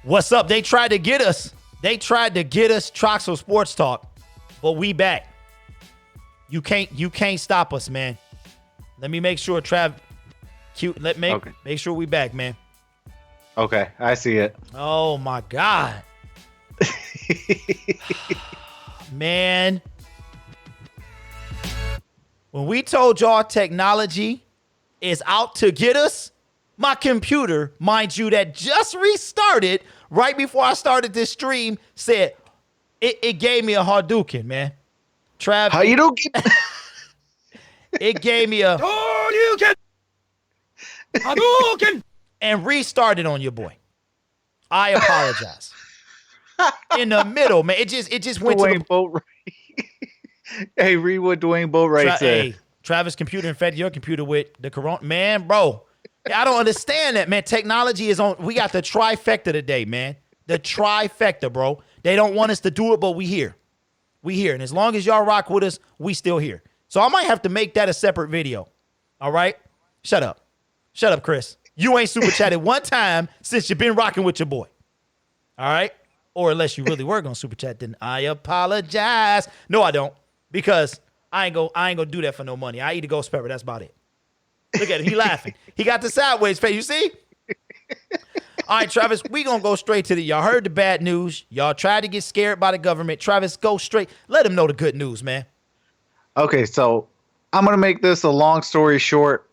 What's up? They tried to get us. Troxel Sports Talk, but we back. You can't stop us, man. Let me make sure make sure we back, man. Okay, I see it. Oh my God. Man. When we told y'all technology is out to get us, my computer, mind you, that just restarted right before I started this stream, said it gave me a Hadouken, man. Trav, how you don't get? It gave me a Hadouken and restarted on your boy. I apologize. In the middle, man. It just went Dwayne to Boatwright. Hey, read what Dwayne Boatwright said. Hey, Travis' computer infected your computer with the corona. Man, bro. I don't understand that, man. Technology is on. We got the trifecta today, man. The trifecta, bro. They don't want us to do it, but we here. We here. And as long as y'all rock with us, we still here. So I might have to make that a separate video. All right? Shut up. Shut up, Chris. You ain't super chatted one time since you've been rocking with your boy. All right? Or unless you really were going to super chat, then I apologize. No, I don't. Because I ain't gonna do that for no money. I eat a ghost pepper. That's about it. Look at him. He laughing. He got the sideways face. You see? All right, Travis, we going to go straight to y'all heard the bad news. Y'all tried to get scared by the government. Travis, go straight. Let them know the good news, man. Okay, so I'm going to make this a long story short.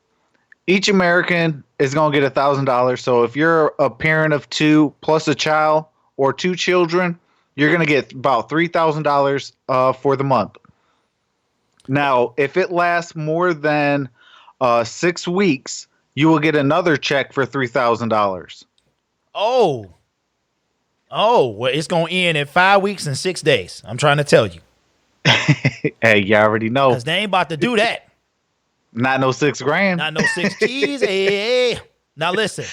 Each American is going to get $1,000. So if you're a parent of 2 plus a child or 2 children, you're going to get about $3,000 for the month. Now, if it lasts more than 6 weeks, you will get another check for $3,000. Oh, well, it's going to end in 5 weeks and 6 days. I'm trying to tell you. Hey, you already know. Because they ain't about to do that. Not no $6,000. Not no 6 keys. Hey. Now, listen.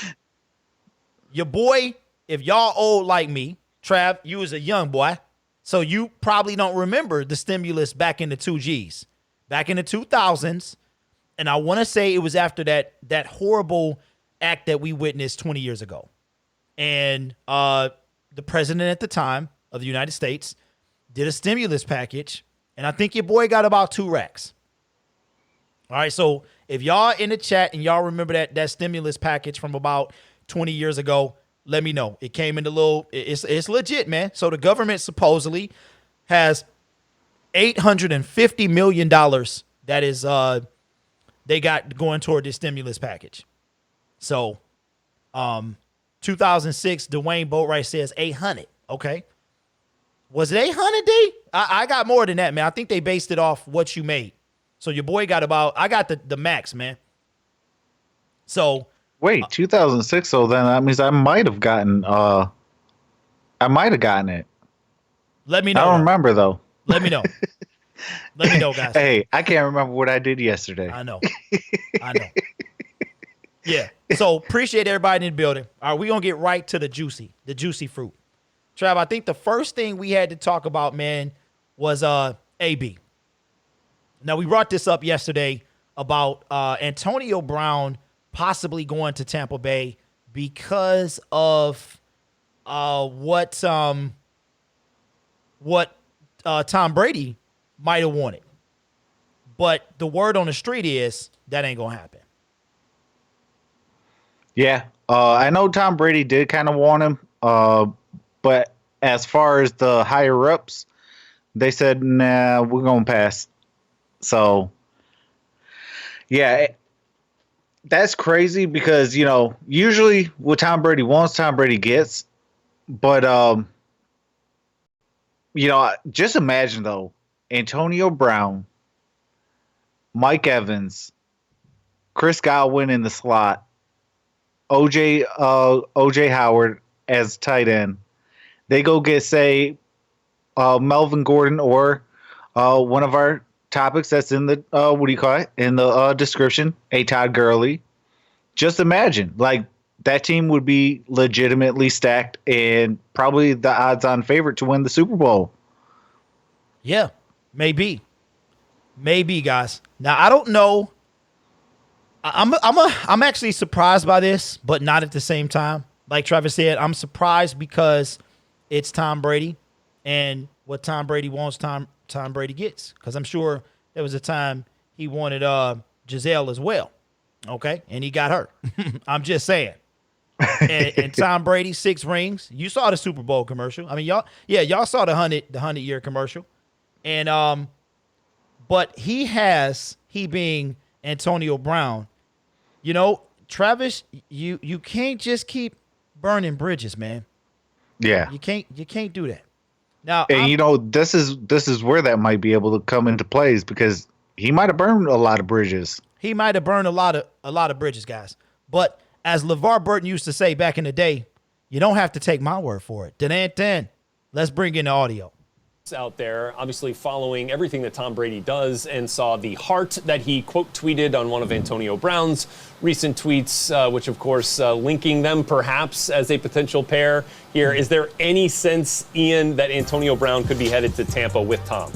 Your boy, if y'all old like me, Trav, you was a young boy, so you probably don't remember the stimulus back in the 2Gs. Back in the 2000s, and I want to say it was after that horrible act that we witnessed 20 years ago. And the president at the time of the United States did a stimulus package, and I think your boy got about 2 racks. All right, so if y'all in the chat and y'all remember that stimulus package from about 20 years ago, let me know. It came in the it's legit, man. So the government supposedly has $850 million that is they got going toward this stimulus package. So 2006, Dwayne Boatwright says 800. Okay. Was it 800, D? I got more than that, man. I think they based it off what you made. So your boy got I got the max, man. So wait, 2006. So then that means I might have gotten it. Let me know. I don't remember though. Let me know. Let me know, guys. Hey, I can't remember what I did yesterday. I know. Yeah. So appreciate everybody in the building. All right, we're going to get right to the juicy fruit. Trav, I think the first thing we had to talk about, man, was AB. Now, we brought this up yesterday about Antonio Brown possibly going to Tampa Bay because of what Tom Brady might have wanted. But the word on the street is that ain't going to happen. Yeah. I know Tom Brady did kind of want him. But as far as the higher ups, they said, nah, we're going to pass. So, yeah, that's crazy because, you know, usually what Tom Brady wants, Tom Brady gets. But, you know, just imagine, though, Antonio Brown, Mike Evans, Chris Godwin in the slot, OJ Howard as tight end. They go get, say, Melvin Gordon or one of our topics that's in the in the description, a Todd Gurley. Just imagine, like, that team would be legitimately stacked and probably the odds-on favorite to win the Super Bowl. Yeah, maybe, guys. Now I don't know. I'm actually surprised by this, but not at the same time like Travis said, I'm surprised because it's Tom Brady, and what Tom Brady wants, Tom Brady gets. Because I'm sure there was a time he wanted Giselle as well. Okay, and he got her. I'm just saying. And Tom Brady, 6 rings. You saw the Super Bowl commercial. I mean, y'all saw the 100-year commercial. And but he being Antonio Brown, you know, Travis, you can't just keep burning bridges, man. Yeah. You can't do that. Now, and you know, this is where that might be able to come into plays, because he might have burned a lot of bridges. He might have burned a lot of bridges, guys. But as LeVar Burton used to say back in the day, you don't have to take my word for it. Dan, let's bring in the audio. Out there, obviously following everything that Tom Brady does, and saw the heart that he quote tweeted on one of Antonio Brown's recent tweets, which of course linking them perhaps as a potential pair here. Is there any sense, Ian, that Antonio Brown could be headed to Tampa with Tom?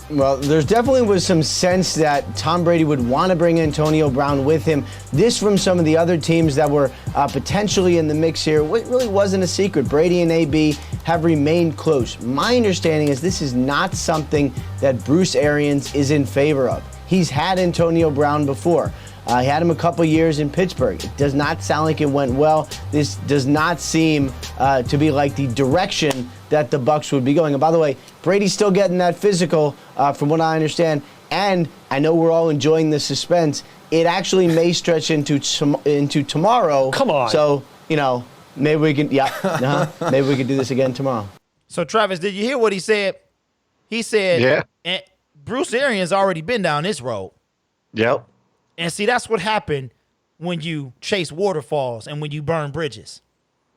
Well, there's definitely was some sense that Tom Brady would want to bring Antonio Brown with him. This from some of the other teams that were potentially in the mix here. What really wasn't a secret. Brady and AB have remained close. My understanding is this is not something that Bruce Arians is in favor of. He's had Antonio Brown before. He had him a couple years in Pittsburgh. It does not sound like it went well. This does not seem to be like the direction that the Bucs would be going. And by the way, Brady's still getting that physical, from what I understand. And I know we're all enjoying the suspense. It actually may stretch into tomorrow. Come on. So, you know, maybe we can, maybe we could do this again tomorrow. So, Travis, did you hear what he said? He said, yeah. And Bruce Arians already been down this road. Yep. And see, that's what happened when you chase waterfalls and when you burn bridges.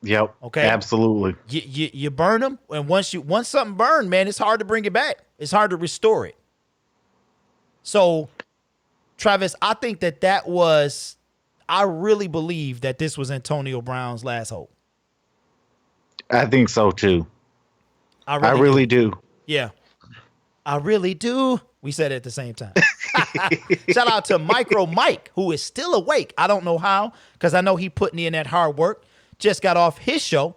Yep. Okay. Absolutely. You burn them, and once something burned, man, it's hard to bring it back. It's hard to restore it. So, Travis, I think I really believe that this was Antonio Brown's last hope. I think so too. I really do. Yeah. I really do. We said it at the same time. Shout out to Micro Mike, who is still awake. I don't know how, because I know he putting in that hard work. Just got off his show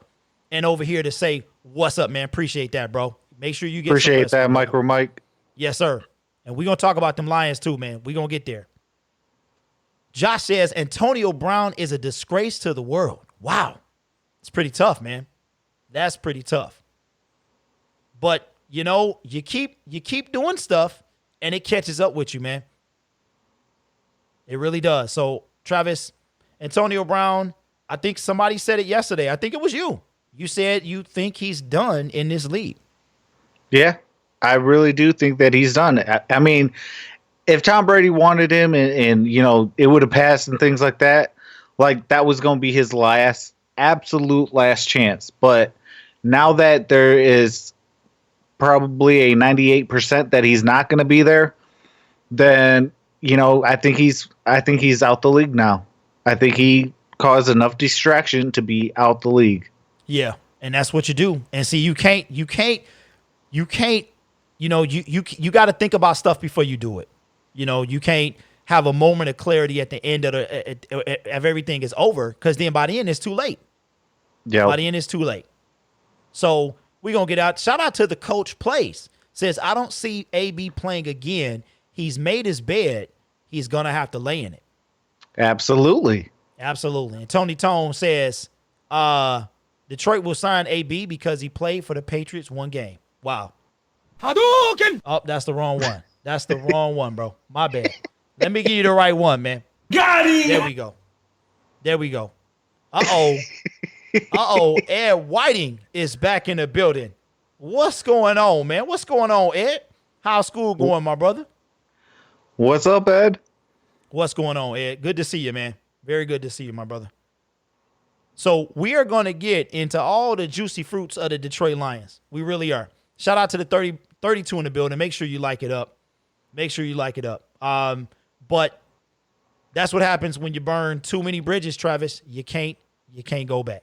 and over here to say, what's up, man? Appreciate that, bro. Make sure you get Appreciate that, Micro Mike. Yes, sir. And we're going to talk about them Lions too, man. We're going to get there. Josh says, Antonio Brown is a disgrace to the world. Wow. It's pretty tough, man. That's pretty tough. But, you know, you keep doing stuff, and it catches up with you, man. It really does. So, Travis, Antonio Brown, I think somebody said it yesterday. I think it was you. You said you think he's done in this league. Yeah, I really do think that he's done. I mean, if Tom Brady wanted him and you know, it would have passed and things like that was going to be his absolute last chance. But now that there is probably a 98% that he's not going to be there, then, you know, I think he's out the league now. I think he caused enough distraction to be out the league. Yeah, and that's what you do. And see, you can't, you know, you got to think about stuff before you do it. You know, you can't have a moment of clarity at the end of everything is over, because then by the end it's too late. Yeah. By the end it's too late. So we're going to get out. Shout out to the coach plays. Says, I don't see AB playing again. He's made his bed. He's going to have to lay in it. Absolutely. Absolutely. And Tony Tone says, Detroit will sign AB because he played for the Patriots one game. Wow. Hadouken! Oh, that's the wrong one. That's the wrong one, bro. My bad. Let me give you the right one, man. Got him! There we go. There we go. Uh-oh. Uh-oh. Ed Whiting is back in the building. What's going on, man? What's going on, Ed? How's school going, my brother? What's up, Ed? What's going on, Ed? Good to see you, man. Very good to see you, my brother. So we are going to get into all the juicy fruits of the Detroit Lions. We really are. Shout out to the 32 in the building. Make sure you like it up. Make sure you like it up. But that's what happens when you burn too many bridges, Travis. You can't go back.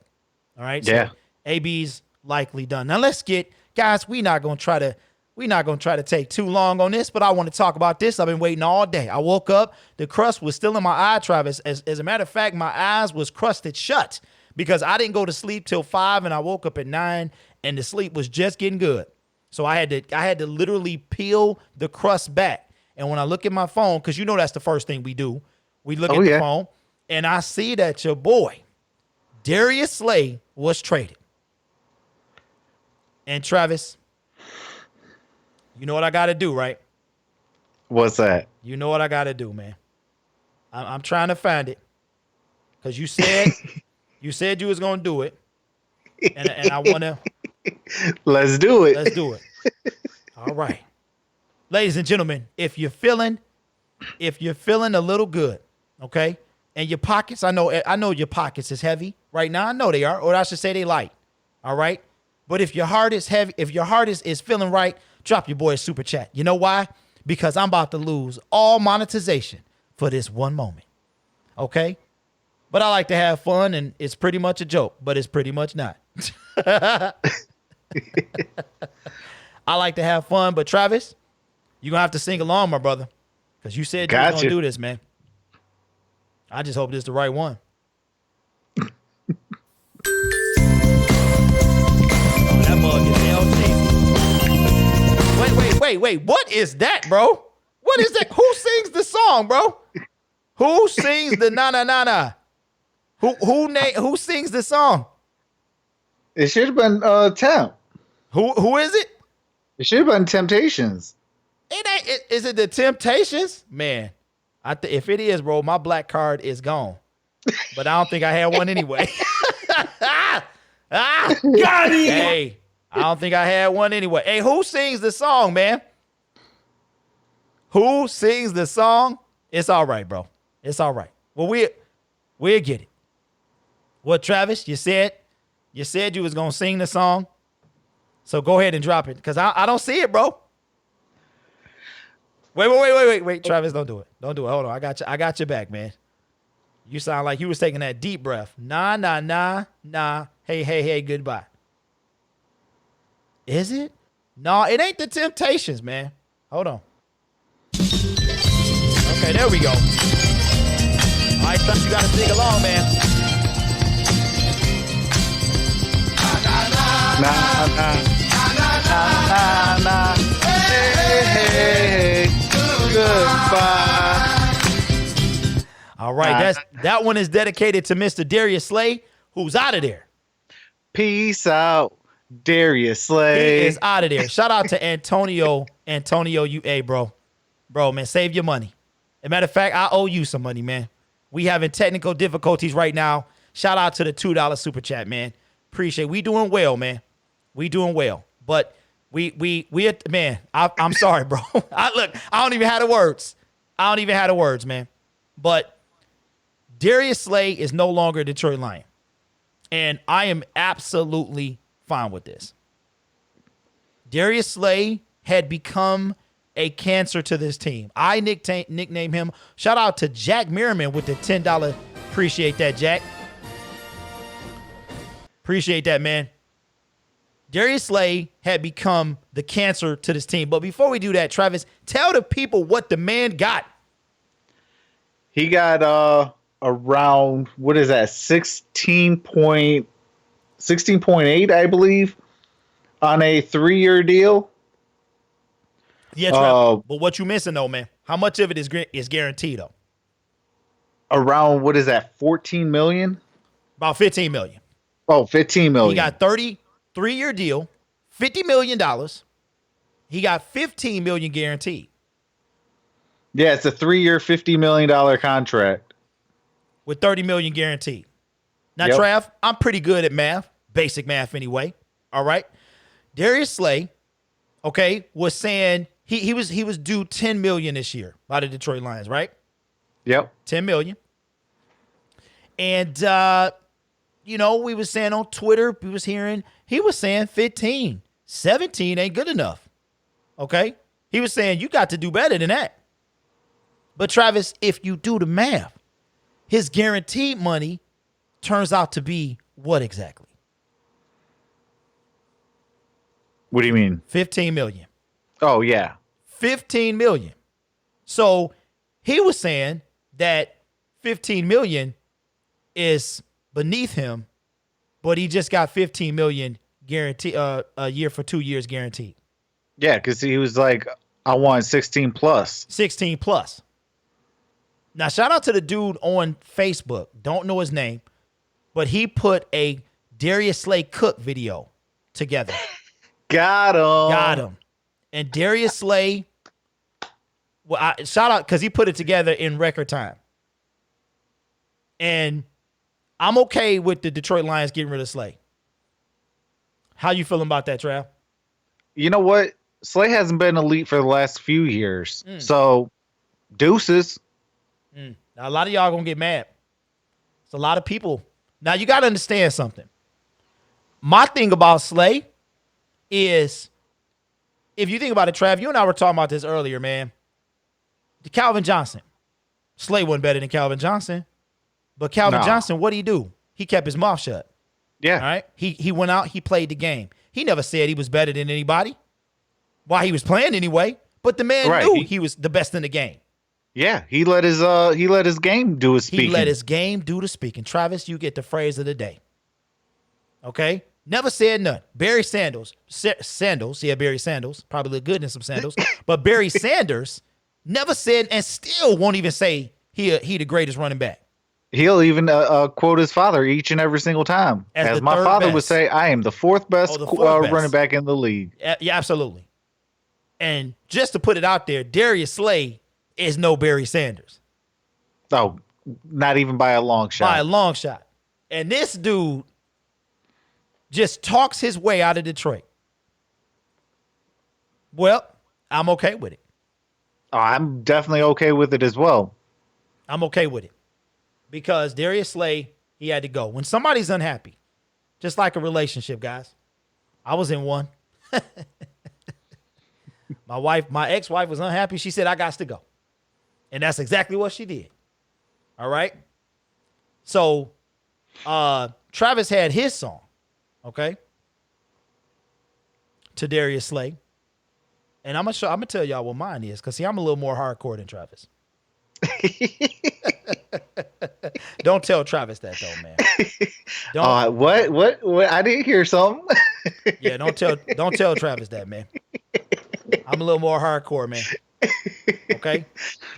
All right? Yeah. So AB's likely done. Now let's get, guys, we're not going to try to We're not going to try to take too long on this, but I want to talk about this. I've been waiting all day. I woke up. The crust was still in my eye, Travis. As a matter of fact, my eyes was crusted shut because I didn't go to sleep till 5 and I woke up at 9 and the sleep was just getting good. So I had to literally peel the crust back. And when I look at my phone, because you know that's the first thing we do, we look at the phone and I see that your boy, Darius Slay, was traded. And Travis, you know what I got to do, right? What's that? You know what I got to do, man. I'm trying to find it because you said you was going to do it. And I want to. Let's do it. Let's do it. All right. Ladies and gentlemen, if you're feeling a little good, okay, and your pockets, I know your pockets is heavy right now. I know they are, or I should say they light. All right. But if your heart is heavy, if your heart is feeling right, drop your boy a super chat. You know why? Because I'm about to lose all monetization for this one moment. Okay? But I like to have fun, and it's pretty much a joke, but it's pretty much not. I like to have fun, but Travis, you're going to have to sing along, my brother, because you said you were going to do this, man. I just hope this is the right one. That mug is LJ. Wait. What is that, bro? What is that? Who sings the song, bro? Who sings the na? Who sings the song? It should have been Temp. Who is it? It should have been Temptations. It ain't. Is it the Temptations? Man, if it is, bro, my black card is gone. But I don't think I had one anyway. Got it. Hey, I don't think I had one anyway. Hey, who sings the song, man? Who sings the song? It's all right, bro. It's all right. Well, we'll get it. What, Travis? You said you was gonna sing the song. So go ahead and drop it, because I don't see it, bro. Wait, Travis, don't do it. Don't do it. Hold on. I got your back, man. You sound like you was taking that deep breath. Nah. Hey, goodbye. Is it? No, it ain't the Temptations, man. Hold on. Okay, there we go. All right, son, you got to sing along, man. Nah. Hey. Goodbye. All right, that one is dedicated to Mr. Darius Slay, who's out of there. Peace out, Darius Slay. He is out of there. Shout out to Antonio, UA, bro. Bro, man, save your money. As a matter of fact, I owe you some money, man. We having technical difficulties right now. Shout out to the $2 super chat, man. Appreciate it. We doing well, man. We doing well. But man, I'm sorry, bro. I don't even have the words. Man. But Darius Slay is no longer a Detroit Lion. And I am absolutely fine with this. Darius Slay had become a cancer to this team. I nicknamed him. Shout out to Jack Merriman with the $10. Appreciate that, Jack. Appreciate that, man. Darius Slay had become the cancer to this team. But before we do that, Travis, tell the people what the man got. He got around, what is that, 16.8, I believe, on a 3-year deal. Yeah, Travis. But what you missing, though, man? How much of it is guaranteed, though? Around, what is that, 14 million? About 15 million. Oh, 15 million. He got 3-year deal, $50 million. He got 15 million guaranteed. Yeah, it's a 3-year, $50 million contract. With 30 million guaranteed. Now, Yep. Trav, I'm pretty good at math, basic math anyway. All right. Darius Slay, okay, was saying he was due 10 million this year by the Detroit Lions, right? Yep. 10 million. And we was saying on Twitter, he was saying 15, 17 ain't good enough. Okay? He was saying you got to do better than that. But Travis, if you do the math, his guaranteed money turns out to be what exactly? What do you mean? 15 million. Oh yeah. 15 million. So he was saying that 15 million is beneath him, but he just got 15 million guarantee a year for 2 years guaranteed. Yeah, because he was like, I want 16 plus. 16 plus. Now, shout out to the dude on Facebook. Don't know his name, but he put a Darius Slay cook video together. Got him. Got him. And Darius Slay, well, shout out because he put it together in record time. And I'm okay with the Detroit Lions getting rid of Slay. How you feeling about that, Trav? You know what? Slay hasn't been elite for the last few years. So, deuces. Now, a lot of y'all going to get mad. It's a lot of people. Now, you got to understand something. My thing about Slay is, if you think about it, Trav, you and I were talking about this earlier, man. The Calvin Johnson. Slay wasn't better than Calvin Johnson. But Calvin Johnson, what did he do? He kept his mouth shut. Yeah. All right? He went out, he played the game. He never said he was better than anybody. While he was playing anyway. But the man knew he was the best in the game. Yeah, he let his game do his speaking. He let his game do the speaking. Travis, you get the phrase of the day. Okay? Never said nothing. Barry Sanders. Yeah, Barry Sanders. Probably look good in some sandals. But Barry Sanders never said and still won't even say he the greatest running back. He'll even quote his father each and every single time. As my father would say, I am the fourth best running back in the league. Yeah, absolutely. And just to put it out there, Darius Slay is no Barry Sanders. Oh, not even by a long shot. By a long shot. And this dude just talks his way out of Detroit. Well, I'm okay with it. Oh, I'm definitely okay with it as well. I'm okay with it. Because Darius Slay, he had to go. When somebody's unhappy, just like a relationship, guys. I was in one. My ex-wife was unhappy. She said, I got to go. And that's exactly what she did. All right. So Travis had his song, okay, to Darius Slay. And I'm gonna tell y'all what mine is, because see, I'm a little more hardcore than Travis. Don't tell Travis that though, man. Don't. What? I didn't hear something. Yeah, don't tell Travis that, man. I'm a little more hardcore, man. Okay,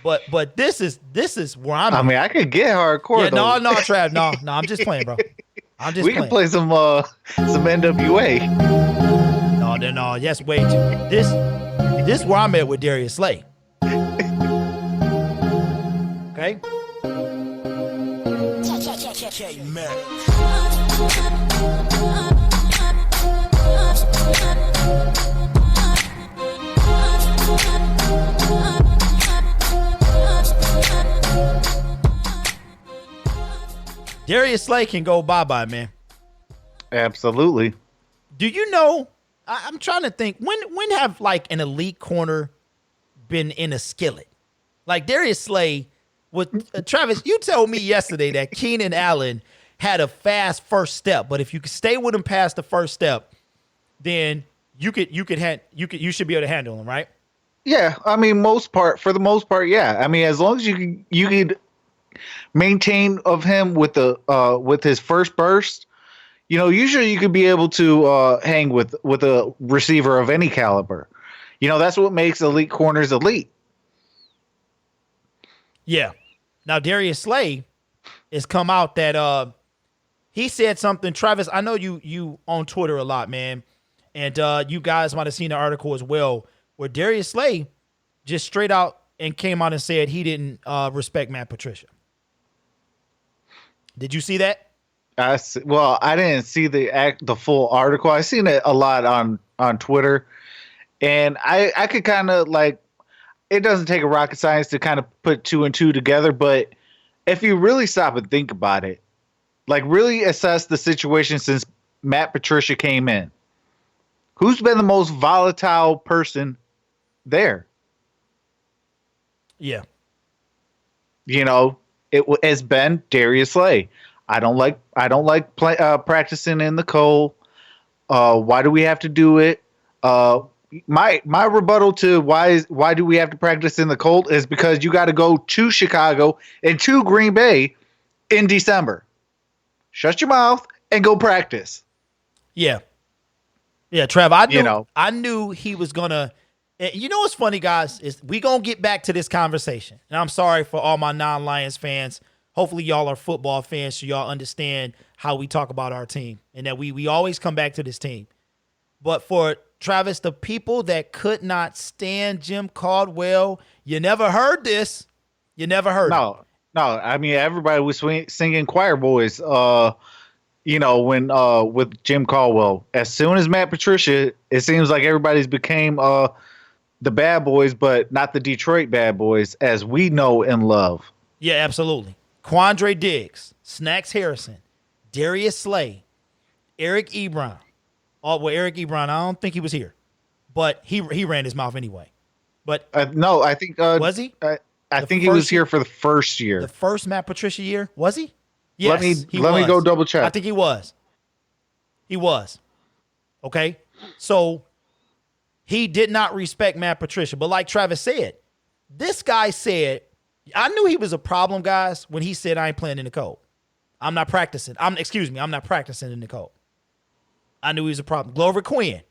but this is where I'm. I mean, I could get hardcore. Yeah, though. no, Trav, no, I'm just playing, bro. I'm just. We playing. can play some NWA. No, yes, wait. This is where I'm at with Darius Slay. Okay. Darius Slay can go bye-bye, man. Absolutely. Do you know, I'm trying to think, when have like an elite corner been in a skillet? Like Darius Slay, with Travis, you told me yesterday that Keenan Allen had a fast first step, but if you could stay with him past the first step, then you should be able to handle him, right? Yeah, I mean, for the most part, yeah. I mean, as long as you could maintain of him with his first burst, you know, usually you could be able to hang with a receiver of any caliber. You know, that's what makes elite corners elite. Yeah. Now Darius Slay has come out that he said something. Travis, I know you on Twitter a lot, man, and you guys might have seen the article as well, where Darius Slay just straight out and came out and said he didn't respect Matt Patricia. Did you see that? Well, I didn't see the full article. I seen it a lot on Twitter, and I could kind of like. It doesn't take a rocket science to kind of put two and two together, but if you really stop and think about it, like really assess the situation since Matt Patricia came in, who's been the most volatile person there? Yeah. You know, it has been Darius Slay. I don't like practicing in the cold. Why do we have to do it? my rebuttal to why do we have to practice in the cold is because you got to go to Chicago and to Green Bay in December. Shut your mouth and go practice. Yeah. Yeah, Trav, I knew he was going to – you know what's funny, guys, is we going to get back to this conversation. And I'm sorry for all my non-Lions fans. Hopefully y'all are football fans so y'all understand how we talk about our team and that we always come back to this team. But for Travis, the people that could not stand Jim Caldwell, you never heard this. You never heard it. No, I mean, everybody was singing choir boys, when with Jim Caldwell. As soon as Matt Patricia, it seems like everybody's became the bad boys, but not the Detroit bad boys, as we know and love. Yeah, absolutely. Quandre Diggs, Snacks Harrison, Darius Slay, Eric Ebron. Eric Ebron, I don't think he was here, but he ran his mouth anyway. But no, I think was he? I think he was here for the first year. The first Matt Patricia year, was he? Yes, let me go double check. I think he was. He was. Okay, so he did not respect Matt Patricia, but like Travis said, this guy said, I knew he was a problem, guys, when he said I ain't playing in the cold. I'm not practicing. I'm not practicing in the cold. I knew he was a problem. Glover Quinn.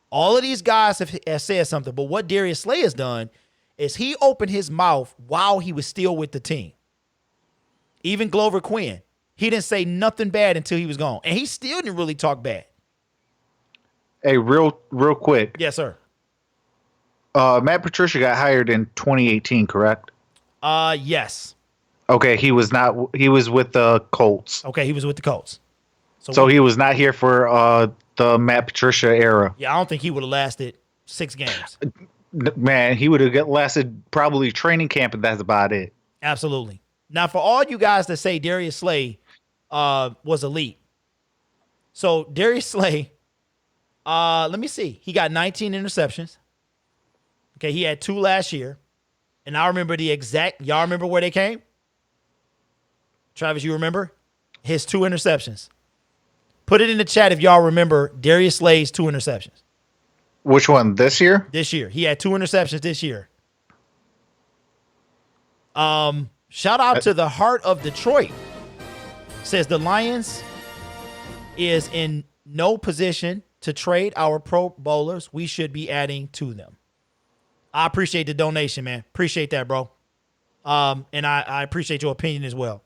All of these guys have said something, but what Darius Slay has done is he opened his mouth while he was still with the team. Even Glover Quinn, he didn't say nothing bad until he was gone, and he still didn't really talk bad. Hey, real quick. Yes, sir. Matt Patricia got hired in 2018, correct? Yes. Okay, he was not. He was with the Colts. Okay, he was with the Colts. So he was not here for the Matt Patricia era. Yeah, I don't think he would have lasted 6 games. Man, he would have lasted probably training camp, and that's about it. Absolutely. Now, for all you guys that say Darius Slay was elite. So, Darius Slay, let me see. He got 19 interceptions. Okay, he had 2 last year. And I remember y'all remember where they came? Travis, you remember? His 2 interceptions. Put it in the chat if y'all remember Darius Slay's 2 interceptions. Which one? This year? This year. He had 2 interceptions this year. Shout out to the Heart of Detroit. Says the Lions is in no position to trade our Pro Bowlers. We should be adding to them. I appreciate the donation, man. Appreciate that, bro. And I appreciate your opinion as well.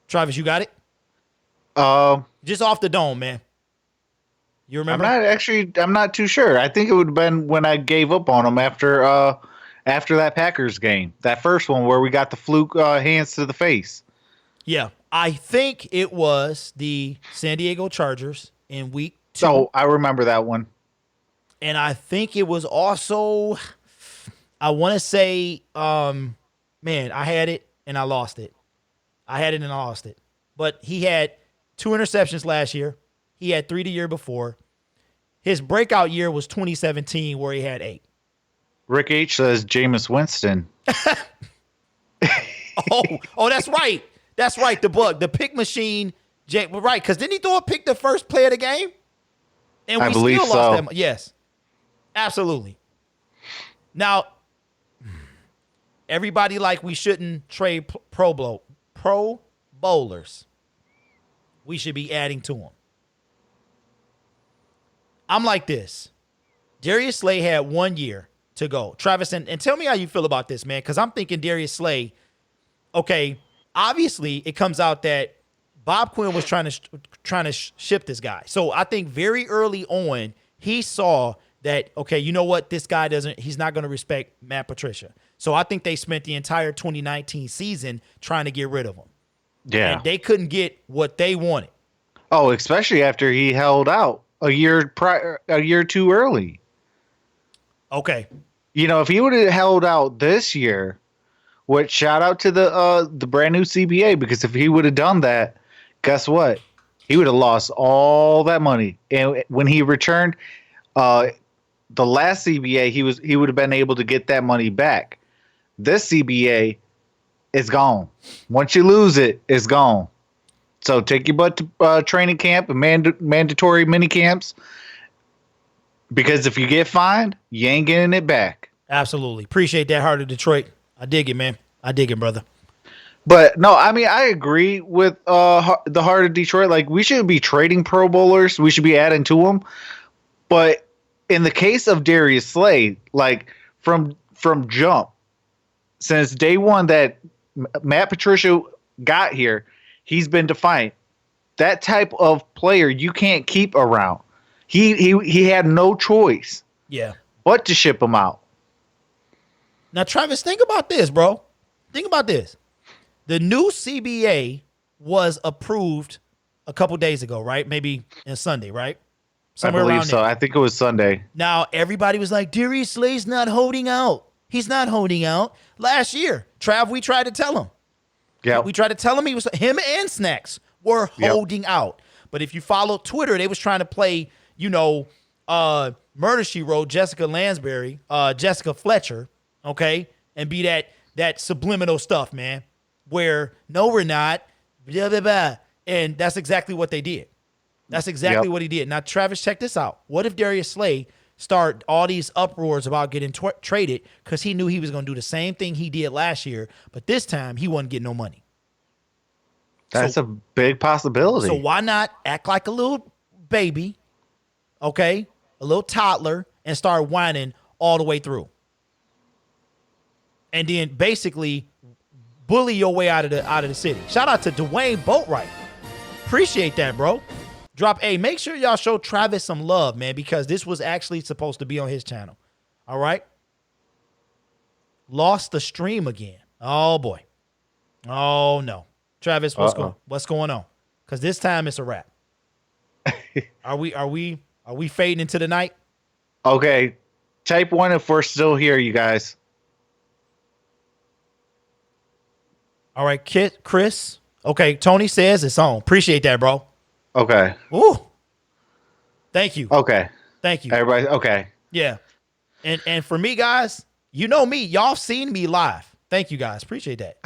Travis, you got it? Just off the dome, man. You remember? I'm not too sure. I think it would have been when I gave up on him after that Packers game. That first one where we got the fluke hands to the face. Yeah. I think it was the San Diego Chargers in week 2. So I remember that one. And I think it was also, I want to say, man, I had it and I lost it. But he had 2 interceptions last year. He had 3 the year before. His breakout year was 2017 where he had 8. Rick H says Jameis Winston. oh, that's right. That's right. The pick machine. Right, because didn't he throw a pick the first play of the game? And we believe still so. lost that. Yes, absolutely. Now, everybody like we shouldn't trade Pro Bowlers. We should be adding to them. I'm like this. Darius Slay had 1 year to go. Travis, and tell me how you feel about this, man, because I'm thinking Darius Slay, okay, obviously it comes out that Bob Quinn was trying to ship this guy. So I think very early on, he saw that, okay, you know what? This guy he's not going to respect Matt Patricia. So I think they spent the entire 2019 season trying to get rid of him. Yeah. And they couldn't get what they wanted. Oh, especially after he held out a year too early. Okay. You know, if he would have held out this year, which shout out to the brand new CBA, because if he would have done that, guess what? He would have lost all that money. And when he returned, the last CBA, he would have been able to get that money back. This CBA is gone. Once you lose it, it's gone. So take your butt to training camp and mandatory mini camps. Because if you get fined, you ain't getting it back. Absolutely. Appreciate that, Heart of Detroit. I dig it, man. I dig it, brother. But no, I mean, I agree with the Heart of Detroit. Like, we should be trading Pro Bowlers. We should be adding to them. But in the case of Darius Slay, like from jump, since day one that Matt Patricia got here, he's been defiant. That type of player you can't keep around. He had no choice. Yeah. But to ship him out. Now, Travis, think about this, bro. Think about this. The new CBA was approved a couple days ago, right? Maybe on Sunday, right? Somewhere I believe around so. there. I think it was Sunday. Now, everybody was like, Darius Slay's not holding out. He's not holding out. Last year, Trav, we tried to tell him. Yeah. We tried to tell him him and Snacks were holding out. But if you follow Twitter, they was trying to play, Murder, She Wrote, Jessica Lansbury, Jessica Fletcher, okay, and be that subliminal stuff, man, where no, we're not, blah, blah, blah. And that's exactly what they did. That's exactly what he did. Now, Travis, check this out. What if Darius Slay start all these uproars about getting traded because he knew he was going to do the same thing he did last year, but this time he wasn't getting no money? That's a big possibility. So why not act like a little baby, okay, a little toddler, and start whining all the way through? And then basically bully your way out of the city. Shout out to Dwayne Boatwright. Appreciate that, bro. Make sure y'all show Travis some love, man, because this was actually supposed to be on his channel. All right? Lost the stream again. Oh, boy. Oh, no. Travis, what's going on? Because this time it's a wrap. Are we fading into the night? Okay. Type 1 if we're still here, you guys. All right, Chris. Okay, Tony says it's on. Appreciate that, bro. Okay. Ooh. Thank you. Okay. Thank you. Everybody, okay. Yeah. And for me, guys, you know me. Y'all seen me live. Thank you, guys. Appreciate that.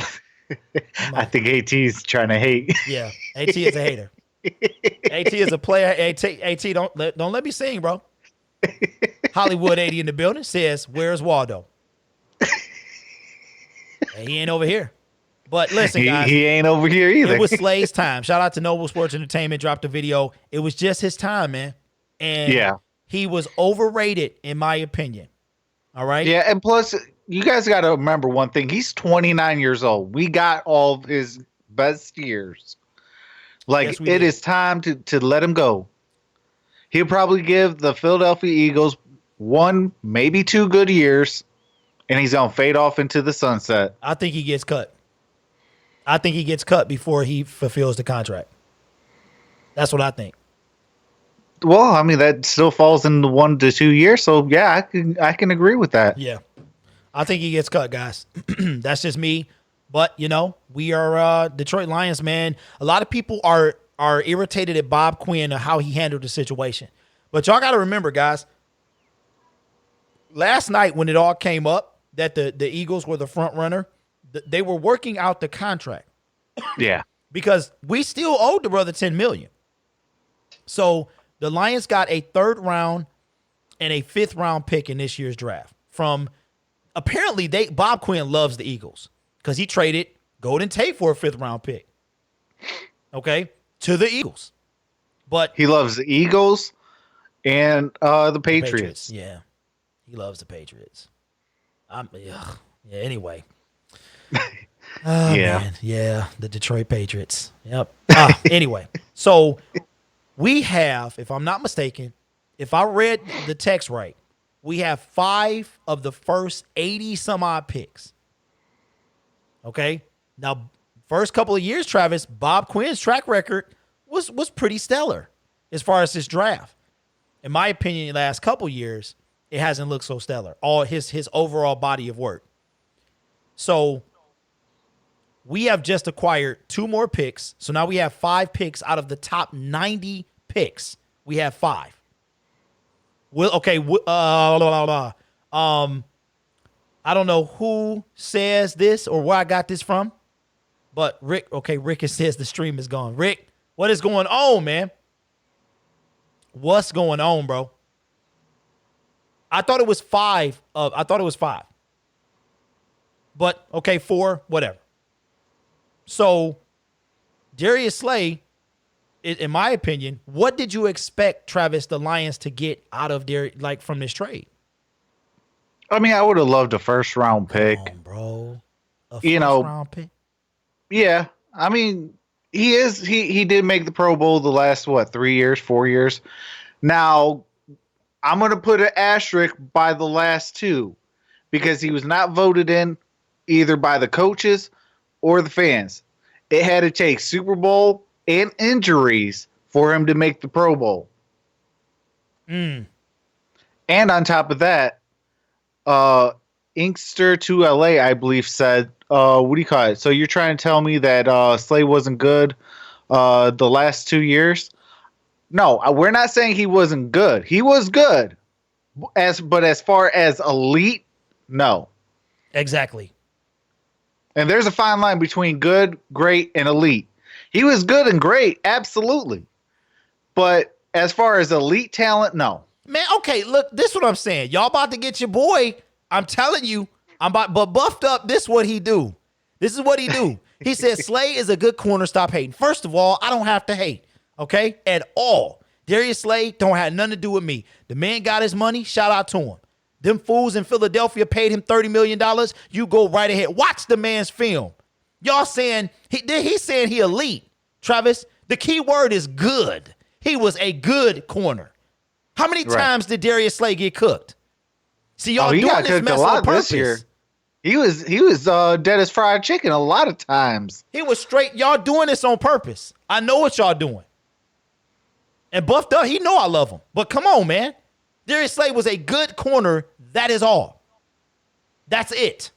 I think AT's trying to hate. Yeah. AT is a hater. AT is a player. AT, don't let me sing, bro. Hollywood 80 in the building says, where's Waldo? He ain't over here. But listen, guys. He ain't over here either. It was Slay's time. Shout out to Noble Sports Entertainment. Dropped a video. It was just his time, man. And he was overrated, in my opinion. All right? Yeah, and plus, you guys got to remember one thing. He's 29 years old. We got all of his best years. Like, yes, it is time to let him go. He'll probably give the Philadelphia Eagles 1, maybe 2 good years, and he's going to fade off into the sunset. I think he gets cut. I think he gets cut before he fulfills the contract. That's what I think. Well, I mean, that still falls in the 1 to 2 years. So, yeah, I can agree with that. Yeah. I think he gets cut, guys. That's just me. But, we are Detroit Lions, man. A lot of people are irritated at Bob Quinn and how he handled the situation. But y'all got to remember, guys, last night when it all came up that the Eagles were the front runner, they were working out the contract. Yeah. Because we still owed the brother $10 million. So the Lions got a 3rd round and a 5th round pick in this year's draft. From apparently Bob Quinn loves the Eagles because he traded Golden Tate for a 5th round pick. Okay, to the Eagles. But he loves the Eagles and the Patriots. Yeah, he loves the Patriots. Anyway. Oh, man. Yeah, the Detroit Patriots. Yep. Anyway, so we have, if I'm not mistaken, if I read the text right, we have 5 of the first 80 some odd picks. Okay. Now, first couple of years, Travis, Bob Quinn's track record was pretty stellar as far as his draft. In my opinion, the last couple of years, it hasn't looked so stellar. All his overall body of work. So we have just acquired 2 more picks. So now we have 5 picks out of the top 90 picks. We have 5. Well, okay. I don't know who says this or where I got this from, but Rick says the stream is gone. Rick, what is going on, man? What's going on, bro? I thought it was 5. I thought it was 5. But okay, 4, whatever. So Darius Slay, in my opinion, what did you expect, Travis, the Lions to get out of from this trade? I mean, I would have loved a first-round pick. Come on, bro. A You know, first-round pick? Yeah, I mean, he did make the Pro Bowl the last 3 years, 4 years. Now, I'm gonna put an asterisk by the last 2 because he was not voted in either by the coaches or the fans. It had to take Super Bowl and injuries for him to make the Pro Bowl. And on top of that, Inkster to LA, I believe, said, what do you call it? So you're trying to tell me that Slay wasn't good the last 2 years? No, we're not saying he wasn't good. He was good. But as far as elite, no. Exactly. And there's a fine line between good, great, and elite. He was good and great, absolutely. But as far as elite talent, no. Man, okay, look, this is what I'm saying. Y'all about to get your boy. I'm telling you, but buffed up, this what he do. This is what he do. He said Slay is a good corner, stop hating. First of all, I don't have to hate, okay, at all. Darius Slay don't have nothing to do with me. The man got his money, shout out to him. Them fools in Philadelphia paid him $30 million. You go right ahead. Watch the man's film. Y'all saying, he's saying he elite. Travis, the key word is good. He was a good corner. How many times did Darius Slay get cooked? See, y'all doing this mess on purpose. This year. He was dead as fried chicken a lot of times. He was straight. Y'all doing this on purpose. I know what y'all doing. And buffed up, he know I love him. But come on, man. Darius Slay was a good corner. That is all. That's it.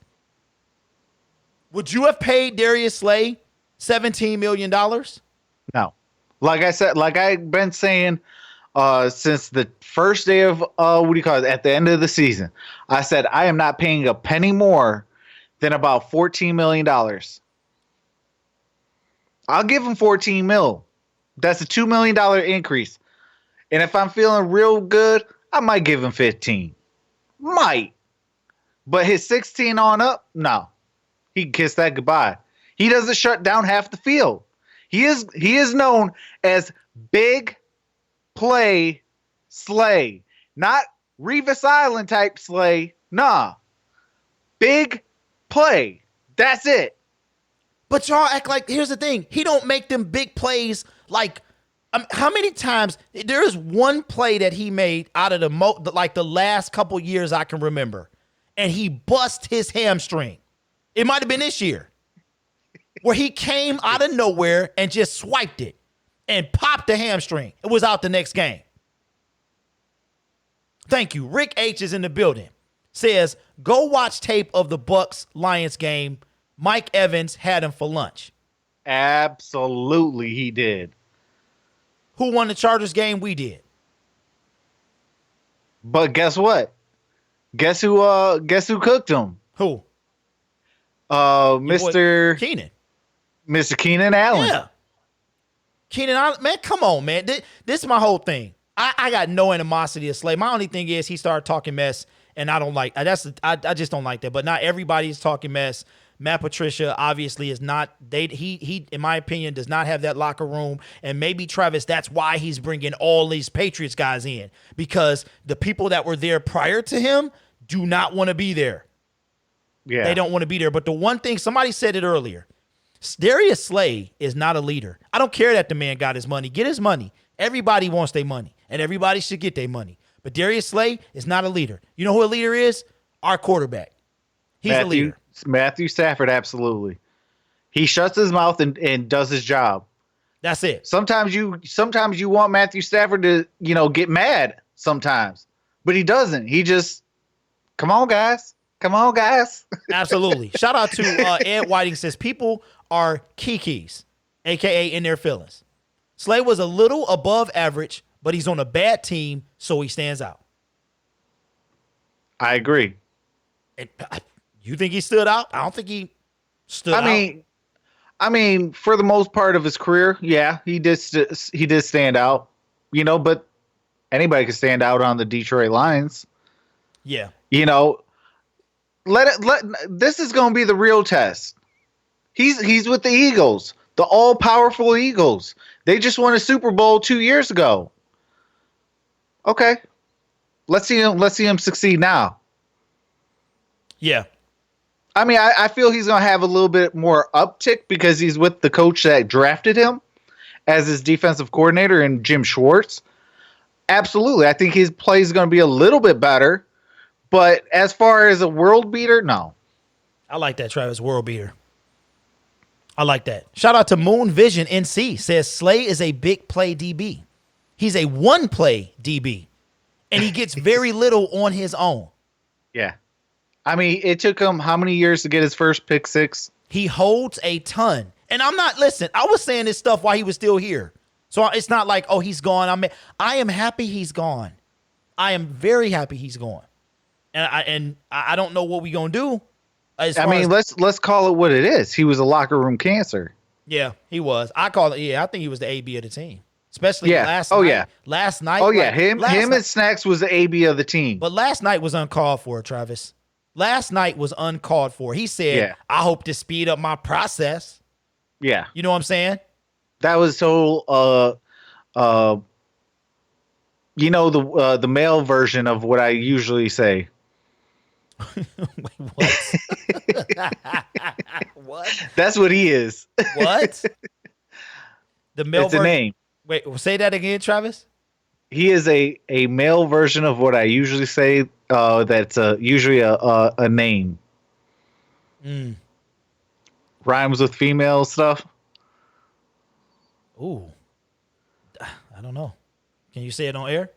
Would you have paid Darius Slay $17 million? No. Like I said, like I've been saying since the first day of, at the end of the season, I said I am not paying a penny more than about $14 million. I'll give him $14 million. That's a $2 million increase. And if I'm feeling real good, I might give him 15. Might. But his 16 on up, no. He can kiss that goodbye. He doesn't shut down half the field. He is known as big play Slay. Not Revis Island type Slay. Nah. Big play. That's it. But y'all act like, here's the thing. He don't make them big plays like, how many times, there is one play that he made out of the last couple years I can remember, and he bust his hamstring. It might have been this year, where he came out of nowhere and just swiped it and popped the hamstring. It was out the next game. Thank you. Rick H is in the building. Says, go watch tape of the Bucs-Lions game. Mike Evans had him for lunch. Absolutely he did. Who won the Chargers game? We did. But guess what? Guess who cooked him? Who? Mr. Keenan. Mr. Keenan Allen. Yeah. Keenan Allen, man, come on, man. This is my whole thing. I got no animosity to Slay. My only thing is he started talking mess, and I don't like I just don't like that. But not everybody's talking mess. Matt Patricia obviously is not. He in my opinion does not have that locker room, and maybe Travis. That's why he's bringing all these Patriots guys in, because the people that were there prior to him do not want to be there. Yeah, they don't want to be there. But the one thing, somebody said it earlier, Darius Slay is not a leader. I don't care that the man got his money. Get his money. Everybody wants their money, and everybody should get their money. But Darius Slay is not a leader. You know who a leader is? Our quarterback. He's a leader. Matthew Stafford, absolutely. He shuts his mouth and does his job. That's it. Sometimes you want Matthew Stafford to, get mad sometimes. But he doesn't. He just, come on, guys. Come on, guys. Absolutely. Shout out to Ed Whiting, says people are kikis, a.k.a. in their feelings. Slay was a little above average, but he's on a bad team, so he stands out. I agree. You think he stood out? I don't think he stood out. I mean, for the most part of his career, yeah, he did stand out. But anybody could stand out on the Detroit Lions. Yeah. You know, this is going to be the real test. He's with the Eagles, the all-powerful Eagles. They just won a Super Bowl 2 years ago. Okay. Let's see him succeed now. Yeah. I mean, I feel he's going to have a little bit more uptick because he's with the coach that drafted him as his defensive coordinator and Jim Schwartz. Absolutely. I think his play is going to be a little bit better. But as far as a world beater, no. I like that, Travis. World beater. I like that. Shout out to Moon Vision NC. Says Slay is a big play DB. He's a one play DB. And he gets very little on his own. Yeah. I mean, it took him how many years to get his first pick six? He holds a ton. And I'm not, listen, I was saying this stuff while he was still here. So it's not like, oh, he's gone. I am happy he's gone. I am very happy he's gone. And I don't know what we're going to do. I mean, let's call it what it is. He was a locker room cancer. Yeah, he was. I call it, yeah, I think he was the AB of the team. Especially last night. Yeah. Last night. Oh, yeah. Him and Snacks was the AB of the team. But last night was uncalled for, Travis. Last night was uncalled for. He said, I hope to speed up my process. Yeah. You know what I'm saying? That was so, you know, the male version of what I usually say. Wait, what? What? That's what he is. What? The male It's a name. Wait, say that again, Travis. He is a male version of what I usually say. That's usually a name. Rhymes with female stuff. Ooh, I don't know. Can you say it on air?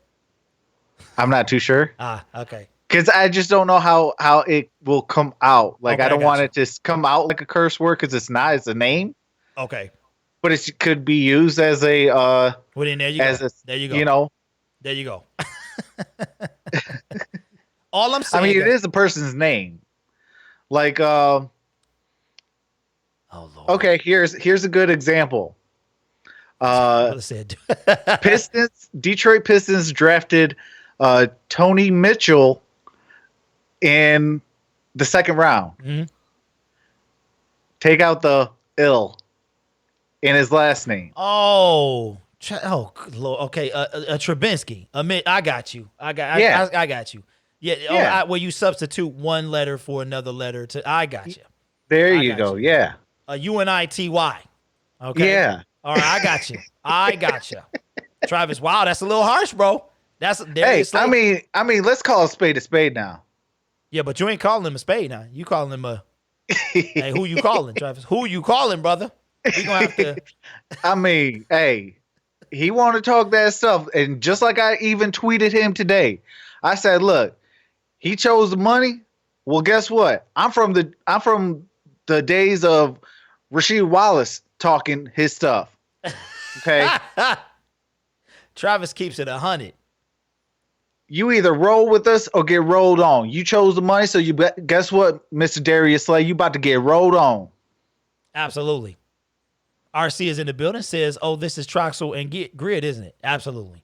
I'm not too sure. Okay. Because I just don't know how it will come out. Like, Okay, I don't want it to come out like a curse word because it's not. It's a name. Okay. But it could be used as a well, then there you go. There you go. You know. There you go. All I'm saying. I mean, it is a person's name. Like, oh Lord. Okay, here's a good example. Detroit Pistons drafted Tony Mitchell in the second round. Mm-hmm. Take out the ill in his last name. Oh, Lord. Okay. Trubinsky. I got you. I got you. Yeah. Yeah. Well, you substitute one letter for another letter. I got you. There you go. Yeah. UNITY. Okay. Yeah. All right. I got you. Travis. Wow. That's a little harsh, bro. That's Darius Slay. I mean, let's call a spade now. Yeah, but you ain't calling him a spade now. You calling him a. Hey, who you calling, Travis? Who you calling, brother? We gonna have to. I mean, hey, he want to talk that stuff, and just like I even tweeted him today, I said, "Look, he chose the money. Well, guess what? I'm from the days of Rasheed Wallace talking his stuff. Okay, Travis keeps it 100. You either roll with us or get rolled on. You chose the money, so guess what, Mr. Darius Slay, you about to get rolled on. Absolutely. RC is in the building. Says, "Oh, this is Troxel and Grid, isn't it?" Absolutely.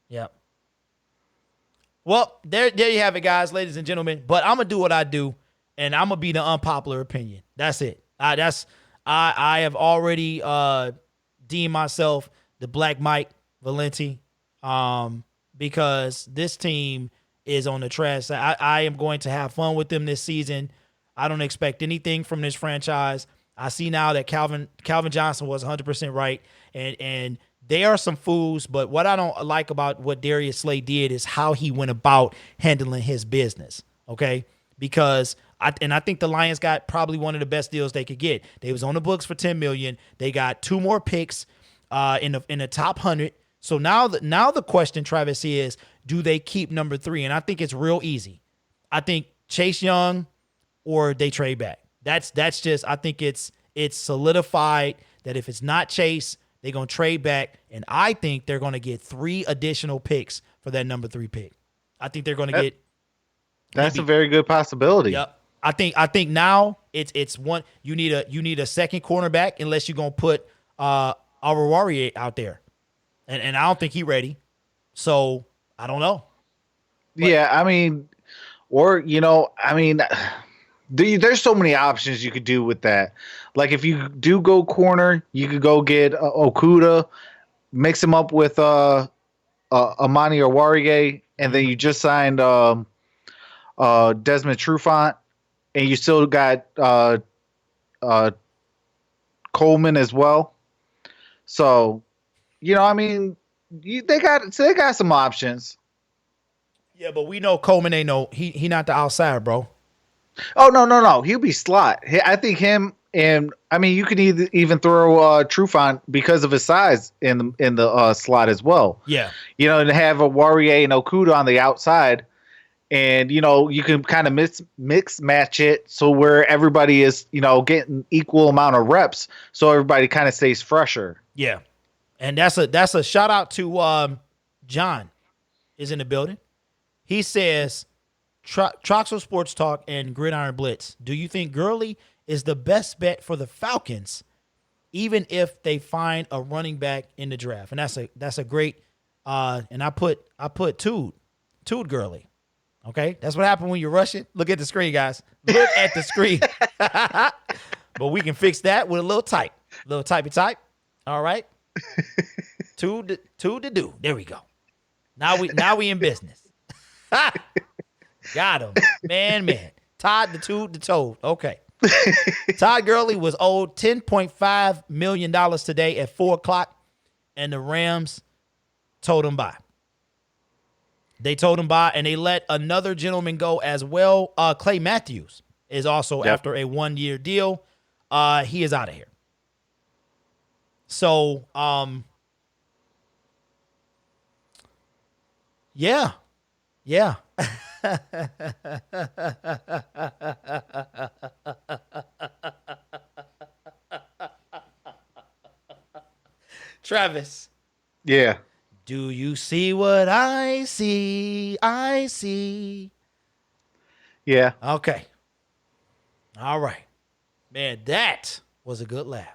Yep. Well, there you have it, guys, ladies and gentlemen. But I'm gonna do what I do, and I'm gonna be the unpopular opinion. That's it. I have already deemed myself the Black Mike Valenti, because this team is on the trash. I am going to have fun with them this season. I don't expect anything from this franchise. I see now that Calvin Johnson was 100% right, and they are some fools, but what I don't like about what Darius Slay did is how he went about handling his business, okay? Because I think the Lions got probably one of the best deals they could get. They was on the books for $10 million. They got 2 more picks in the top 100. So now the question, Travis, is do they keep number 3? And I think it's real easy. I think Chase Young or they trade back. That's just, I think it's solidified that if it's not Chase, they're going to trade back. And I think they're going to get 3 additional picks for that number 3 pick. I think they're going to get. That's a very good possibility. Yep. I think now it's one, you need a second cornerback unless you're going to put Arouari out there. And I don't think he's ready. So I don't know. Yeah, I mean, Or, I mean, there's so many options you could do with that. Like if you do go corner, you could go get Okuda, mix him up with Amani Oruwariye, and then you just signed Desmond Trufant, and you still got Coleman as well. So, I mean, they got some options. Yeah, but we know Coleman ain't he not the outside, bro. Oh no, he'll be slot. I think him and I mean you could even throw Trufant because of his size in the slot as well. Yeah, to have a Warrior and Okuda on the outside, and you can kind of mix match it so where everybody is getting equal amount of reps, so everybody kind of stays fresher. Yeah, and that's a shout out to John is in the building. He says, Troxel Sports Talk and Gridiron Blitz, do you think Gurley is the best bet for the Falcons, even if they find a running back in the draft? And that's a great and I put Todd Gurley. Okay? That's what happened when you rush it. Look at the screen, guys. Look at the screen. But we can fix that with a little type. A little type. All right. Two to do. There we go. Now we in business. Got him. Man. Todd the Toad. Okay. Todd Gurley was owed $10.5 million today at 4:00, and the Rams told him bye. They told him bye, and they let another gentleman go as well. Clay Matthews is also after a 1-year deal. He is out of here. So, yeah. Travis. Yeah. Do you see what I see? I see. Yeah. Okay. All right. Man, that was a good laugh.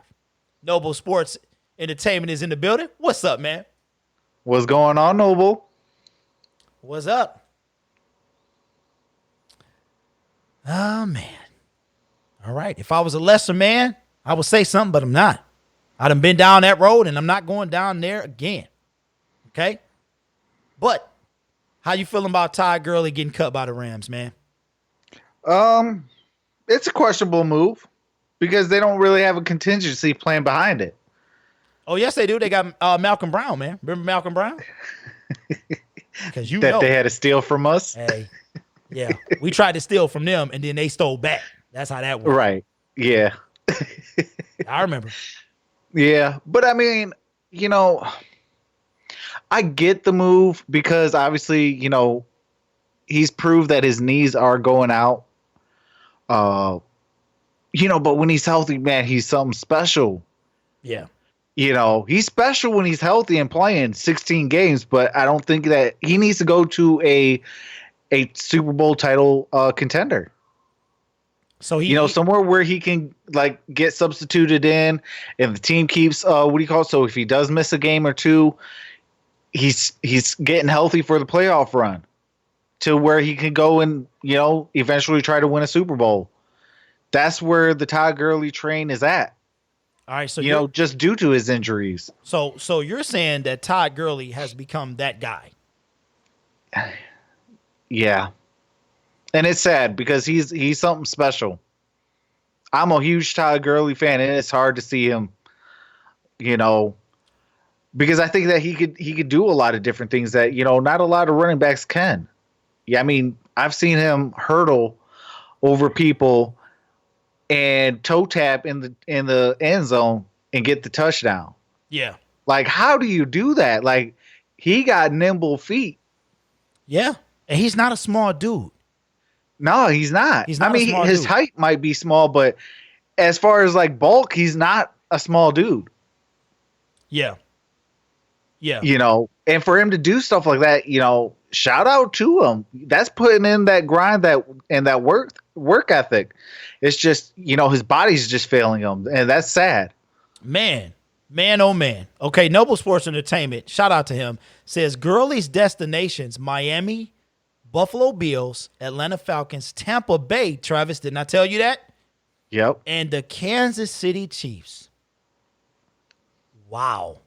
Noble Sports Entertainment is in the building. What's up, man? What's going on, Noble? What's up? Oh, man. All right. If I was a lesser man, I would say something, but I'm not. I done been down that road, and I'm not going down there again. Okay? But how you feeling about Todd Gurley getting cut by the Rams, man? It's a questionable move because they don't really have a contingency plan behind it. Oh, yes, they do. They got Malcolm Brown, man. Remember Malcolm Brown? Because they had to steal from us. Hey, yeah. We tried to steal from them, and then they stole back. That's how that worked. Right. Yeah. I remember. Yeah. But, I mean, I get the move because, obviously, he's proved that his knees are going out. But when he's healthy, man, he's something special. Yeah. He's special when he's healthy and playing 16 games, but I don't think that he needs to go to a Super Bowl title contender. So somewhere where he can get substituted in, and the team keeps so if he does miss a game or two, he's getting healthy for the playoff run to where he can go and eventually try to win a Super Bowl. That's where the Todd Gurley train is at. All right, so just due to his injuries. So you're saying that Todd Gurley has become that guy? Yeah, and it's sad because he's something special. I'm a huge Todd Gurley fan, and it's hard to see him, because I think that he could do a lot of different things that not a lot of running backs can. Yeah, I mean, I've seen him hurdle over people and toe tap in the end zone and get the touchdown. Yeah. Like, how do you do that? Like, he got nimble feet. Yeah. And he's not a small dude. No, he's not. He's not his height might be small, but as far as bulk, he's not a small dude. Yeah. Yeah. And for him to do stuff like that, shout out to him. That's putting in that grind and that work ethic. It's just, his body's just failing him, and that's sad. Man, oh man. Okay, Noble Sports Entertainment, shout out to him, says Gurley's destinations, Miami, Buffalo Bills, Atlanta Falcons, Tampa Bay. Travis, didn't I tell you that? Yep. And the Kansas City Chiefs. Wow.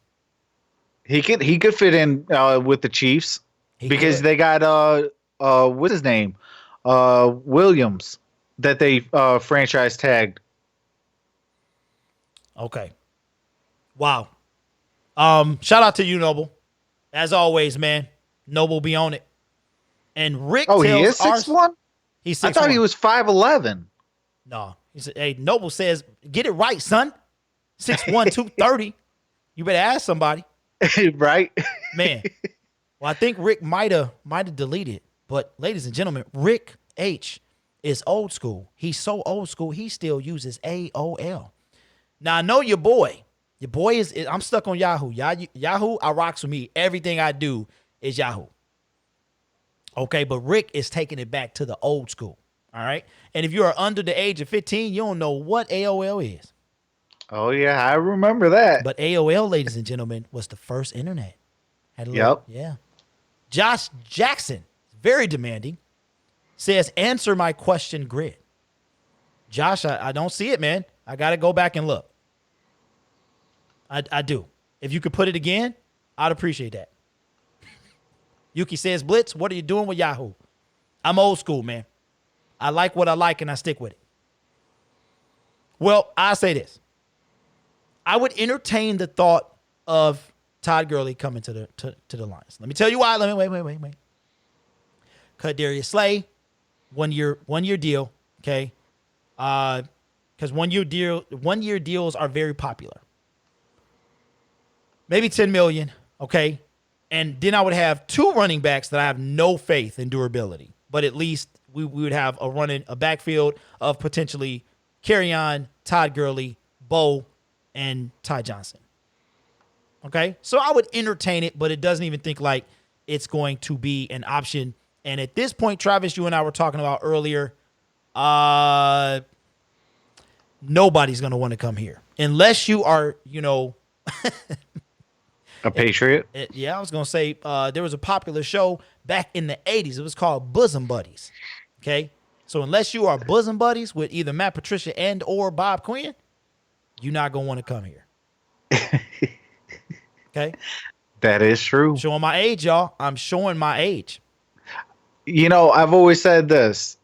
He could fit in with the Chiefs because could. they got what's his name? Williams that they franchise tagged. Okay. Wow. Shout out to you, Noble. As always, man. Noble be on it. And Rick Oh, he tells is 6'1"? He's 6'1". I thought he was 5'11". No. He said, hey, Noble says, get it right, son. 6'1", 230. You better ask somebody. Right? Man. Well, I think Rick might have deleted. But ladies and gentlemen, Rick H is old school. He's so old school, he still uses AOL. Now, I know your boy. Your boy is, I'm stuck on Yahoo. Yahoo, I rocks with me. Everything I do is Yahoo. Okay, but Rick is taking it back to the old school. All right. And if you are under the age of 15, you don't know what AOL is. Oh, yeah, I remember that. But AOL, ladies and gentlemen, was the first internet. Had a little, yeah. Josh Jackson, very demanding, says, answer my question, Grid. Josh, I don't see it, man. I got to go back and look. I do. If you could put it again, I'd appreciate that. Yuki says, Blitz, what are you doing with Yahoo? I'm old school, man. I like what I like, and I stick with it. Well, I say this. I would entertain the thought of Todd Gurley coming to the Lions. Let me tell you why. Wait. Cut Darius Slay, one year deal, okay? Because 1 year deals are very popular. Maybe $10 million, okay? And then I would have 2 running backs that I have no faith in durability. But at least we would have a backfield of potentially Kerryon, Todd Gurley, Bo, and Ty Johnson. Okay? So I would entertain it, but it doesn't even think like it's going to be an option. And at this point, Travis, you and I were talking about earlier, nobody's going to want to come here. Unless you are, a Patriot? Yeah, I was going to say there was a popular show back in the 80s. It was called Bosom Buddies. Okay? So unless you are bosom buddies with either Matt Patricia and or Bob Quinn, you're not going to want to come here. Okay? That is true. Showing my age, y'all. I'm showing my age. I've always said this.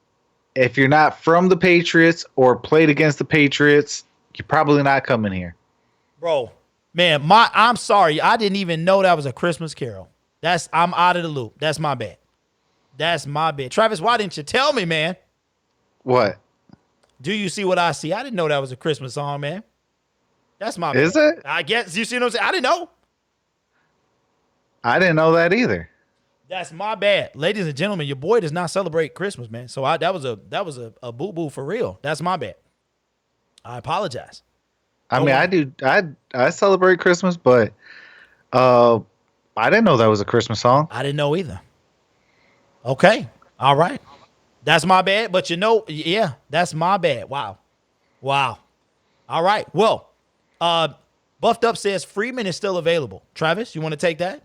If you're not from the Patriots or played against the Patriots, you're probably not coming here. Bro, man, I'm sorry. I didn't even know that was a Christmas Carol. I'm out of the loop. That's my bad. Travis, why didn't you tell me, man? What? Do you see what I see? I didn't know that was a Christmas song, man. That's my bad. Is it? I guess. You see what I'm saying? I didn't know. I didn't know that either. That's my bad. Ladies and gentlemen, your boy does not celebrate Christmas, man. So that was a boo-boo for real. That's my bad. I apologize. I do. I celebrate Christmas, but I didn't know that was a Christmas song. I didn't know either. Okay. All right. That's my bad. But yeah, that's my bad. Wow. All right. Well, Buffed Up says Freeman is still available. Travis, you want to take that?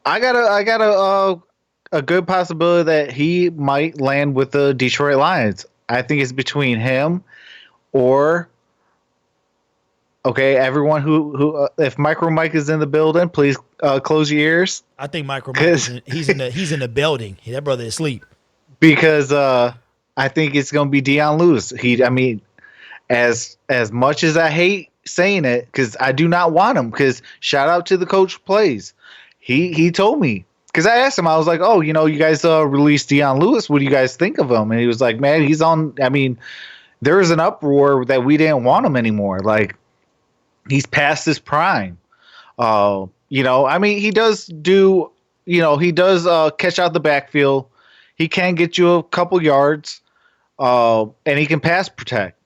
I got a good possibility that he might land with the Detroit Lions. I think it's between him or everyone who if Micro Mike is in the building, please close your ears. I think Micro Mike he's in the building. That brother is asleep. Because I think it's going to be Deion Lewis. As much as I hate saying it, because I do not want him. Because shout out to the coach who plays. He told me, because I asked him, I was like, oh, you guys released Deion Lewis. What do you guys think of him? And he was like, man, he's on. There was an uproar that we didn't want him anymore. Like, he's past his prime. He does do, he does catch out the backfield. He can get you a couple yards, and he can pass protect.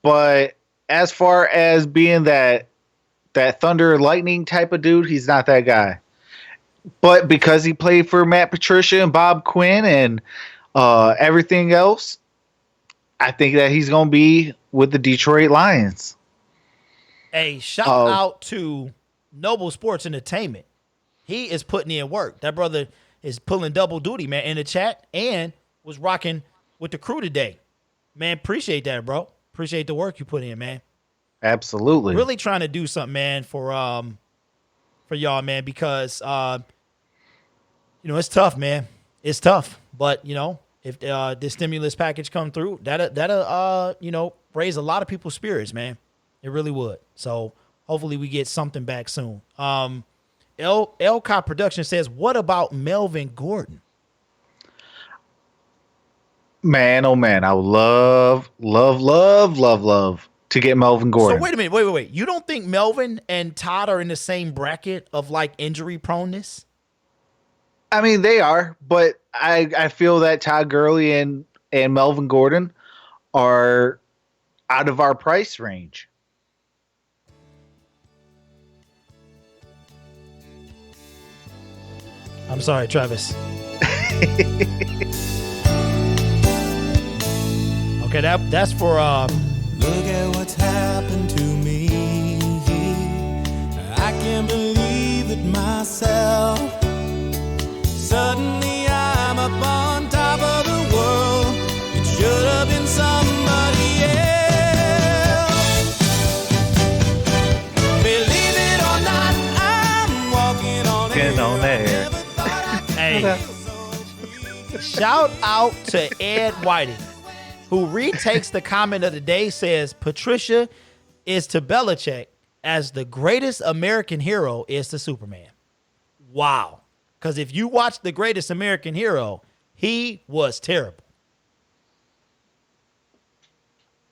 But as far as being that thunder lightning type of dude, he's not that guy. But because he played for Matt Patricia and Bob Quinn and everything else, I think that he's going to be with the Detroit Lions. Hey, shout out to Noble Sports Entertainment. He is putting in work. That brother is pulling double duty, man, in the chat and was rocking with the crew today. Man, appreciate that, bro. Appreciate the work you put in, man. Absolutely. Really trying to do something, man, for y'all, man, because it's tough, man. It's tough, but if this stimulus package come through, that'll raise a lot of people's spirits, man. It really would. So hopefully we get something back soon. Elcott Production says, what about Melvin Gordon? Man, oh man, I would love to get Melvin Gordon. So wait a minute, wait. You don't think Melvin and Todd are in the same bracket of like injury proneness? I mean, they are, but I feel that Todd Gurley and Melvin Gordon are out of our price range. I'm sorry, Travis. Okay, that's for Look at what's happened to me. I can't believe it myself. Suddenly I'm up on top of the world. It should have been somebody else. Believe it or not, I'm walking on air. Getting on there. hey. Shout out to Ed Whiting, who retakes the comment of the day, says Patricia is to Belichick as the greatest American hero is to Superman. Wow. Because if you watch The Greatest American Hero, he was terrible.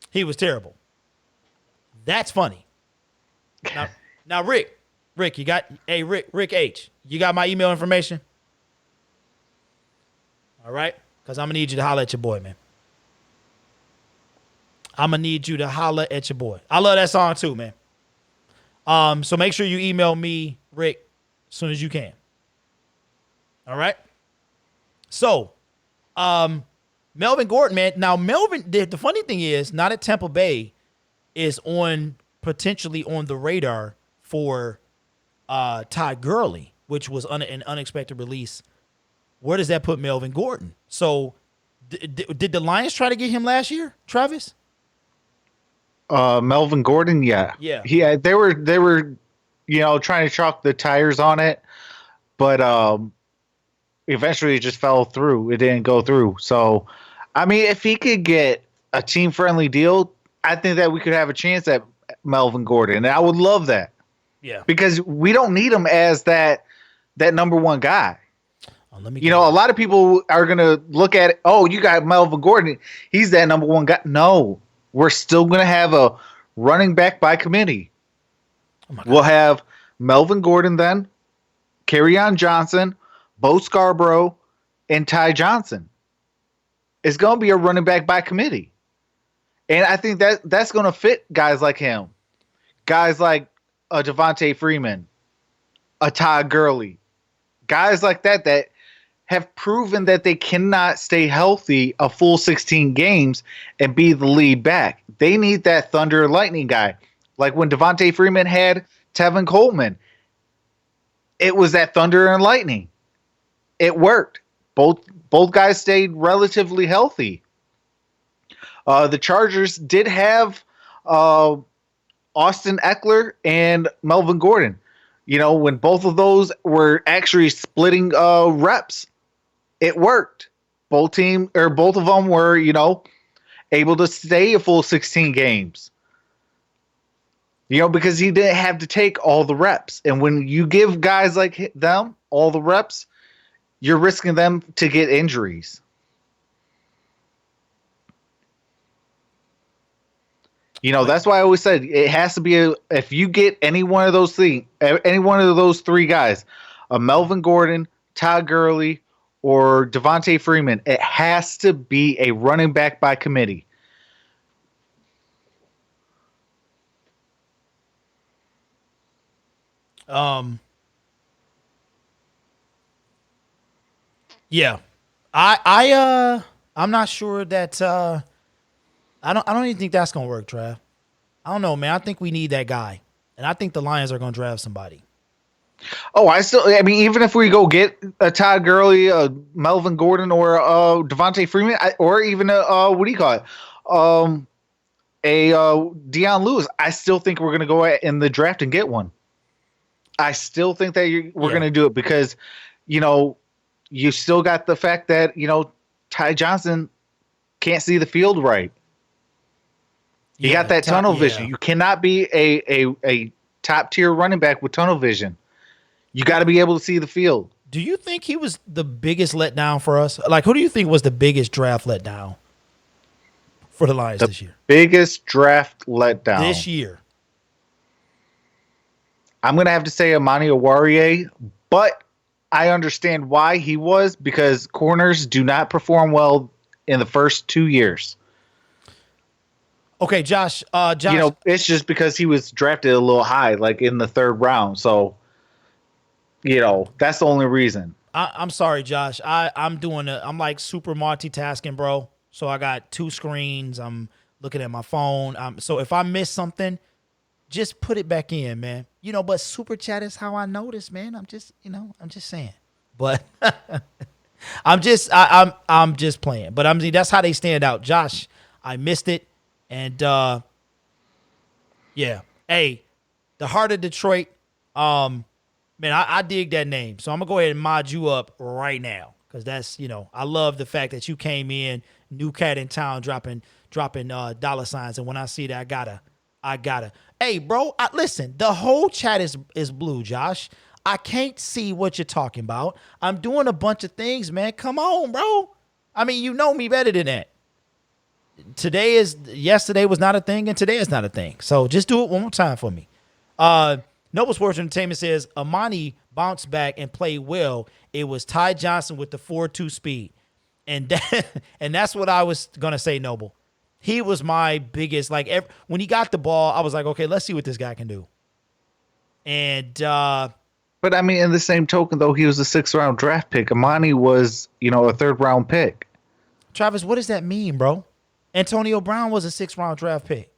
He was terrible. That's funny. Now Rick, you got, Rick H, you got my email information? All right? Because I'm going to need you to holler at your boy, man. I'm going to need you to holler at your boy. I love that song too, man. So make sure you email me, Rick, as soon as you can. All right. So, Melvin Gordon, man. Now, Melvin, the funny thing is, not at Tampa Bay, is potentially on the radar for Todd Gurley, which was an unexpected release. Where does that put Melvin Gordon? So, did the Lions try to get him last year, Travis? Melvin Gordon, yeah. They were, trying to chalk the tires on it, but eventually it just fell through. It didn't go through. So, I mean, if he could get a team-friendly deal, I think that we could have a chance at Melvin Gordon, and I would love that. Yeah. Because we don't need him as that number one guy. A lot of people are going to look at it, oh, you got Melvin Gordon. He's that number one guy. No, we're still going to have a running back by committee. We'll have Melvin Gordon then, Kerryon Johnson, Bo Scarborough, and Ty Johnson. It's going to be a running back by committee. And I think that's going to fit guys like him. Guys like a Devontae Freeman, a Todd Gurley. Guys like that have proven that they cannot stay healthy a full 16 games and be the lead back. They need that thunder and lightning guy. Like when Devontae Freeman had Tevin Coleman. It was that thunder and lightning. It worked. Both guys stayed relatively healthy. The Chargers did have Austin Eckler and Melvin Gordon. When both of those were actually splitting reps, it worked. Both of them were, able to stay a full 16 games. Because he didn't have to take all the reps. And when you give guys like them all the reps, you're risking them to get injuries. That's why I always said it has to be if you get any one of those three guys, a Melvin Gordon, Todd Gurley, or Devontae Freeman, it has to be a running back by committee. Yeah. I'm not sure that I don't even think that's gonna work, Trav. I don't know, man. I think we need that guy. And I think the Lions are gonna draft somebody. Oh, I mean, even if we go get a Todd Gurley, Melvin Gordon, or Devontae Freeman, or even what do you call it? Deion Lewis, I still think we're going to go in the draft and get one. I still think that we're going to do it because, you still got the fact that, Ty Johnson can't see the field right. You got that tunnel vision. You cannot be a top tier running back with tunnel vision. You got to be able to see the field. Do you think he was the biggest letdown for us? Like, who do you think was the biggest draft letdown for the Lions this year? Biggest draft letdown this year. I'm going to have to say Amani Oruwariye, but I understand why he was, because corners do not perform well in the first 2 years. Okay, Josh. It's just because he was drafted a little high, like in the 3rd round. So, that's the only reason. I'm sorry, Josh. I'm like super multitasking, bro. So I got 2 screens. I'm looking at my phone. So if I miss something, just put it back in, man. But super chat is how I notice, man. I'm just saying. But I'm just playing. But that's how they stand out. Josh, I missed it. And yeah. Hey, the Heart of Detroit. Man, I dig that name. So I'm gonna go ahead and mod you up right now. Cause that's, I love the fact that you came in, new cat in town, dropping dollar signs. And when I see that, I gotta. Hey, bro, listen, the whole chat is blue, Josh. I can't see what you're talking about. I'm doing a bunch of things, man. Come on, bro. I mean, you know me better than that. Yesterday was not a thing, and today is not a thing. So just do it one more time for me. Noble Sports Entertainment says Amani bounced back and played well. It was Ty Johnson with the 4.2 speed. And that's what I was going to say, Noble. He was my biggest, when he got the ball, I was like, okay, let's see what this guy can do. And but I mean, in the same token, though, he was a 6th round draft pick. Amani was, a 3rd round pick. Travis, what does that mean, bro? Antonio Brown was a 6th round draft pick.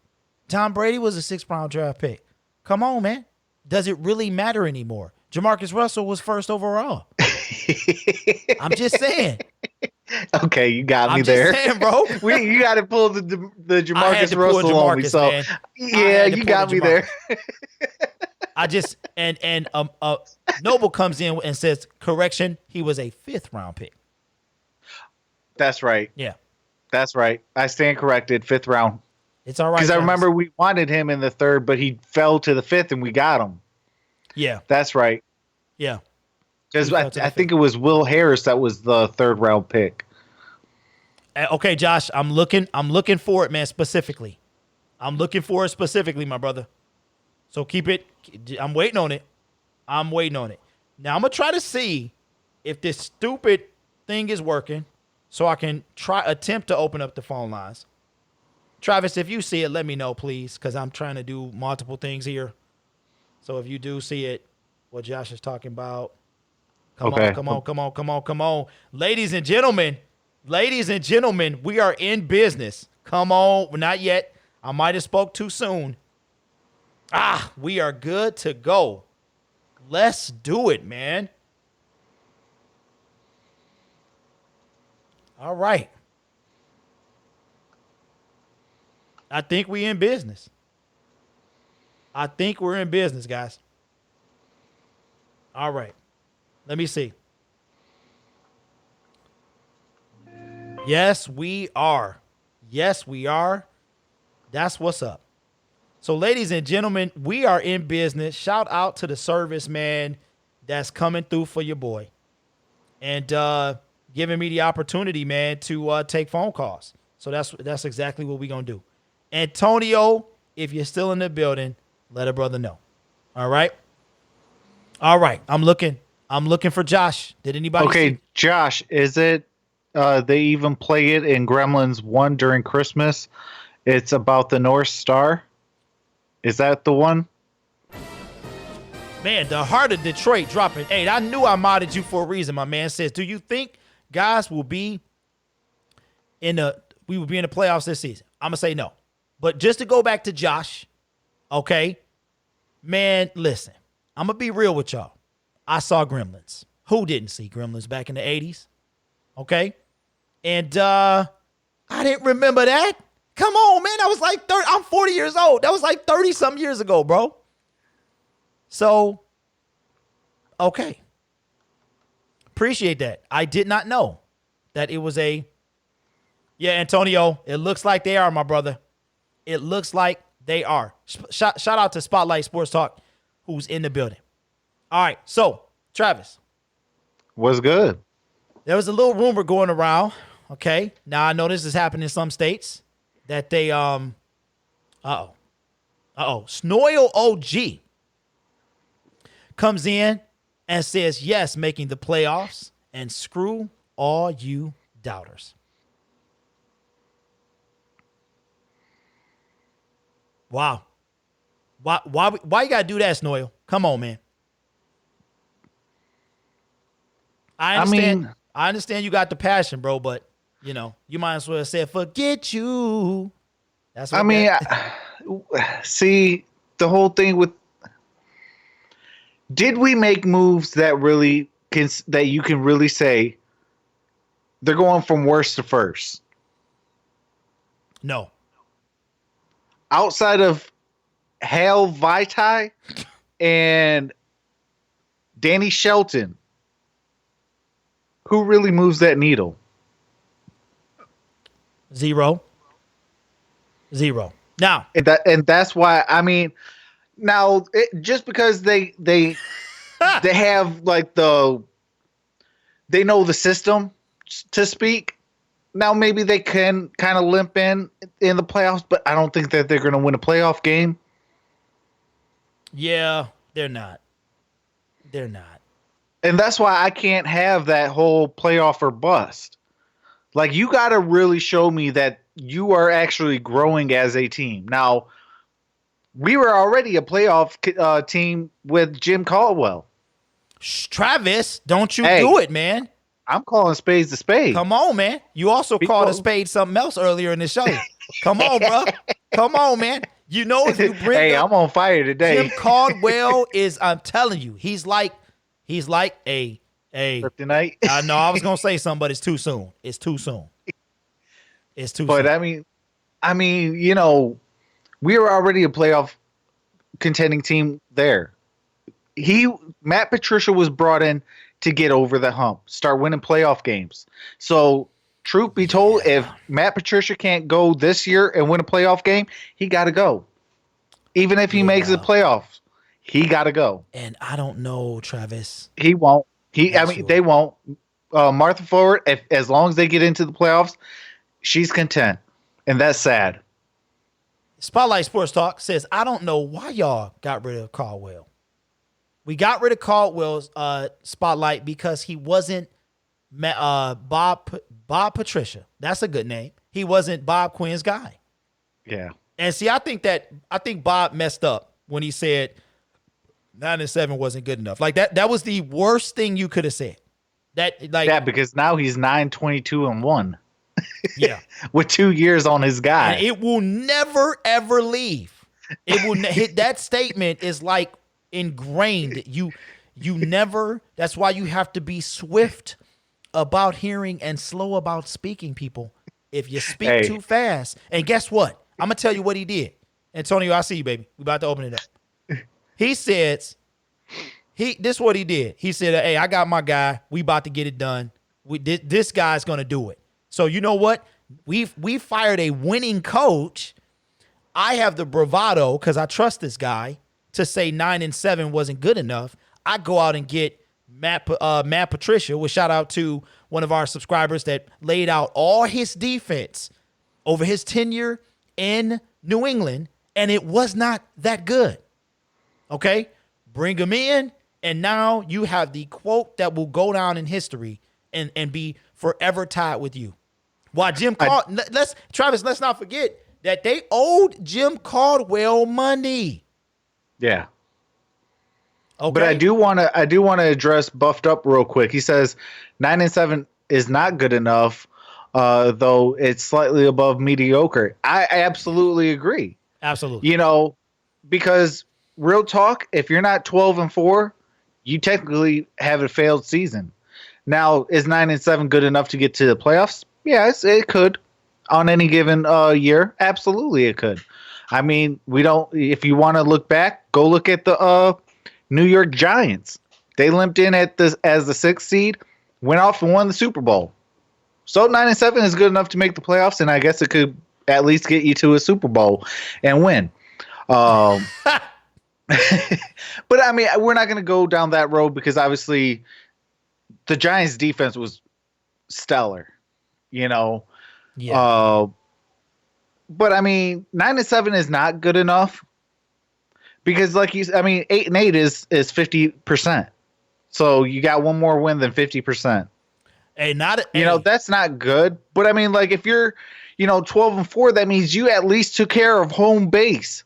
Tom Brady was a 6th round draft pick. Come on, man. Does it really matter anymore? Jamarcus Russell was 1st overall. I'm just saying. Okay, you got me there. I'm just saying, bro. You got to pull the Jamarcus Russell on me. So, man. Yeah, you got me there. I just and Noble comes in and says, correction, he was a 5th round pick. That's right. Yeah. That's right. I stand corrected. 5th round. It's all right. Because I remember we wanted him in the 3rd, but he fell to the 5th and we got him. Yeah. That's right. Yeah. Because I think it was Will Harris that was the 3rd round pick. Okay, Josh, I'm looking for it, man, specifically. I'm looking for it specifically, my brother. So keep it. I'm waiting on it. Now I'm going to try to see if this stupid thing is working so I can attempt to open up the phone lines. Travis, if you see it, let me know, please, because I'm trying to do multiple things here. So if you do see it, what Josh is talking about, come on. Ladies and gentlemen, we are in business. Come on. Not yet. I might have spoke too soon. We are good to go. Let's do it, man. All right. I think we in business. I think we're in business, guys. All right. Let me see. Yes, we are. That's what's up. So, ladies and gentlemen, we are in business. Shout out to the service man that's coming through for your boy and giving me the opportunity, man, to take phone calls. So that's exactly what we're going to do. Antonio, if you're still in the building, let a brother know. All right. I'm looking for Josh. Did anybody? Okay, see? Josh, is it? They even play it in Gremlins 1 during Christmas. It's about the North Star. Is that the one? Man, the Heart of Detroit dropping 8. I knew I modded you for a reason. My man says, do you think guys will be in the playoffs this season? I'm gonna say no. But just to go back to Josh, okay, man, listen, I'm gonna be real with y'all. I saw Gremlins. Who didn't see Gremlins back in the 80s? Okay. And I didn't remember that. Come on, man. I was like 30. I'm 40 years old. That was like 30-something years ago, bro. So, okay. Appreciate that. I did not know that it was a... Yeah, Antonio, it looks like they are, my brother. It looks like they are. Shout out to Spotlight Sports Talk, who's in the building. All right, so, Travis. What's good? There was a little rumor going around, okay? Now, I know this has happened in some states, that they, Snoil OG comes in and says, yes, making the playoffs, and screw all you doubters. Wow. Why you gotta do that, Snoil? Come on, man. I understand you got the passion, bro, but you know, you might as well say forget you. That's what see the whole thing with, did we make moves that really that you can really say they're going from worst to first? No. Outside of Hale Vitae and Danny Shelton, who really moves that needle? Zero. Now, And that's why, I mean, now just because they have like they know the system to speak. Now maybe they can kind of limp in the playoffs, but I don't think that they're going to win a playoff game. yeah, they're not. They're not. And that's why I can't have that whole playoff or bust. Like, you got to really show me that you are actually growing as a team. Now, we were already a playoff team with Jim Caldwell. Travis, don't you do it, man. I'm calling spades a spade. Come on, man. You also called a spade something else earlier in the show. Come on, bro. Come on, man. You know, if you bring Hey, I'm on fire today. Jim Caldwell is, I'm telling you, he's like a Kryptonite. I know I was gonna say something, but it's too soon. It's too soon. But I mean, you know, we were already a playoff contending team there. Matt Patricia was brought in to get over the hump, start winning playoff games. So, truth be told, if Matt Patricia can't go this year and win a playoff game, he got to go. Even if he makes the playoffs, he got to go. And I don't know, Travis. He won't. They won't. Martha Ford, as long as they get into the playoffs, she's content, and that's sad. Spotlight Sports Talk says, I don't know why y'all got rid of Caldwell. We got rid of Caldwell's Spotlight because he wasn't Bob Patricia. That's a good name. He wasn't Bob Quinn's guy. Yeah. And see, I think Bob messed up when he said 9-7 wasn't good enough. Like that was the worst thing you could have said. Because now he's 9-22-1. Yeah. With 2 years on his guy. And it will never ever leave. It will hit that statement is like ingrained. You never, that's why you have to be swift about hearing and slow about speaking, people. If you speak too fast. And guess what? I'm gonna tell you what he did. Antonio, I see you, baby. We about to open it up. He says, this is what he did. He said, hey, I got my guy. We about to get it done. This guy's gonna do it. So you know what? We fired a winning coach. I have the bravado, because I trust this guy, to say 9-7 wasn't good enough. I go out and get Matt Patricia, which shout out to one of our subscribers that laid out all his defense over his tenure in New England, and it was not that good. Okay? Bring him in, and now you have the quote that will go down in history and be forever tied with you. Why Jim Travis, let's not forget that they owed Jim Caldwell money. Yeah. Okay. But I do want to address Buffed Up real quick. He says 9-7 is not good enough, though it's slightly above mediocre. I absolutely agree. Absolutely. You know, because real talk, if you're not 12-4, you technically have a failed season. Now, is 9-7 good enough to get to the playoffs? Yes, it could. On any given year, absolutely it could. I mean, we don't. If you want to look back, go look at the New York Giants. They limped in as the 6th seed, went off and won the Super Bowl. So 9-7 is good enough to make the playoffs, and I guess it could at least get you to a Super Bowl and win. But I mean, we're not going to go down that road because obviously the Giants' defense was stellar, Yeah. But I mean, 9-7 is not good enough because, like you, I mean, 8-8 is 50%. So you got one more win than 50%. Hey, That's not good. But I mean, like if you're, 12-4, that means you at least took care of home base.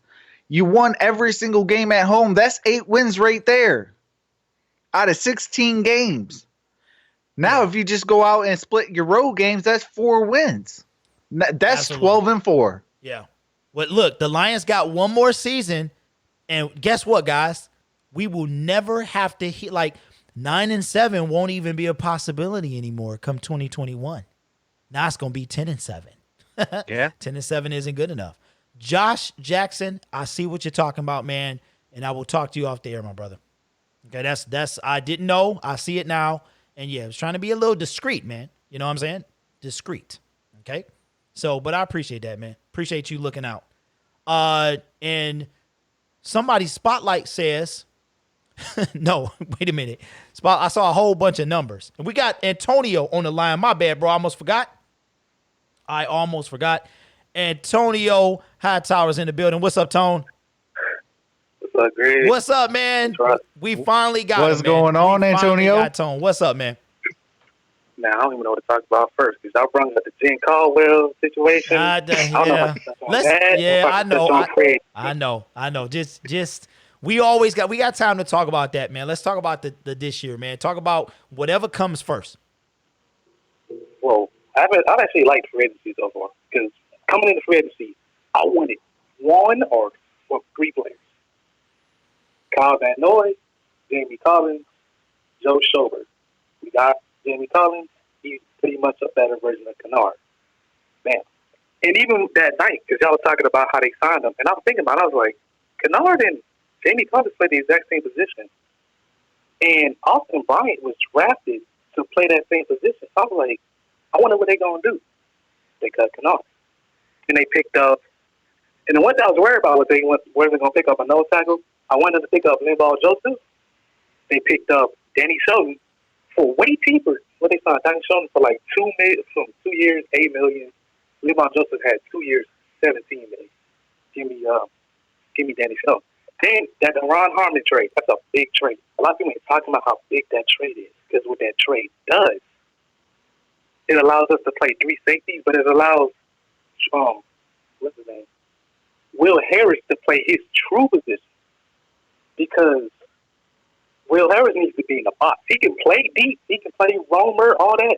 You won every single game at home. That's 8 wins right there out of 16 games. Now, if you just go out and split your road games, that's 4 wins. That's Absolutely. 12-4. Yeah. Well, look, the Lions got one more season, and guess what, guys? We will never have to hit 9-7 won't even be a possibility anymore come 2021. Now it's gonna be 10-7. Yeah. 10-7 isn't good enough. Josh Jackson, I see what you're talking about, man, and I will talk to you off the air, my brother. Okay, that's I didn't know. I see it now. And yeah, I was trying to be a little discreet, man. You know what I'm saying? Discreet. Okay. So, but I appreciate that, man. Appreciate you looking out. And somebody's spotlight says, no, wait a minute. I saw a whole bunch of numbers. And we got Antonio on the line. My bad, bro. I almost forgot. Antonio Hightower's in the building. What's up, Tone? What's up, Greg? What's up, man? We finally got What's him, man. going on, We finally Antonio? got Tone. What's up, man? Now, I don't even know what to talk about first because I brought up the Jen Caldwell situation. I don't know Yeah. if I can touch on that, or if I can touch on Fred. I know. Just we got time to talk about that, man. Let's talk about the this year, man. Talk about whatever comes first. Well, I've actually liked free agency so far because coming into free agency, I wanted 1 or 3 players. Kyle Van Noy, Jamie Collins, Joe Schobert. We got Jamie Collins. He's pretty much a better version of Kennard. Man. And even that night, because y'all were talking about how they signed him, and I was thinking about it, I was like, Kennard and Jamie Collins play the exact same position. And Austin Bryant was drafted to play that same position. So I was like, I wonder what they're going to do. They cut Kennard. And they picked up, and the one thing I was worried about was where they going to pick up a nose tackle. I wanted to pick up Linval Joseph. They picked up Danny Shelton for way cheaper. What they signed Danny Shelton for like 2 years, $8 million. Linval Joseph had 2 years, $17 million. Give me Danny Shelton. Then that Ron Harmon trade, that's a big trade. A lot of people ain't talking about how big that trade is because what that trade does, it allows us to play 3 safeties, but it allows what's his name, Will Harris to play his true position. Because Will Harris needs to be in the box. He can play deep. He can play roamer, all that.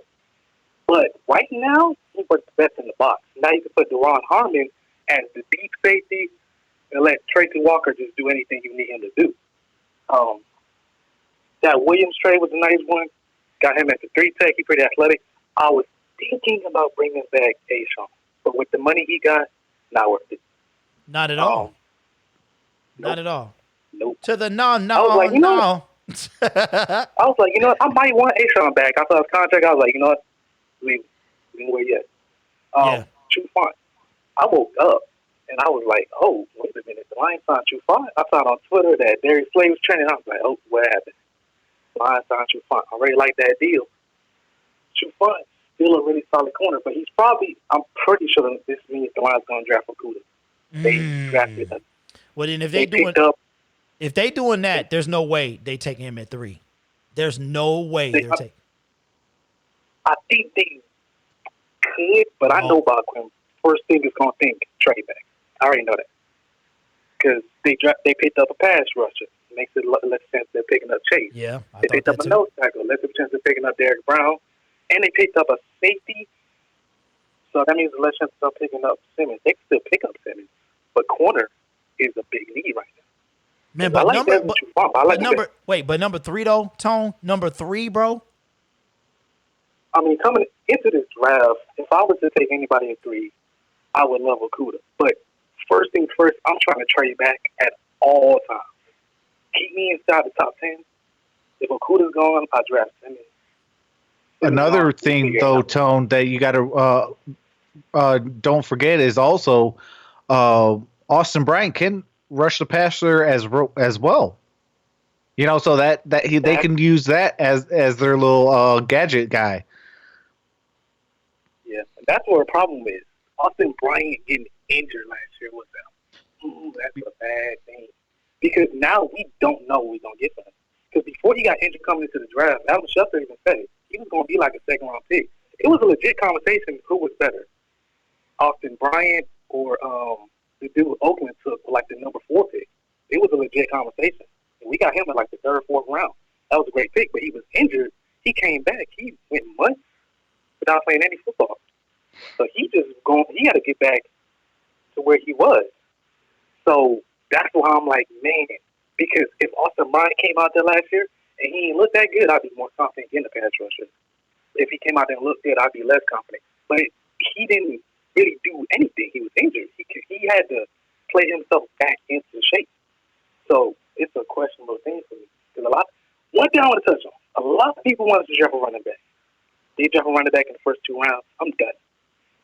But right now, he works best in the box. Now you can put Deron Harmon as the deep safety and let Tracy Walker just do anything you need him to do. That Williams trade was a nice one. Got him at the 3 tech. He's pretty athletic. I was thinking about bringing back A-Shawn. But with the money he got, not worth it. Not at all. Not at all. Nope. To the no. I was like, I might want A-Shawn back. I saw his contract. I was like, you know what? We where yet. True Font. I woke up and I was like, oh, wait a minute. The Lions signed True Font. I saw on Twitter that Darius Slay was trending. I was like, oh, what happened? The Lions signed True Font. I really like that deal. True Font still a really solid corner, but I'm pretty sure this means the Lions going to draft Okuda. They drafted him. Well, then if they doing that, there's no way they take him at 3. There's no way they're taking. I think they could, but I know about Quinn. First thing is going to think trade back. I already know that because they picked up a pass rusher. Makes it less sense they're picking up Chase. Yeah, they picked up a nose tackle. Less chance they're picking up Derek Brown, and they picked up a safety. So that means less chance they're picking up Simmons. They can still pick up Simmons, but corner is a big need right now. Man, I but like number, Desmond but, Trufant. I like but number, wait, but number 3 though, Tone, number 3, bro. I mean, coming into this draft, if I was to take anybody at 3, I would love Okuda. But first things first, I'm trying to trade back at all times. Keep me inside the top 10. If Okuda's gone, I draft him. Another thing, though, Tone, that you got to don't forget is also Austin Bryant can rush the passer as well. You know, so that they can use that as their little gadget guy. Yeah, that's where the problem is. Austin Bryant getting injured last year was that's a bad thing. Because now we don't know what we're going to get from him. Because before he got injured coming into the draft, Adam Schefter even said it. He was going to be like a second-round pick. It was a legit conversation who was better, Austin Bryant or the dude Oakland took like the number 4 pick. It was a legit conversation. And we got him in like the 3rd or 4th round. That was a great pick, but he was injured. He came back. He went months without playing any football. So he had to get back to where he was. So that's why I'm like, man, because if Austin Bryant came out there last year and he didn't look that good, I'd be more confident in the pass rusher. If he came out there and looked good, I'd be less confident. But he didn't really do anything. He was injured. He had to play himself back into shape. So it's a questionable thing for me. One thing I want to touch on, a lot of people want to draft a running back. They draft a running back in the first 2 rounds. I'm done.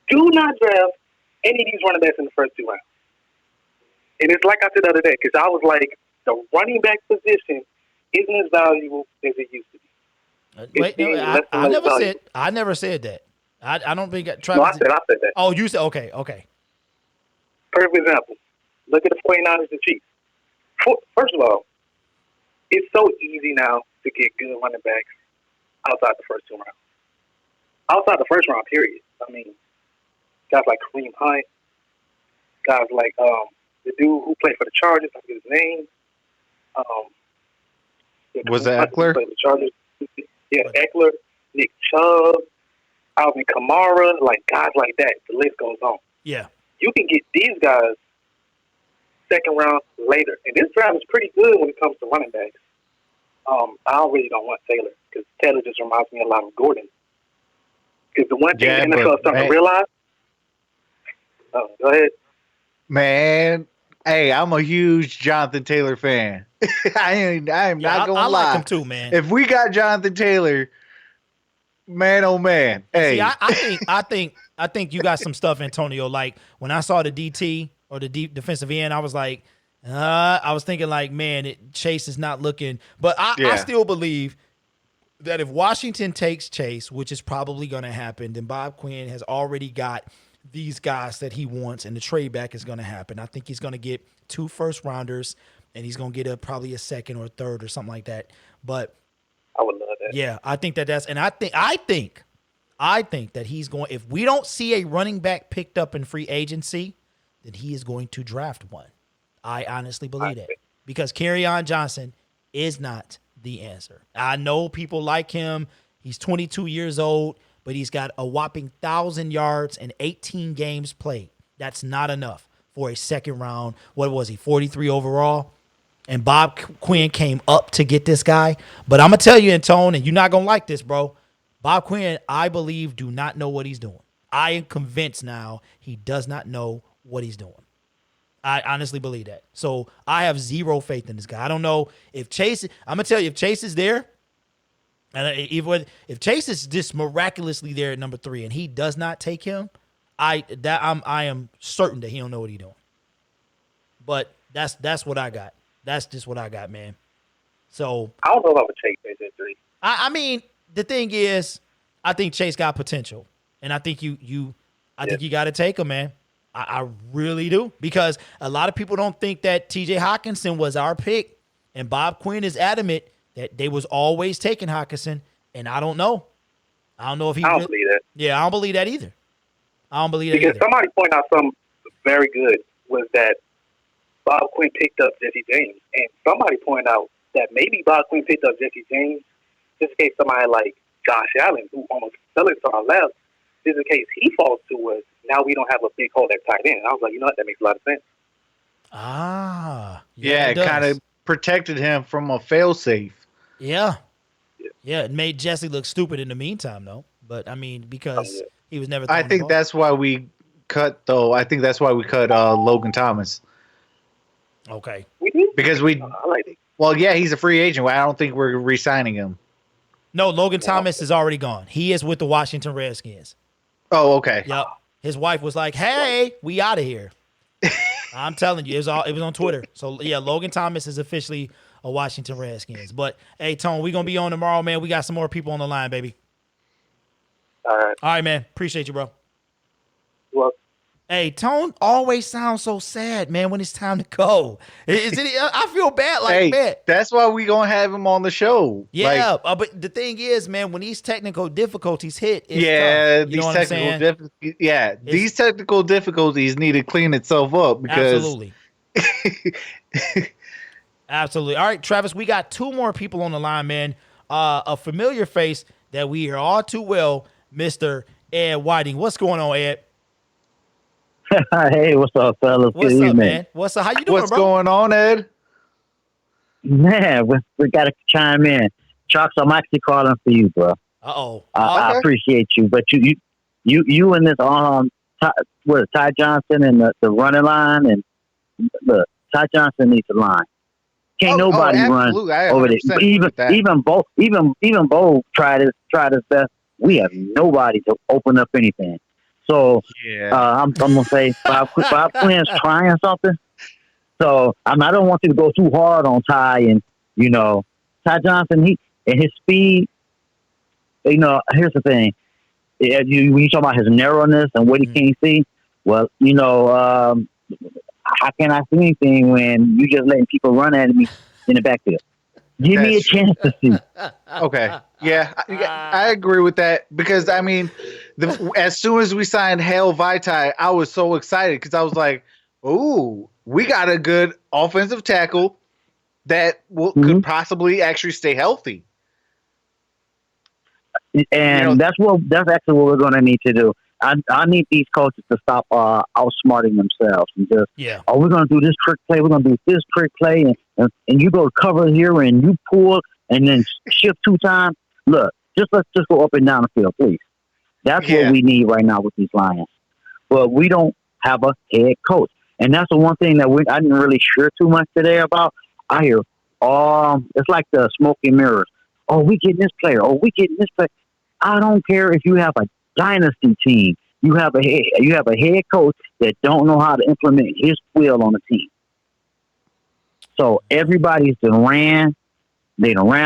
Do not draft any of these running backs in the first 2 rounds. And it's like I said the other day, because I was like, the running back position isn't as valuable as it used to be. Wait, no, I never said that. I don't think No, I said that. Oh, you said okay. Perfect example. Look at the 49ers and Chiefs. First of all, it's so easy now to get good running backs outside the first 2 rounds. Outside the first round, period. I mean, guys like Kareem Hunt, guys like the dude who played for the Chargers, I forget his name. Was it Eckler? The Chargers. Yeah, Eckler, Nick Chubb, Alvin Kamara, like guys like that. The list goes on. Yeah. You can get these guys second round later. And this draft is pretty good when it comes to running backs. I really don't want Taylor because Taylor just reminds me a lot of Gordon. Because the one thing the NFL is starting to realize. Go ahead. Man, hey, I'm a huge Jonathan Taylor fan. I am not gonna lie. I like him too, man. If we got Jonathan Taylor, man, oh man. Hey, See, I think you got some stuff, Antonio. Like when I saw the DT or the defensive end, I was like, I was thinking like, man, Chase is not looking. But I still believe that if Washington takes Chase, which is probably going to happen, then Bob Quinn has already got these guys that he wants, and the trade back is going to happen. I think he's going to get 2 first-rounders, and he's going to get probably a 2nd or a 3rd or something like that. But I would love that. Yeah, I think that's, and I think that he's going. If we don't see a running back picked up in free agency, then he is going to draft one. I honestly believe that because Kerryon Johnson is not the answer. I know people like him. He's 22 years old, but he's got a whopping 1,000 yards and 18 games played. That's not enough for a second round. What was he, 43 overall? And Bob Quinn came up to get this guy. But I'm going to tell you, Antone, and you're not going to like this, bro. Bob Quinn, I believe, do not know what he's doing. I am convinced now he does not know what he's doing. I honestly believe that. So I have zero faith in this guy. I don't know if Chase, I'm going to tell you, if Chase is there, and if Chase is just miraculously there at number 3 and he does not take him, I am certain that he don't know what he's doing. But that's what I got. That's just what I got, man. So I don't know if I would take Chase at 3. I mean, the thing is, I think Chase got potential, and I think you think you got to take him, man. I really do, because a lot of people don't think that T.J. Hockenson was our pick, and Bob Quinn is adamant that they was always taking Hockenson, and I don't know. I don't know if he. I don't believe that. Yeah, I don't believe that either. Because somebody pointed out something very good was that Bob Quinn picked up Jesse James, and somebody pointed out that maybe Bob Quinn picked up Jesse James just in case somebody like Josh Allen, who almost fell into our left, just in case he falls to us. Now we don't have a big hole at tight end. And I was like, you know what? That makes a lot of sense. Yeah, it kind of protected him from a failsafe. Yeah. Yeah, it made Jesse look stupid in the meantime, though. But, I mean, because he was never I think that's why we cut, though. I think that's why we cut Logan Thomas. Okay. We did? Because we, I like it. well, yeah, he's a free agent. I don't think we're re-signing him. No, Logan Thomas is already gone. He is with the Washington Redskins. Oh, okay. Yep. His wife was like, "Hey, we out of here." I'm telling you, it was on Twitter. So yeah, Logan Thomas is officially a Washington Redskins. But hey, Tone, we gonna be on tomorrow, man. We got some more people on the line, baby. All right. Man. Appreciate you, bro. Well, Hey, Tone always sounds so sad, man, when it's time to go. Is it? I feel bad, like, Hey, man. that's why we gonna have him on the show. Yeah, Like, but the thing is, man, when these technical difficulties hit, it's yeah, tough. You know what I'm saying? These technical difficulties need to clean itself up because Absolutely. Absolutely. All right, Travis, we got two more people on the line, man. A familiar face that we hear all too well, Mr. Ed Whiting. What's going on, Ed? Hey, what's up, fellas? What's Good up, evening. man? What's up? How you doing, what's bro? going on, Ed? Man, we got to chime in. Trox, I'm actually calling for you, bro. Uh-oh. I Okay. appreciate you, but you and this Ty Johnson and the running line, and look, Ty Johnson needs a line. Can't nobody run absolutely. I over there. 100% agree with that. Even Bo tried his best. We have nobody to open up anything. So Yeah. I'm gonna say Bob Quinn's trying something. So I don't want you to go too hard on Ty, and Ty Johnson. He and his speed. Here's the thing. When you talk about his narrowness and what he can't see, well, how can I see anything when you just letting people run at me in the backfield? Give me a That's true. chance to see. Okay. Yeah, I agree with that because, I mean, as soon as we signed Hale Vitae, I was so excited because I was like, ooh, we got a good offensive tackle that could possibly actually stay healthy. And that's actually what we're going to need to do. I need these coaches to stop outsmarting themselves and just, we're going to do this trick play, we're going to do this trick play, and you go cover here and you pull and then shift 2 times. Look, let's just go up and down the field, please. That's what we need right now with these Lions. But we don't have a head coach. And that's the one thing that I didn't really share too much today about. I hear, it's like the smoke and mirrors. Oh, we getting this player. Oh, we getting this player. I don't care if you have a dynasty team. You have a head coach that don't know how to implement his will on the team. So everybody's done ran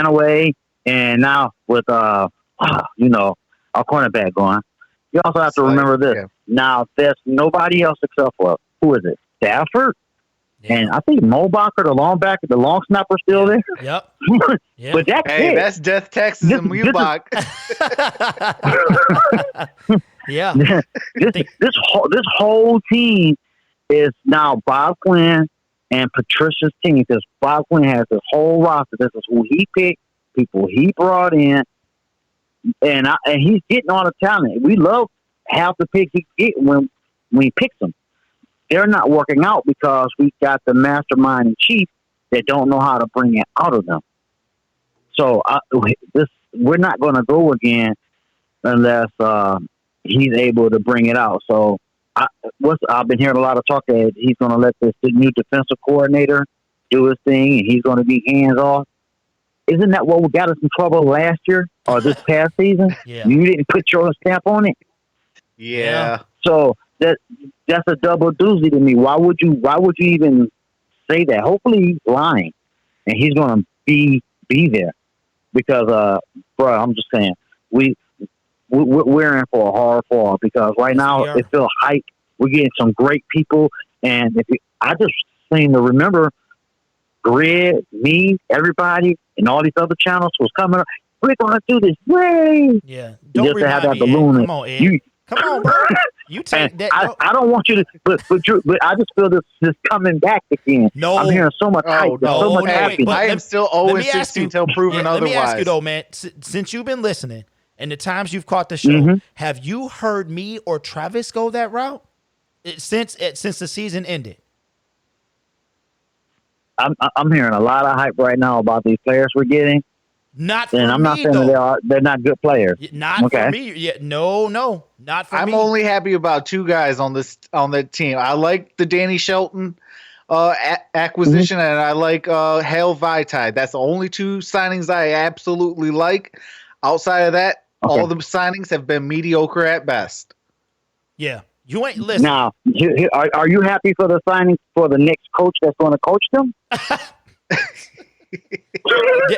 away, and now with our cornerback going, you also have to remember this. Yeah. Now there's nobody else except for who is it? Stafford, and I think Mobacher, the long snapper, still there. Yep. Yeah. But that's it. That's Death, Texas, and Mubach. Yeah. This whole team is now Bob Quinn and Patricia's team because Bob Quinn has this whole roster. This is who he picked, people he brought in, and he's getting all the talent. We love half the picks he get when he picks them. They're not working out because we got the mastermind in chief that don't know how to bring it out of them. So we're not going to go again unless he's able to bring it out. So I've been hearing a lot of talk that he's going to let the new defensive coordinator do his thing and he's going to be hands off. Isn't that what got us in trouble last year or this past season? Yeah. You didn't put your stamp on it. Yeah. So that's a double doozy to me. Why would you even say that? Hopefully he's lying and he's going to be there because, bro, I'm just saying we're in for a hard fall because right now it feels hype. We're getting some great people, and I just seem to remember Grid, me, everybody, and all these other channels was coming up. We're gonna do this way. Yeah. Don't just to have that remind me, Ed. balloon. Come on, Ed. Come on, bro. You take that. I don't want you to, but I just feel this coming back again. No. I'm hearing so much hype, so much happiness. I am still 0-16 until proven otherwise. Let me ask you though, man. Since you've been listening and the times you've caught the show, have you heard me or Travis go that route since the season ended? I'm hearing a lot of hype right now about these players we're getting. Not for And I'm me, not saying though. they're not good players. Not for me. Yeah, no, not for me. I'm only happy about two guys on that team. I like the Danny Shelton acquisition, and I like Hale Vitae. That's the only two signings I absolutely like. Outside of that, all the signings have been mediocre at best. Yeah, you ain't listening. Now, are you happy for the signing for the next coach that's going to coach them?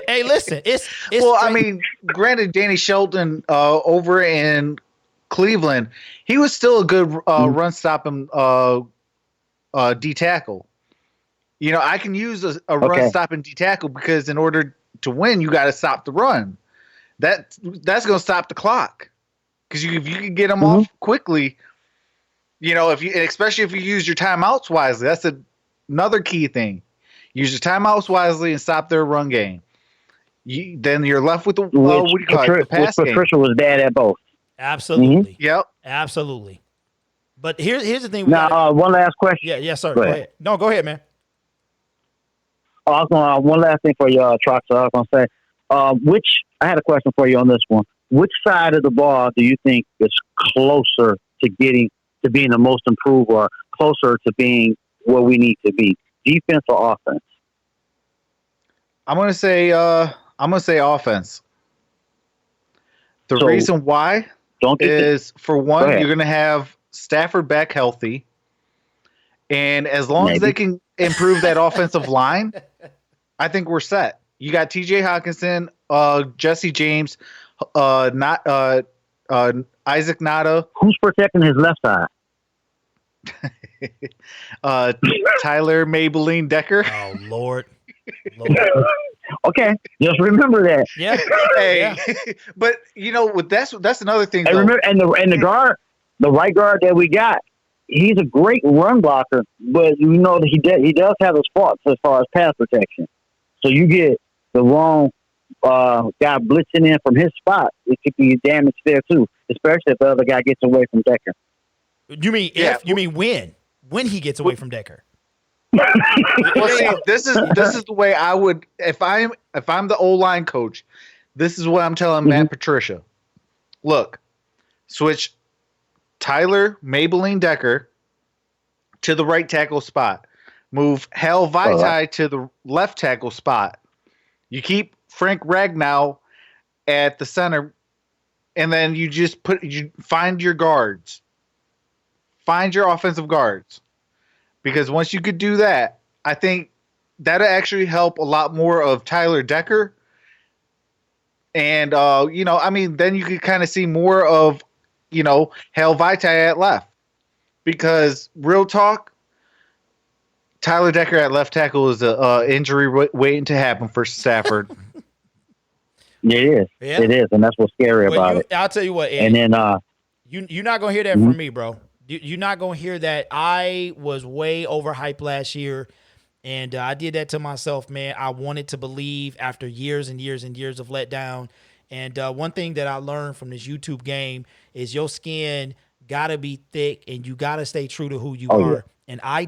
Hey, listen, it's well, I mean, granted, Danny Shelton over in Cleveland, he was still a good run stopping D tackle. You know, I can use a run stopping D tackle because in order to win, you got to stop the run. That's going to stop the clock because if you can get them off quickly, you know, especially if you use your timeouts wisely, that's another key thing. Use your timeouts wisely and stop their run game. Then you're left with the the pass game. Patricia was bad at both. Absolutely. Yep. Absolutely. But here's the thing. Now, one last question. Yes, sir. Go ahead. No, go ahead, man. I was going one last thing for you, Trox. I was going to say, I had a question for you on this one. Which side of the ball do you think is closer to being the most improved, or closer to being where we need to be, defense or offense? I'm gonna say offense. The reason why is, for one, you're gonna have Stafford back healthy, and as long as they can improve that offensive line, I think we're set. You got T.J. Hawkinson, Jesse James, Isaac Nada. Who's protecting his left side? Tyler Maybelline Decker. Oh Lord. Okay, just remember that. Yeah. Hey, but you know, that's another thing. And remember, and the guard, the right guard that we got, he's a great run blocker, but you know that he does have his faults as far as pass protection. So you get the wrong guy blitzing in from his spot, it could be damage there too, especially if the other guy gets away from Decker. You mean you mean when he gets away from Decker? Well, see, this is the way I would, if I'm the O-line coach, this is what I'm telling Matt Patricia. Look, switch Tyler Maybelline Decker to the right tackle spot. Move Hale Vitae to the left tackle spot. You keep Frank Ragnow at the center, and then you just find your guards. Find your offensive guards. Because once you could do that, I think that'll actually help a lot more of Tyler Decker. And, then you could kind of see more of, Hale Vitae at left. Because, real talk, Tyler Decker at left tackle is an injury waiting to happen for Stafford. It is. Yeah. It is, and that's what's scary about it. I'll tell you what, Eddie, and then you're not going to hear that from me, bro. You're not going to hear that. I was way overhyped last year, and I did that to myself, man. I wanted to believe after years and years and years of letdown. And one thing that I learned from this YouTube game is your skin got to be thick, and you got to stay true to who you are. Yeah. And I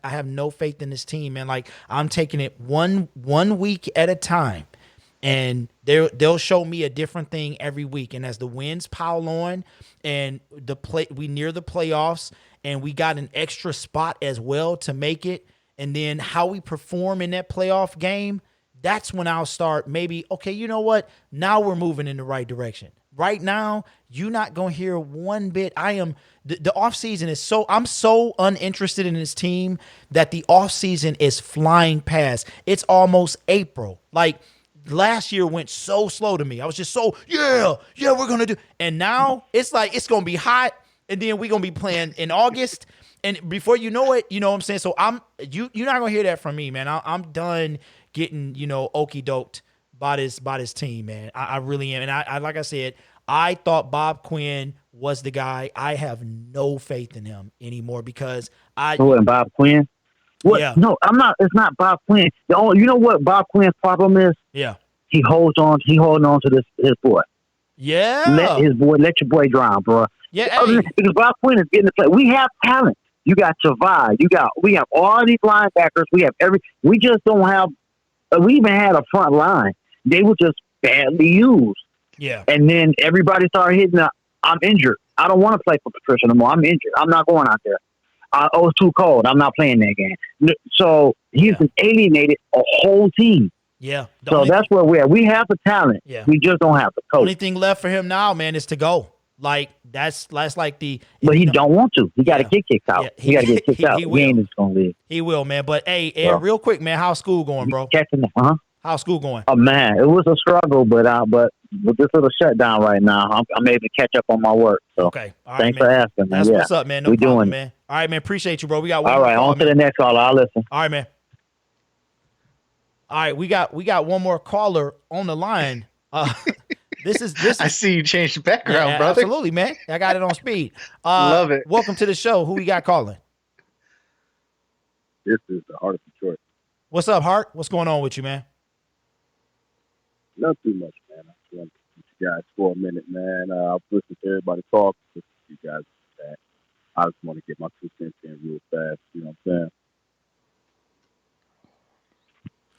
have no faith in this team, man. Like, I'm taking it one week at a time. And they'll show me a different thing every week. And as the wins pile on and we near the playoffs and we got an extra spot as well to make it, and then how we perform in that playoff game, that's when I'll start maybe, okay, you know what? Now we're moving in the right direction. Right now, you're not going to hear one bit. The offseason is I'm so uninterested in this team that the offseason is flying past. It's almost April. Like, last year went so slow to me. I was just so, we're going to do. And now it's like it's going to be hot, and then we're going to be playing in August. And before you know it, you know what I'm saying? So you're not going to hear that from me, man. I'm done getting, okey-doked by this team, man. I really am. And I like I said, I thought Bob Quinn was the guy. I have no faith in him anymore because and Bob Quinn? What? Yeah. No, I'm not. It's not Bob Quinn. You know what Bob Quinn's problem is? Yeah. He holding on to his boy. Yeah. Let your boy drown, bro. Yeah. Because Bob Quinn is getting the play. We have talent. You got Tavai. We have all these linebackers. We just don't have. We even had a front line. They were just badly used. Yeah. And then everybody started hitting. I'm injured. I don't want to play for Patricia no more. I'm injured. I'm not going out there. It's too cold. I'm not playing that game. So he's alienated a whole team. Yeah. So that's where we're at. We have the talent. Yeah. We just don't have the coach. Only thing left for him now, man, is to go. Like that's like the. But he don't want to. He got to get kicked out. Yeah, he got to get kicked out. He ain't just gonna leave. He will, man. But hey, Ed, real quick, man, how's school going, bro? How's school going? Oh man, it was a struggle, but with this little shutdown right now, I'm able to catch up on my work. So okay, all right, thanks man. for asking. Man. That's what's up, man. No we problem, doing man. All right, man. Appreciate you, bro. We got one all right. more call, On to the next caller. I'll listen. All right, man. All right, we got one more caller on the line. This is. I see you changed the background, yeah, brother. Absolutely, man. I got it on speed. Love it. Welcome to the show. Who we got calling? This is the Heart of Detroit. What's up, Hart? What's going on with you, man? Not too much, man. I just want to keep you guys for a minute, man. I've listened to everybody talk. Listen to you guys back. I just want to get my 2 cents in real fast. You know what I'm saying?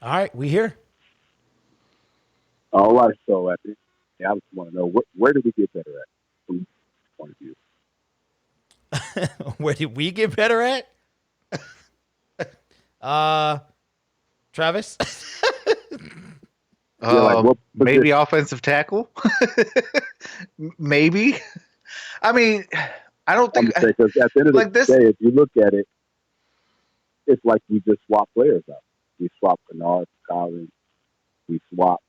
All right, we here. All right, so I just want to know where did we get better at from your point of view? Where did we get better at? Travis? Maybe offensive tackle. Maybe. I mean, I don't think because at the end of the day, if you look at it, it's like we just swap players out. We swapped Kennard for Collins. We swapped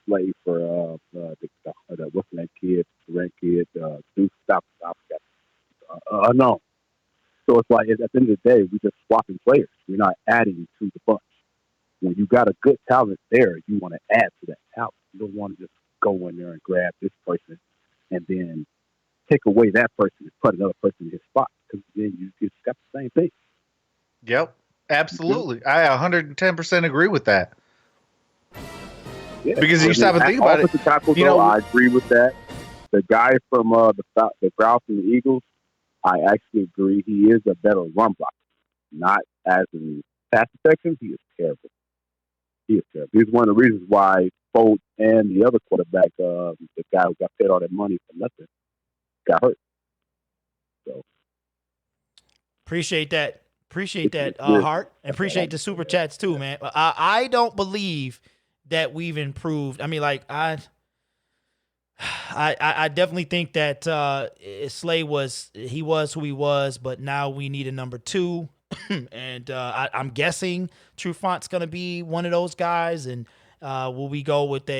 Slay for what's that kid, the red kid, Duke. No. So it's like at the end of the day, we're just swapping players. We're not adding to the bunch. When you got a good talent there, you want to add to that talent. You don't want to just go in there and grab this person and then take away that person and put another person in his spot, because then you just got the same thing. Yep, absolutely. I 110% agree with that. Yeah. Because you stop and think about it. Tackle, I agree with that. The guy from the Browns and the Eagles, I actually agree. He is a better run blocker. Not as in pass protection, he is terrible. He is terrible. He's one of the reasons why Folt and the other quarterback, the guy who got paid all that money for nothing, got hurt. So appreciate that. Hart. And appreciate the super chats too, man. I don't believe that we've improved. I mean, like I definitely think that Slay was who he was, but now we need a number 2. And I'm guessing Trufant's going to be one of those guys. And will we go with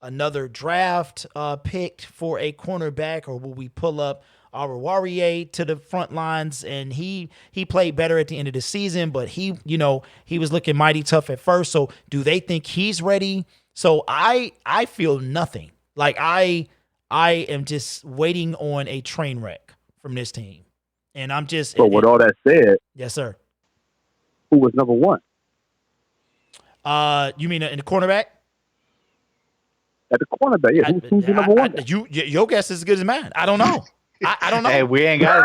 another draft pick for a cornerback, or will we pull up our Warrior to the front lines? And he played better at the end of the season, but he was looking mighty tough at first. So do they think he's ready? So I feel nothing. Like I am just waiting on a train wreck from this team. And I'm just. So with all that said. Yes, sir. Who was number 1? You mean in the cornerback? At the cornerback, yeah. Who's the number 1? Your guess is as good as mine. I don't know. I don't know. Hey, we ain't got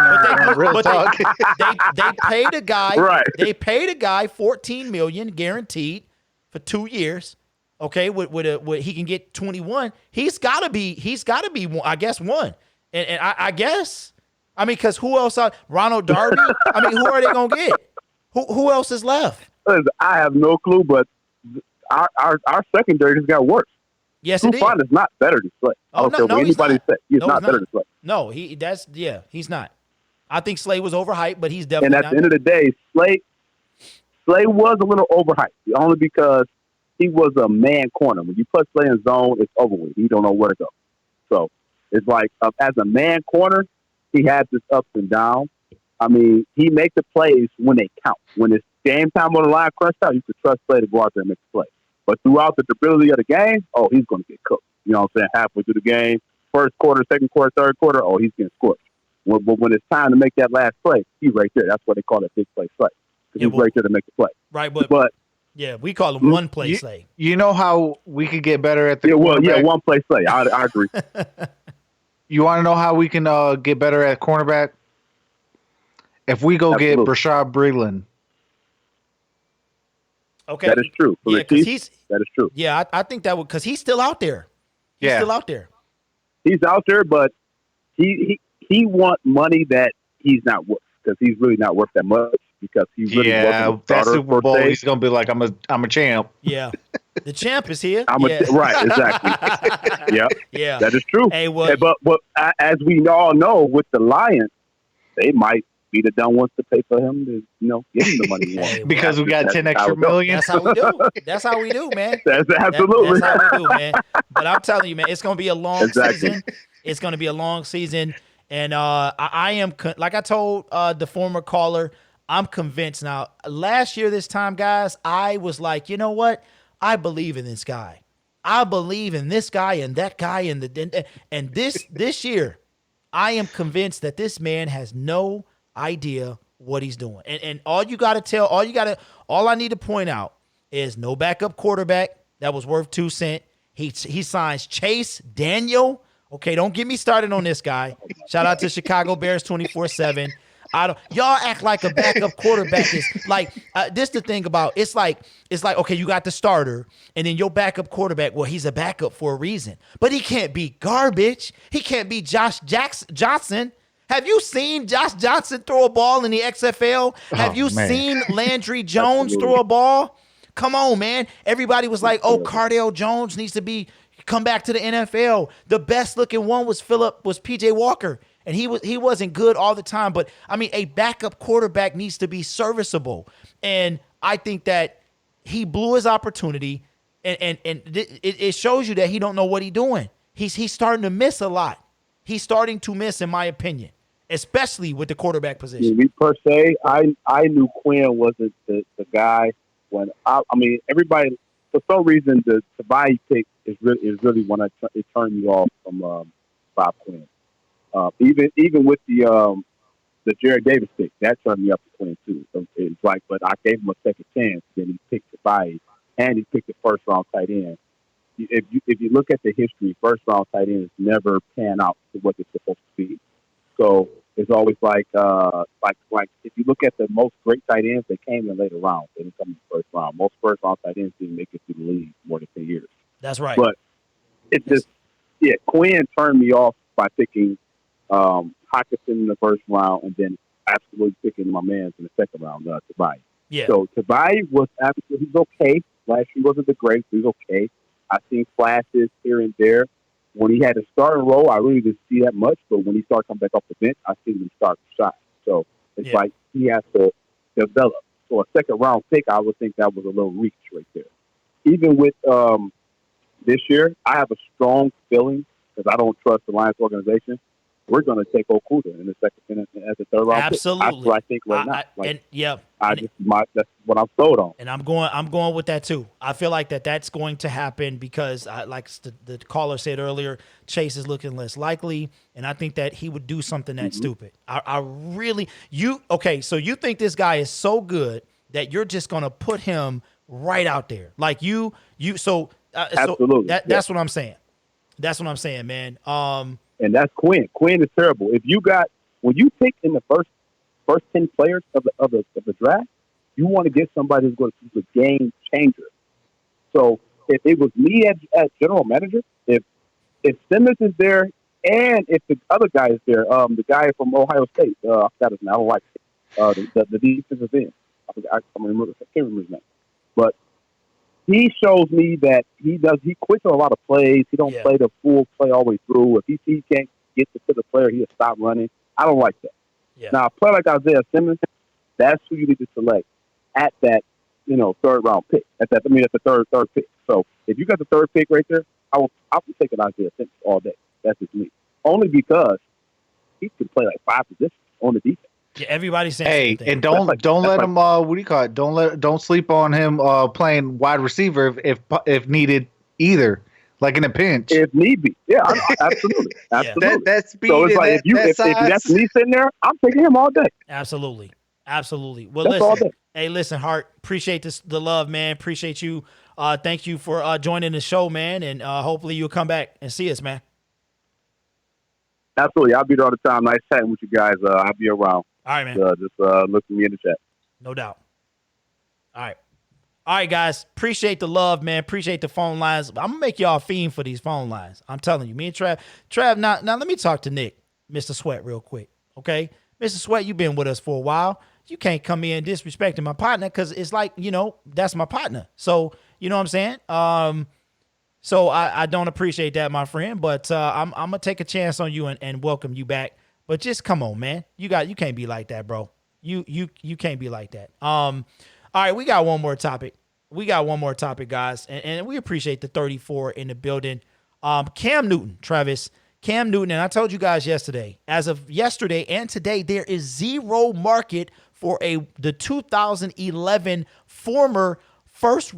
it. Real talk. They paid a guy. Right. They paid a guy $14 million guaranteed for 2 years. Okay, with he can get 21. He's got to be one, I guess one. And I guess. I mean, because who else? Ronald Darby? I mean, who are they going to get? Who else is left? I have no clue, but our secondary just got worse. Yes, it is. Trufant is not better than Slay. I don't care what anybody says. He's not better than Slay. No, he's not. I think Slay was overhyped, but he's definitely not. And at the end of the day, Slay was a little overhyped, only because he was a man corner. When you put Slay in zone, it's over with. He don't know where to go. So it's like, as a man corner, he has his ups and downs. I mean, he makes the plays when they count. When it's game time on the line, crunch out, you can trust Slay to go out there and make the play. But throughout the stability of the game, he's going to get cooked. You know what I'm saying? Halfway through the game, first quarter, second quarter, third quarter, he's getting scorched. But when it's time to make that last play, he's right there. That's what they call it, big play Slay. Because he's right there to make the play. Right, but yeah, we call him one play Slay. You know how we could get better at the one play Slay. I agree. You want to know how we can get better at cornerback? If we go Absolutely. get Rashad Breeland, Okay. That is true. For Yeah, the because Chiefs, that is true. Yeah, I think that would, because he's still out there. He's Yeah. still out there. He's out there, but he want money that he's not worth, because he's really not worth that much, because he really yeah, wasn't a that starter Super per Bowl, se. he's gonna be like, I'm a champ. Yeah. The champ is here. Right, exactly. Yeah, Yeah. that is true. Hey, well, But as we all know, with the Lions, they might be the dumb ones to pay for him to, give him the money he wants. Hey, Because we got That's 10 how extra it goes. million. that's how we do. That's how we do, man. That's absolutely. That's how we do, man. But I'm telling you, man, it's going to be a long Exactly. season. It's going to be a long season. And I am, like I told the former caller, I'm convinced now. Last year, this time, guys, I was like, you know what? I believe in this guy. I believe in this guy and that guy and this year, I am convinced that this man has no idea what he's doing. And all I need to point out is no backup quarterback that was worth 2 cents. He signs Chase Daniel. Okay, don't get me started on this guy. Shout out to Chicago Bears 24/7. Y'all act like a backup quarterback is like this. The thing about it's like okay, you got the starter, and then your backup quarterback. Well, he's a backup for a reason, but he can't be garbage. He can't be Josh Johnson. Have you seen Josh Johnson throw a ball in the XFL? Have you seen Landry Jones throw a ball? Come on, man. Everybody was like, "Oh, Cardale Jones needs to come back to the NFL." The best looking one was PJ Walker. And he wasn't good all the time, but I mean, a backup quarterback needs to be serviceable. And I think that he blew his opportunity, and it shows you that he don't know what he's doing. He's starting to miss a lot. He's starting to miss, in my opinion, especially with the quarterback position. Me per se, I knew Quinn wasn't the guy when I mean, everybody, for some reason, the Tobias pick is really when it turned me off from Bob Quinn. Even with the Jared Davis pick, that turned me up to Quinn too. So it's like, but I gave him a second chance. Then he picked Tobias, and he picked the first round tight end. If you look at the history, first round tight ends never pan out to what they're supposed to be. So it's always like if you look at the most great tight ends, they came in later rounds. They didn't come in the first round. Most first round tight ends didn't make it through the league more than 10 years. That's right. But it's just, Quinn turned me off by picking Hockenson in the first round, and then absolutely picking my man in the second round, Tobias. Yeah. So Tobias was absolutely, he's okay. Last year wasn't the great, he was okay. I seen flashes here and there. When he had a starting role, I really didn't see that much, but when he started coming back off the bench, I seen him start to shine. So it's like he has to develop. So a second round pick, I would think that was a little reach right there. Even with this year, I have a strong feeling, because I don't trust the Lions organization, we're going to take Okuda in the second as a third round. Absolutely, pick. That's what I think right now. That's what I'm sold on. And I'm going with that too. I feel like that's going to happen because, like the caller said earlier, Chase is looking less likely, and I think that he would do something that stupid. So you think this guy is so good that you're just going to put him right out there, like absolutely. So that's what I'm saying. That's what I'm saying, man. And that's Quinn. Quinn is terrible. When you pick in the first 10 players of the draft, you want to get somebody who's going to be a game changer. So if it was me as general manager, if Simmons is there and if the other guy is there, the guy from Ohio State, I forgot his name. I don't like it. The defensive end. I can't remember his name, but he shows me that he quits on a lot of plays. He don't play the full play all the way through. If he can't get to the player, he'll stop running. I don't like that. Yeah. Now, a player like Isaiah Simmons, that's who you need to select at that, third round pick. At the third pick. So if you got the third pick right there, I'll be taking Isaiah Simmons all day. That's just me. Only because he can play like 5 positions on the defense. Yeah, everybody's saying. Hey, and don't let him. What do you call it? Don't sleep on him playing wide receiver if needed either, like in a pinch. If need be, yeah, absolutely. That speed. So it's like if that's me sitting there, I'm taking him all day. Absolutely. Well, listen, Hart. Appreciate the love, man. Appreciate you. Thank you for joining the show, man, and hopefully you'll come back and see us, man. Absolutely, I'll be there all the time. Nice chatting with you guys. I'll be around. All right, man. Just look for me in the chat. No doubt. All right. All right, guys. Appreciate the love, man. Appreciate the phone lines. I'm going to make y'all a fiend for these phone lines. I'm telling you. Me and Trav, now let me talk to Nick, Mr. Sweat, real quick. Okay? Mr. Sweat, you've been with us for a while. You can't come in disrespecting my partner because it's like, that's my partner. So, you know what I'm saying? So I don't appreciate that, my friend, but I'm going to take a chance on you and welcome you back. But just come on, man. You can't be like that, bro. You can't be like that. All right, we got one more topic. Guys, and we appreciate the 34 in the building. Cam Newton, Travis. Cam Newton, and I told you guys yesterday, as of yesterday and today, there is zero market for the 2011 former first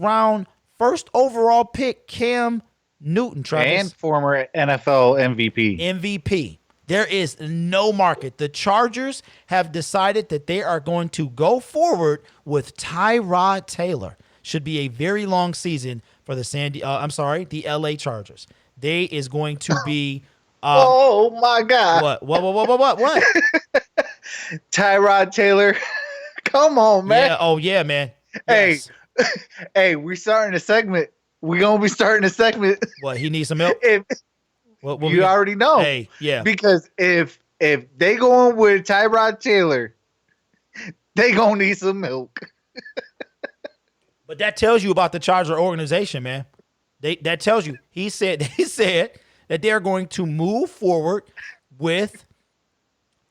overall pick Cam Newton, Travis. And former NFL MVP. There is no market. The Chargers have decided that they are going to go forward with Tyrod Taylor. Should be a very long season for the LA Chargers. They is going to be oh my God. What? Tyrod Taylor. Come on, man. Yeah, oh yeah, man. Hey. Yes. Hey, we're starting a segment. We're gonna be starting a segment. What, he needs some milk? You already know. Hey, yeah. Because if they go on with Tyrod Taylor, they gonna need some milk. But that tells you about the Charger organization, man. That tells you. He said that they're going to move forward with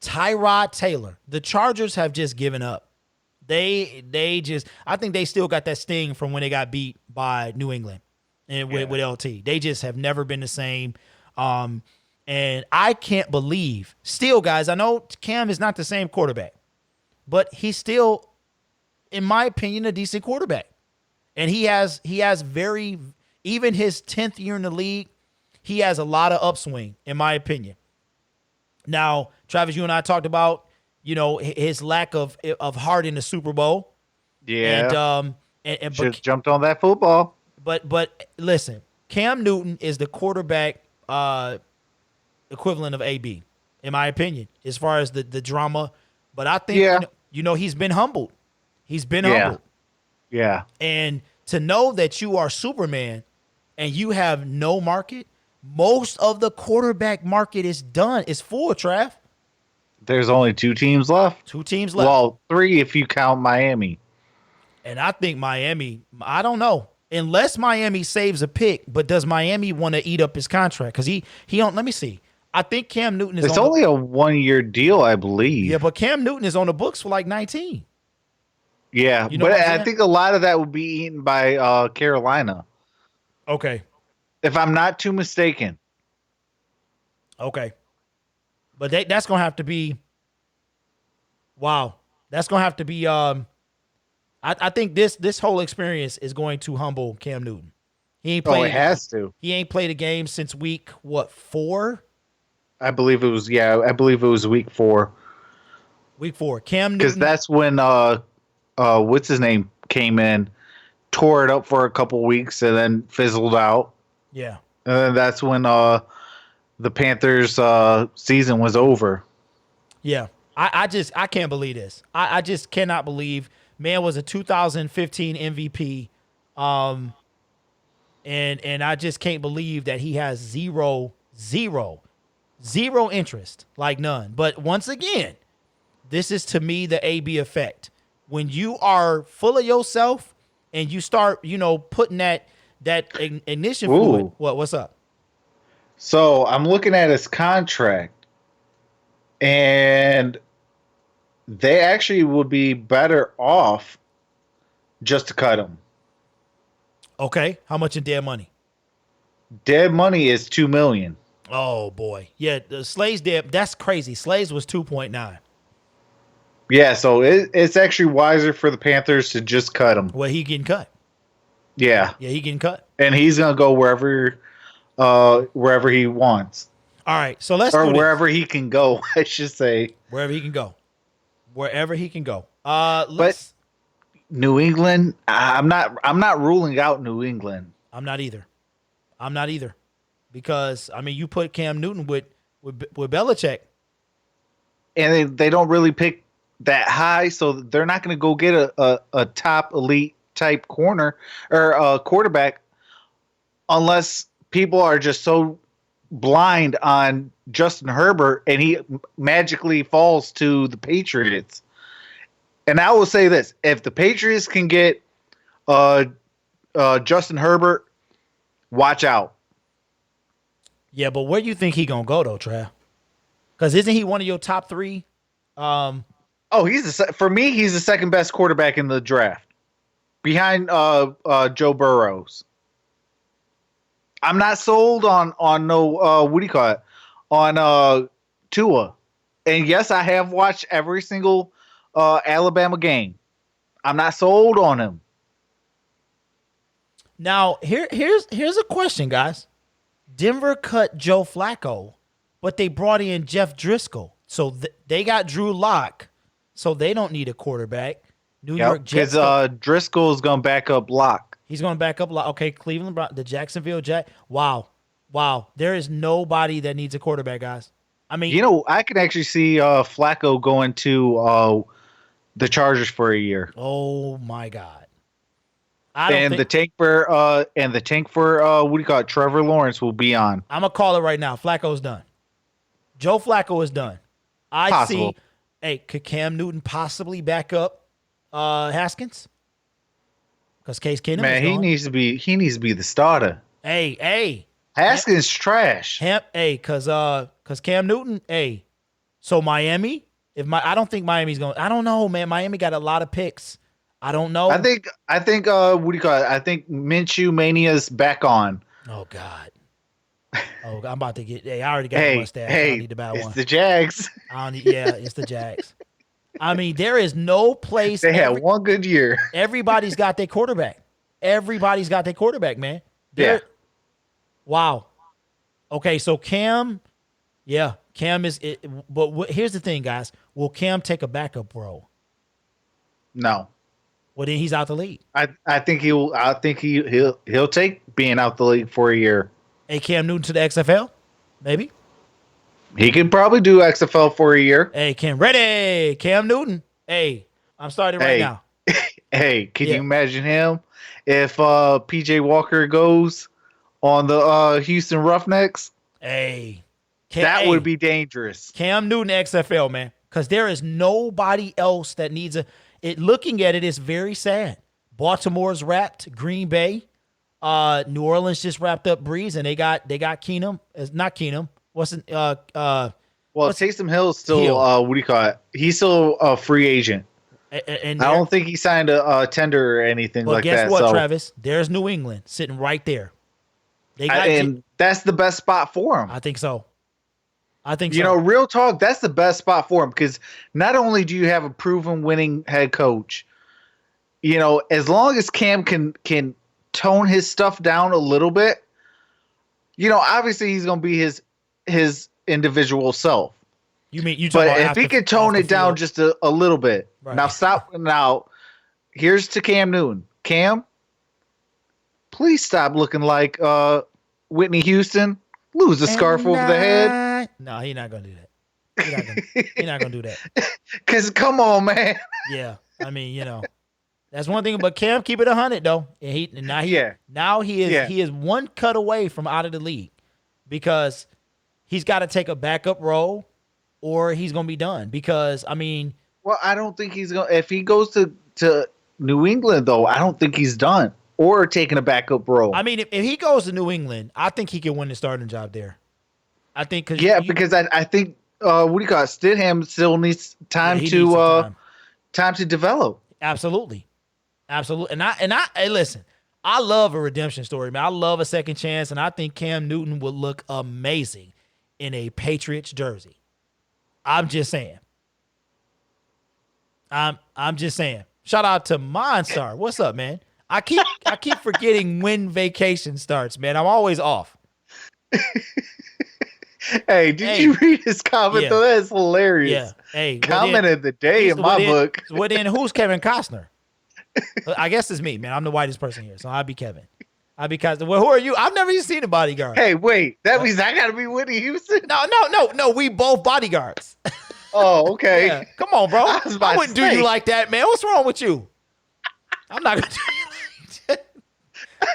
Tyrod Taylor. The Chargers have just given up. I think they still got that sting from when they got beat by New England and with LT. They just have never been the same. And I can't believe, still, guys, I know Cam is not the same quarterback, but he's still, in my opinion, a decent quarterback. And he has even his 10th year in the league, he has a lot of upswing, in my opinion. Now, Travis, you and I talked about, his lack of heart in the Super Bowl. Yeah. And just jumped on that football. But listen, Cam Newton is the quarterback equivalent of AB, in my opinion, as far as the drama. But I think he's been humbled. He's been humbled. Yeah. And to know that you are Superman and you have no market, most of the quarterback market is done. It's full, Trav. There's only 2 teams left. Well, 3 if you count Miami. And I think Miami, I don't know. Unless Miami saves a pick, but does Miami want to eat up his contract? Because he don't, let me see. I think Cam Newton is It's only a 1-year deal, I believe. Yeah, but Cam Newton is on the books for like 19. Yeah, but I think a lot of that will be eaten by Carolina. Okay. If I'm not too mistaken. Okay. But that's going to have to be, wow. That's going to have to be, I think this whole experience is going to humble Cam Newton. He ain't played. It has to. He ain't played a game since week, 4? I believe it was week 4. Week 4. Cam Newton. Because that's when, what's his name, came in, tore it up for a couple weeks, and then fizzled out. Yeah. And then that's when the Panthers season was over. Yeah. I can't believe this. I just cannot believe man was a 2015 MVP. And I just can't believe that he has zero interest, like none. But once again, this is to me the AB effect. When you are full of yourself and you start, putting that ignition fluid. What's up? So I'm looking at his contract, and they actually would be better off just to cut him. Okay, how much in dead money? Dead money is $2 million. Oh boy, yeah. The Slay's dead. That's crazy. Slay's was 2.9. Yeah, so it's actually wiser for the Panthers to just cut him. Well, he getting cut. Yeah. Yeah, he getting cut. And he's gonna go wherever he wants. All right, so let's or wherever he can go, I should say. Wherever he can go. Wherever he can go. But New England, I'm not ruling out New England. I'm not either. Because you put Cam Newton with Belichick. And they don't really pick that high, so they're not going to go get a top elite type corner or a quarterback unless people are just so blind on Justin Herbert and he magically falls to the Patriots. And I will say this, if the Patriots can get Justin Herbert, watch out. Yeah, but where do you think he going to go, though, Trav? Because isn't he one of your top 3? For me, he's the second best quarterback in the draft, behind Joe Burrows. I'm not sold on on Tua, and yes, I have watched every single Alabama game. I'm not sold on him. Now here's a question, guys. Denver cut Joe Flacco, but they brought in Jeff Driscoll, so they got Drew Lock. So they don't need a quarterback. New York Jets. Because Driscoll is going to back up Locke. He's going to back up Locke. Okay, Cleveland, the Jacksonville Jack. Wow. There is nobody that needs a quarterback, guys. I mean, I can actually see Flacco going to the Chargers for a year. Oh my God. The tank for Trevor Lawrence will be on. I'm gonna call it right now. Flacco's done. Joe Flacco is done. Possible. Hey, could Cam Newton possibly back up Haskins? Because Case Keenum is he gone. needs to be the starter. Hey. Haskins trash. Because Cam Newton, so Miami, I don't think Miami's going. I don't know, man. Miami got a lot of picks. I don't know. I think what do you call it? I think Minshew Mania's back on. Oh God. Oh, I'm about to get. I already got a mustache. I don't need to buy one. It's the Jags. It's the Jags. I mean, there is no place. They had one good year. Everybody's got their quarterback. Man. Wow. Okay, so Cam is it. But here's the thing, guys. Will Cam take a backup role? No. Well, then he's out the league. I think he'll take being out the league for a year. Hey, Cam Newton to the XFL, maybe. He could probably do XFL for a year. Hey, Cam Newton. Hey, I'm starting right now. Hey, can you imagine him if PJ Walker goes on the Houston Roughnecks? Hey, that would be dangerous. Cam Newton XFL, man, because there is nobody else that needs looking at it is very sad. Baltimore's wrapped Green Bay. New Orleans just wrapped up Breeze, and they got Keenum. It's not Keenum. Taysom Hill's still what do you call it? He's still a free agent. And I don't think he signed a tender or anything like that. Guess what, Travis? There's New England sitting right there. And that's the best spot for him. I think so. Real talk, that's the best spot for him because not only do you have a proven winning head coach, as long as Cam can tone his stuff down a little bit, obviously he's going to be his individual self. But if he could tone it down just a little bit. Right. Now, here's to Cam Newton. Cam, please stop looking like Whitney Houston. Lose the scarf over the head. No, he's not going to do that. He's not going to do that. Because come on, man. Yeah. I mean, that's one thing. But Cam, keep it 100, though. And now he is one cut away from out of the league because he's got to take a backup role or he's going to be done. Because, I mean. Well, I don't think he's going to. If he goes to New England, though, I don't think he's done or taking a backup role. I mean, if he goes to New England, I think he can win the starting job there. I think. Because I think, what do you call it? Stidham still needs time time to develop. Absolutely. And hey, listen, I love a redemption story, man. I love a second chance, and I think Cam Newton would look amazing in a Patriots jersey. I'm just saying. I'm just saying. Shout out to MONSTAR. What's up, man? I keep forgetting when vacation starts, man. I'm always off. Hey, did you read his comment though? That's hilarious. Yeah. Hey, comment of the day in my book. Then who's Kevin Costner? I guess it's me, man. I'm the whitest person here, so I'll be Kevin. Well, who are you? I've never even seen a bodyguard. Hey, wait. That means I gotta be Whitney Houston? No. We both bodyguards. Oh, okay. Yeah. Come on, bro. I was about I to wouldn't do say. you like that, man. What's wrong with you? I'm not gonna do you like that.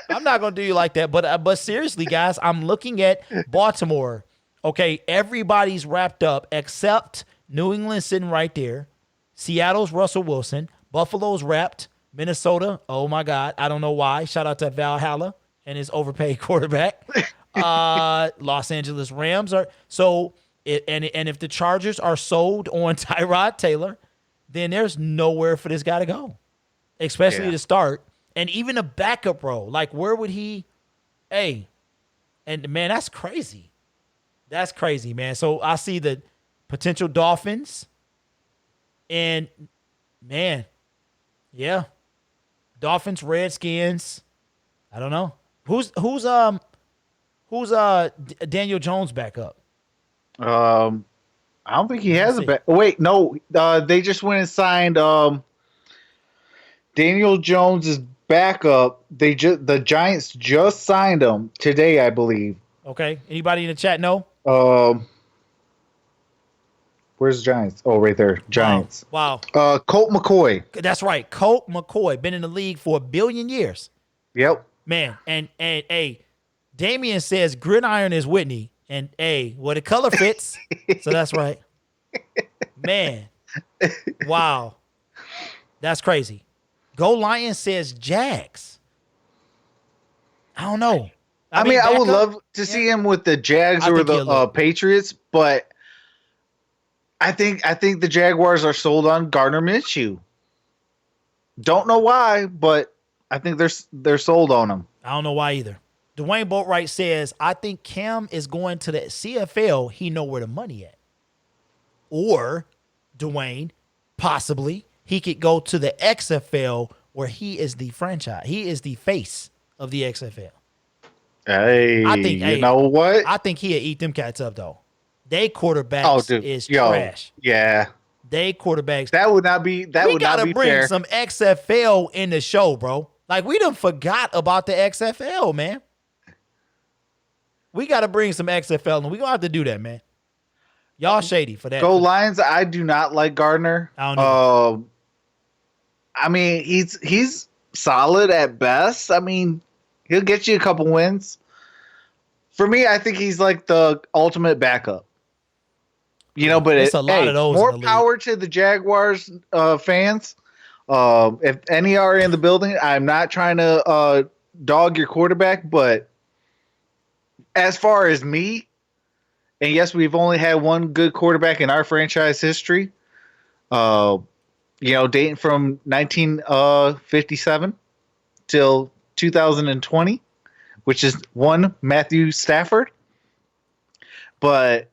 I'm not gonna do you like that. But seriously, guys, I'm looking at Baltimore. Okay, everybody's wrapped up except New England sitting right there. Seattle's Russell Wilson. Buffalo's wrapped. Minnesota, oh my God, I don't know why. Shout out to Valhalla and his overpaid quarterback. Los Angeles Rams are and if the Chargers are sold on Tyrod Taylor, then there's nowhere for this guy to go, especially to start. And even a backup role, like where would he? Hey, and man, that's crazy. That's crazy, man. So I see the potential Dolphins, and man, yeah, Dolphins, Redskins. I don't know who's Daniel Jones backup. I don't think he has a back. Wait, no. They just went and signed Daniel Jones's backup. The Giants just signed him today, I believe. Okay. Anybody in the chat know? Where's the Giants? Oh, right there. Giants. Wow. Colt McCoy. That's right. Colt McCoy. Been in the league for 1 billion years. Yep. Man, and hey, Damian says gridiron is Whitney. And hey, well, the color fits. So that's right. Man. Wow. That's crazy. Go Lions says Jags. I don't know. I mean, I would love to see him with the Jags or the Patriots, but I think the Jaguars are sold on Gardner Minshew. Don't know why, but I think they're sold on him. I don't know why either. Dwayne Boatwright says, I think Cam is going to the CFL. He know where the money at. Or, Dwayne, possibly, he could go to the XFL where he is the franchise. He is the face of the XFL. Hey, you know what? I think he'll eat them cats up, though. They quarterbacks is trash. Yeah. They quarterbacks. That would not be fair. We got to bring some XFL in the show, bro. Like, we done forgot about the XFL, man. We got to bring some XFL, and we're going to have to do that, man. Y'all shady for that. Go Lions. I do not like Gardner. I don't know. I mean, he's solid at best. I mean, he'll get you a couple wins. For me, I think he's like the ultimate backup. You know, but it's a lot of those. More power to the Jaguars fans. If any are in the building, I'm not trying to dog your quarterback, but as far as me, and yes, we've only had one good quarterback in our franchise history. Dating from 1957 till 2020, which is one Matthew Stafford. But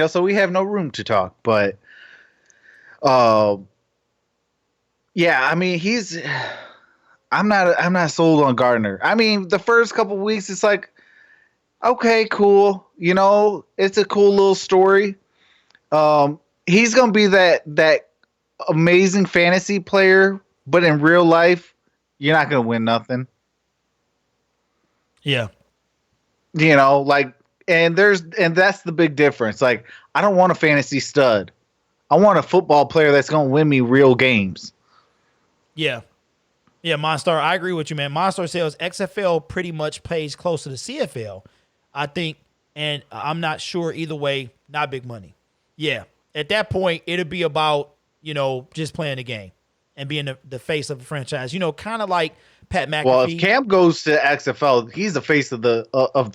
so we have no room to talk. But I mean, I'm not sold on Gardner. I mean, the first couple weeks, it's like, okay, cool. It's a cool little story. He's gonna be that amazing fantasy player, but in real life, you're not gonna win nothing. Yeah. And that's the big difference. Like, I don't want a fantasy stud. I want a football player that's gonna win me real games. Yeah. Yeah, MONSTAR, I agree with you, man. MONSTAR says XFL pretty much plays close to the CFL. I think, and I'm not sure either way, not big money. Yeah. At that point, it'll be about, just playing the game and being the face of the franchise. Kind of like Pat McAfee. Well, if Cam goes to XFL, he's the face of the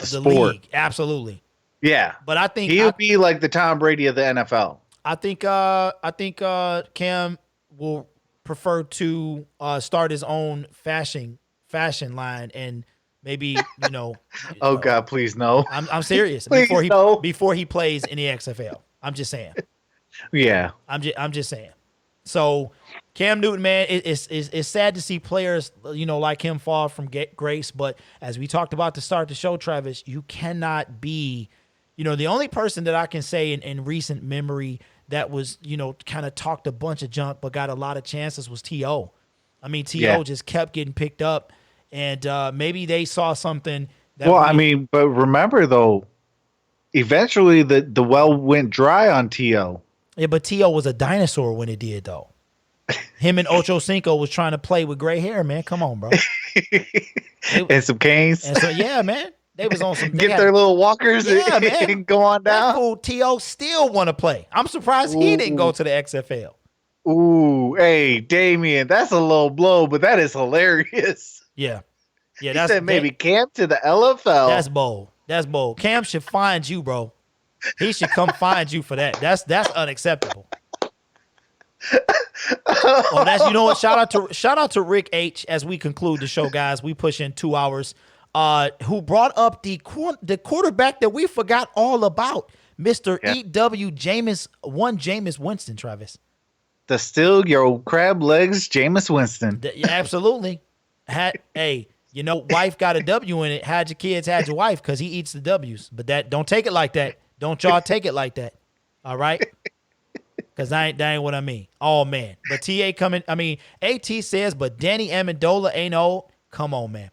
sport. League. Absolutely. Yeah. But I think he'll be like the Tom Brady of the NFL. I think Cam will prefer to start his own fashion line and maybe, Oh God, please no. I'm serious. Please before he plays in the XFL. I'm just saying. Yeah. I'm just saying. So Cam Newton, man, it's sad to see players, like him fall from grace. But as we talked about to start the show, Travis, you cannot be, the only person that I can say in recent memory that was, kind of talked a bunch of junk but got a lot of chances was T.O. I mean, T.O. just kept getting picked up, and maybe they saw something. But remember, though, eventually the well went dry on T.O. Yeah, but T.O. was a dinosaur when it did, though. Him and Ocho Cinco was trying to play with gray hair, man. Come on, bro. And some canes. And so, yeah, man. They was on some. Get their little walkers and go on down. That fool T.O. still want to play. I'm surprised he didn't go to the XFL. Ooh, hey, Damien, that's a low blow, but that is hilarious. Yeah. Yeah, He said maybe Cam to the LFL. That's bold. That's bold. Cam should find you, bro. He should come find you for that. That's unacceptable. Oh, that's, you know what? Shout out to Rick H. As we conclude the show, guys. We push in 2 hours. Who brought up the quarterback that we forgot all about, Mr. E.W. Jameis Winston, Travis. The still your crab legs, Jameis Winston. Yeah, absolutely. Hey, you know, wife got a W in it. Had your kids, had your wife, because he eats the W's. But don't take it like that. Don't y'all take it like that. All right? Because that ain't what I mean. Oh, man. But T.A. coming. I mean, AT says, but Danny Amendola ain't old. Come on, man.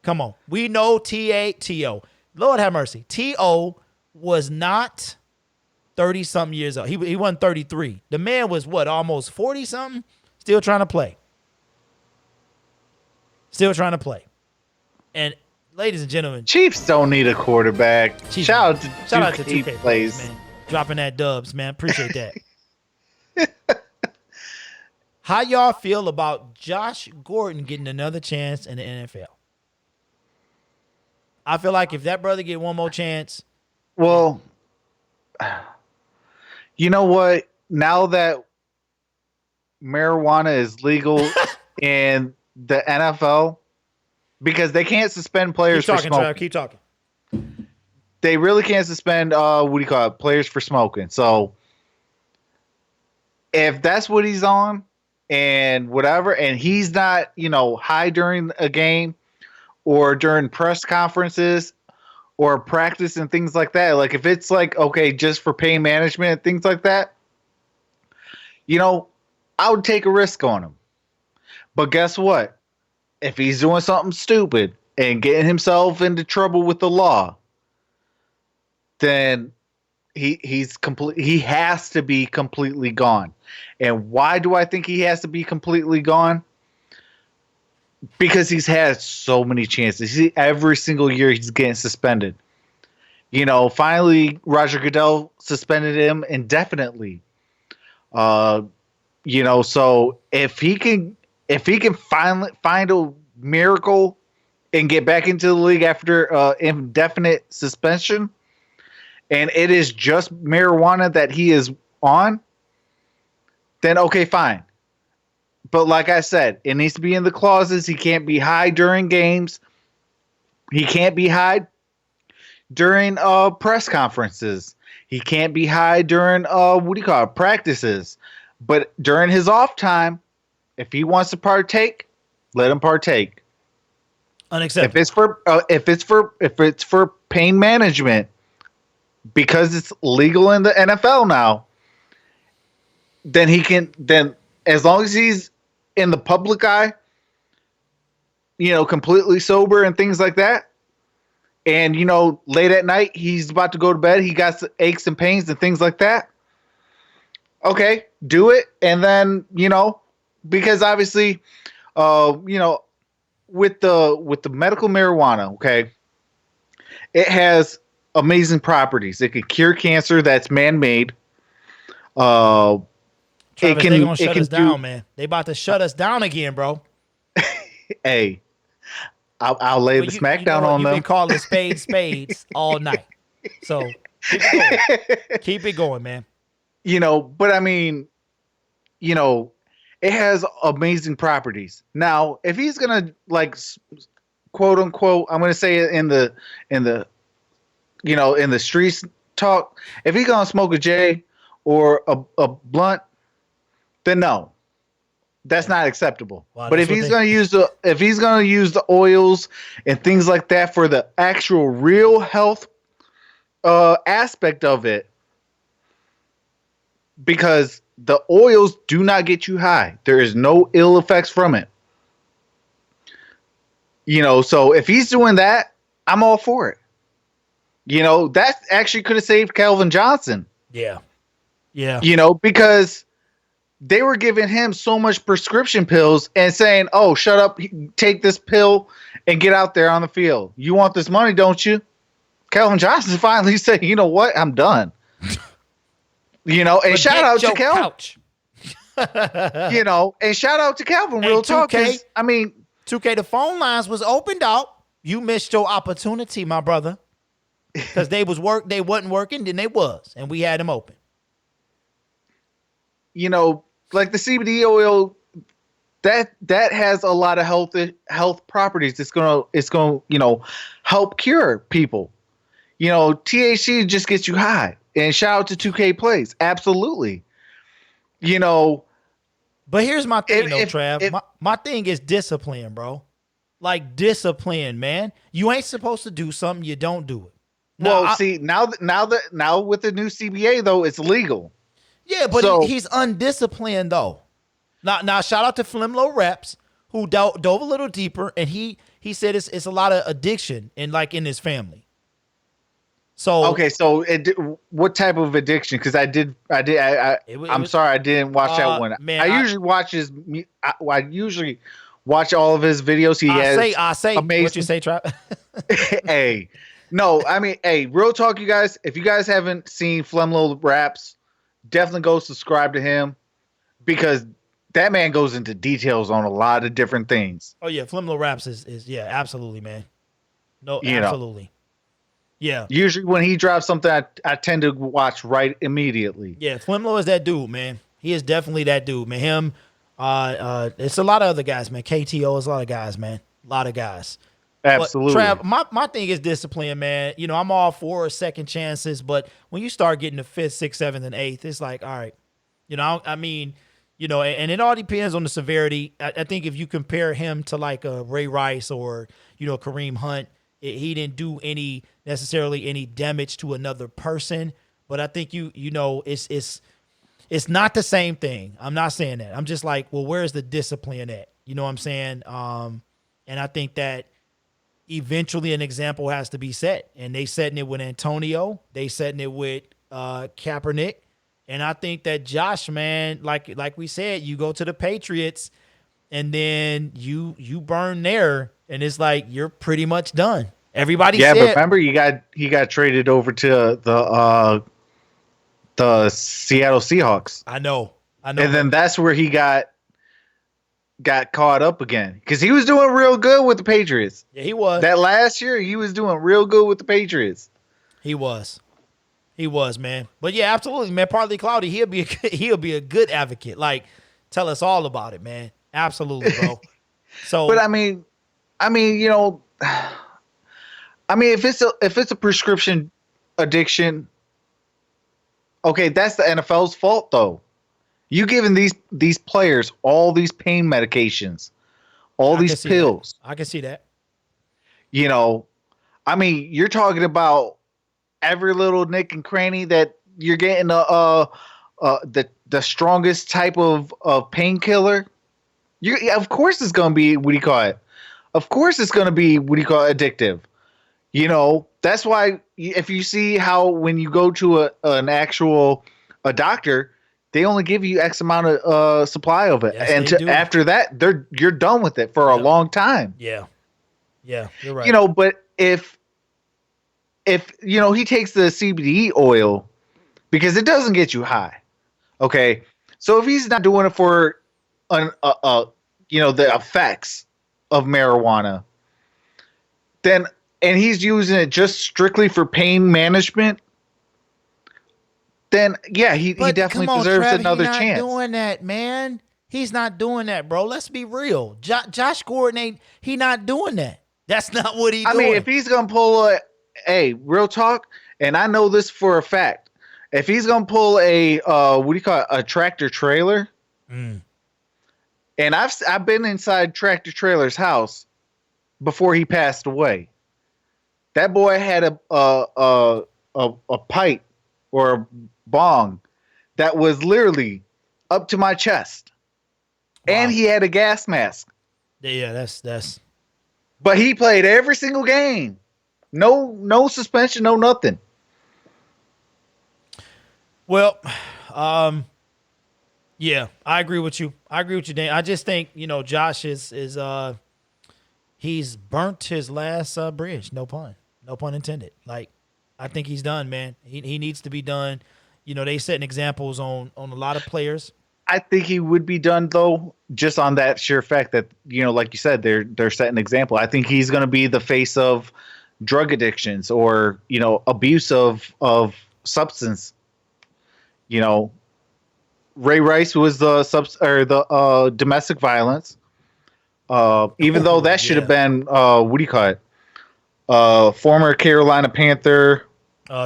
Come on. We know T.O. Lord have mercy. T.O. was not 30-something years old. He wasn't 33. The man was, what, almost 40-something? Still trying to play. Still trying to play. And, ladies and gentlemen. Chiefs don't need a quarterback. Shout out to 2K plays, man. Dropping that dubs, man. Appreciate that. How y'all feel about Josh Gordon getting another chance in the NFL? I feel like if that brother get one more chance. Well, you know what? Now that marijuana is legal in the NFL, because they can't suspend players for smoking. Trav, keep talking. They really can't suspend players for smoking. So if that's what he's on and whatever, and he's not, high during a game or during press conferences or practice and things like that, like if it's like, okay, just for pain management and things like that, I would take a risk on him. But guess what? If he's doing something stupid and getting himself into trouble with the law, then he has to be completely gone. And why do I think he has to be completely gone? Because he's had so many chances. Every single year he's getting suspended. Finally Roger Goodell suspended him indefinitely. So if he can finally find a miracle and get back into the league after indefinite suspension, and it is just marijuana that he is on, then okay, fine. But like I said, it needs to be in the clauses. He can't be high during games. He can't be high during press conferences. He can't be high during practices. But during his off time, if he wants to partake, let him partake. Unacceptable. If it's for pain management, because it's legal in the NFL now, then as long as he's in the public eye, completely sober and things like that, and late at night he's about to go to bed, he got aches and pains and things like that, okay, do it. And then because obviously with the medical marijuana, okay, it has amazing properties. It can cure cancer that's man-made. Travis, they're gonna shut us down, man. They about to shut us down again, bro. Hey, I'll lay the smackdown on them. You've been calling spades all night. So keep it going. Keep it going, man. But I mean, it has amazing properties. Now, if he's gonna quote unquote, I'm gonna say it in the streets talk, if he's gonna smoke a J or a blunt, then no, that's not acceptable. Wow, but if he's gonna use the oils and things like that for the actual real health aspect of it, because the oils do not get you high. There is no ill effects from it. So if he's doing that, I'm all for it. That actually could have saved Calvin Johnson. Yeah. Yeah. You know, because they were giving him so much prescription pills and saying, "Oh, shut up, take this pill and get out there on the field. You want this money, don't you?" Calvin Johnson finally said, "You know what? I'm done." You know, and shout out to Calvin. You know, and shout out to Calvin. Real talk. I mean, 2K, the phone lines was opened out. You missed your opportunity, my brother, because they wasn't working, then they was, and we had them open. You know, like the CBD oil, that has a lot of health properties. It's gonna you know, help cure people. You know, THC just gets you high. And shout out to 2K Plays, absolutely. You know, but here's my thing, Trav. My thing is discipline, bro. Like discipline, man. You ain't supposed to do something, you don't do it. Now, now with the new CBA though, it's legal. Yeah, but he's undisciplined though. Now shout out to Flimlo Reps who dove a little deeper, and he said it's a lot of addiction in his family. So okay, so what type of addiction? Because I'm sorry, I didn't watch that one. Man, I usually watch all of his videos. I say amazing. What you say, Trav? Hey, no, I mean, hey, real talk, you guys. If you guys haven't seen Flemlo Raps, definitely go subscribe to him because that man goes into details on a lot of different things. Oh yeah, Flemlo Raps is yeah, absolutely, man. No, you absolutely. Know. Yeah. Usually when he drops something, I tend to watch right immediately. Yeah, Flimlo is that dude, man. He is definitely that dude, man. Him, it's a lot of other guys, man. KTO is a lot of guys, man. A lot of guys. Absolutely. But, Trav, my thing is discipline, man. You know, I'm all for second chances, but when you start getting the 5th, 6th, 7th, and 8th, it's like, all right. You know, I mean, you know, and it all depends on the severity. I think if you compare him to like a Ray Rice or, you know, Kareem Hunt, he didn't do necessarily any damage to another person, but I think you know it's not the same thing. I'm not saying that. I'm just like, well, where's the discipline at? You know what I'm saying? And I think that eventually an example has to be set, and they setting it with Antonio, they setting it with Kaepernick, and I think that Josh, man, like we said, you go to the Patriots, and then you burn there. And it's like you're pretty much done. Everybody said, but remember he got traded over to the Seattle Seahawks. I know. And then that's where he got caught up again because he was doing real good with the Patriots. Yeah, he was. That last year he was doing real good with the Patriots. He was, man. But yeah, absolutely, man. Partly Cloudy, he'll be a good advocate. Like, tell us all about it, man. Absolutely, bro. So, but I mean, you know, if it's a prescription addiction, okay, that's the NFL's fault though. You giving these players all these pain medications, all these pills. I can see that. You know, I mean, you're talking about every little nick and cranny that you're getting the strongest type of painkiller. Of course it's gonna be what do you call it? Of course it's going to be what do you call it, addictive. You know, that's why if you see how when you go to a doctor, they only give you X amount of supply of it. Yes, and after that, you're done with it for a long time. Yeah. Yeah, you're right. You know, but if you know, he takes the CBD oil because it doesn't get you high. Okay. So if he's not doing it for you know, the effects of marijuana, then and he's using it just strictly for pain management, then yeah, he definitely deserves another chance. He's not doing that, man. He's not doing that, bro. Let's be real. Josh Gordon he not doing that. That's not what he's doing. I mean, if he's gonna pull real talk, and I know this for a fact, if he's gonna pull a tractor trailer. And I've been inside Tractor Trailer's house before he passed away. That boy had a pipe or a bong that was literally up to my chest, and he had a gas mask. Yeah, that's. But he played every single game, no suspension, no nothing. Well, Yeah, I agree with you. Dan. I just think, Josh is he's burnt his last bridge. No pun intended. Like, I think he's done, man. He needs to be done. They setting examples on a lot of players. I think he would be done though, just on that sheer fact that, like you said, they're setting an example. I think he's going to be the face of drug addictions or, abuse of substance. Ray Rice was the domestic violence. Even though that should have been what do you call it? Former Carolina Panther.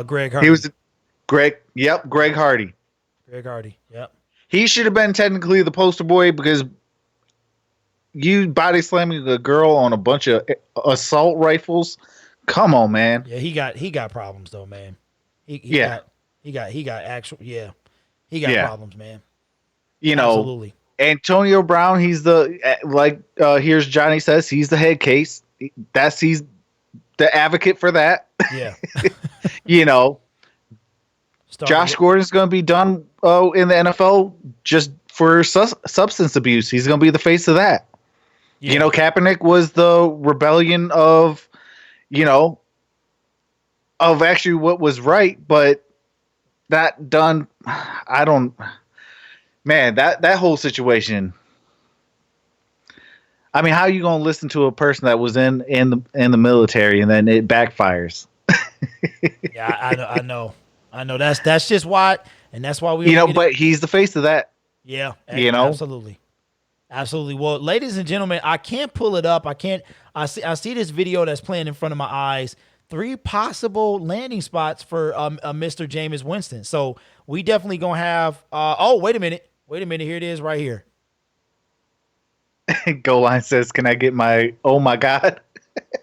Greg Hardy. He was Greg Hardy. Greg Hardy. Yep. He should have been technically the poster boy because you body slamming a girl on a bunch of assault rifles. Come on, man. Yeah, he got problems though, man. He got actual He got problems, man. Absolutely. Antonio Brown, he's here's Johnny says, he's the head case. He's the advocate for that. Yeah. Josh Gordon's going to be done in the NFL just for substance abuse. He's going to be the face of that. Yeah. Kaepernick was the rebellion of actually what was right, but that done, that whole situation. I mean, how are you going to listen to a person that was in the military and then it backfires? Yeah, I know. That's just why, and that's why we. But he's the face of that. Yeah, absolutely. Well, ladies and gentlemen, I can't pull it up. I see this video that's playing in front of my eyes. 3 possible landing spots for Mr. Jameis Winston. So we definitely gonna have. Wait a minute. Here it is, right here. Goal Line says, "Can I get my? Oh my God."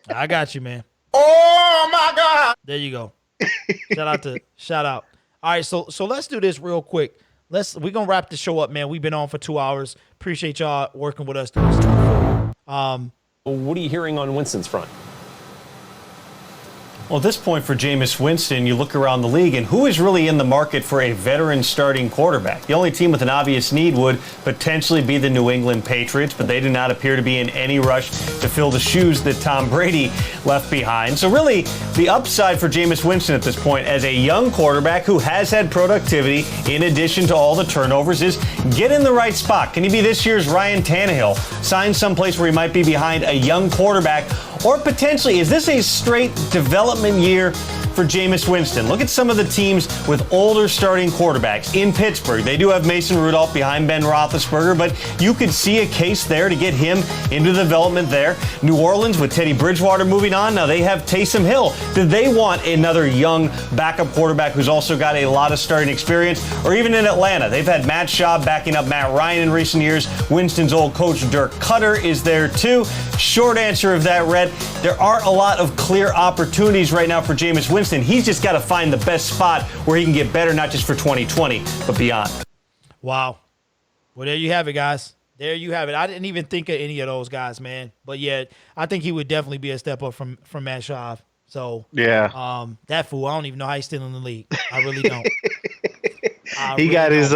I got you, man. Oh my God. There you go. Shout out. All right, so let's do this real quick. We're gonna wrap the show up, man. We've been on for 2 hours. Appreciate y'all working with us through this. What are you hearing on Winston's front? Well, at this point for Jameis Winston, you look around the league, and who is really in the market for a veteran starting quarterback? The only team with an obvious need would potentially be the New England Patriots, but they do not appear to be in any rush to fill the shoes that Tom Brady left behind. So really, the upside for Jameis Winston at this point as a young quarterback who has had productivity in addition to all the turnovers is get in the right spot. Can he be this year's Ryan Tannehill? Sign someplace where he might be behind a young quarterback, or potentially, is this a straight development year for Jameis Winston? Look at some of the teams with older starting quarterbacks. In Pittsburgh, they do have Mason Rudolph behind Ben Roethlisberger, but you could see a case there to get him into development there. New Orleans with Teddy Bridgewater moving on. Now they have Taysom Hill. Did they want another young backup quarterback who's also got a lot of starting experience? Or even in Atlanta, they've had Matt Schaub backing up Matt Ryan in recent years. Winston's old coach Dirk Cutter is there too. Short answer of that, Red, there aren't a lot of clear opportunities right now for Jameis Winston. He's just got to find the best spot where he can get better, not just for 2020, but beyond. Wow. Well, there you have it, guys. There you have it. I didn't even think of any of those guys, man. But yeah, I think he would definitely be a step up from Matt Schaub. So yeah, that fool, I don't even know how he's still in the league. I really don't. He got his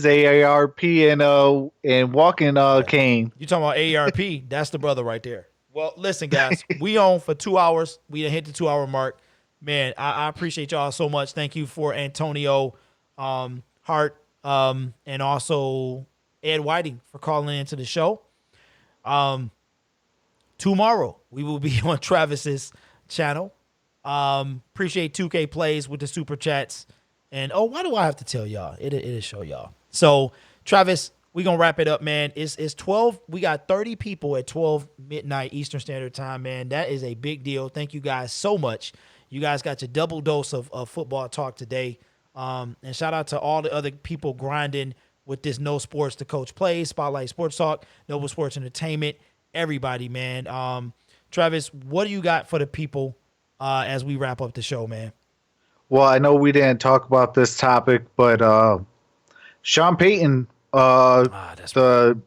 AARP and walking cane. You talking about AARP? That's the brother right there. Well, listen, guys, we on for 2 hours. We done hit the 2 hour mark. Man, I appreciate y'all so much. Thank you for Antonio Hart and also Ed Whiting for calling into the show. Tomorrow we will be on Travis's channel. Appreciate 2K Plays with the super chats. And why do I have to tell y'all? It'll show y'all. So Travis, we gonna wrap it up, man. It's 12. We got 30 people at 12 midnight Eastern Standard Time, man. That is a big deal. Thank you guys so much. You guys got your double dose of football talk today. And shout out to all the other people grinding with this No Sports the Coach Plays, Spotlight Sports Talk, Noble Sports Entertainment, everybody, man. Travis, what do you got for the people as we wrap up the show, man? Well, I know we didn't talk about this topic, but Sean Payton, the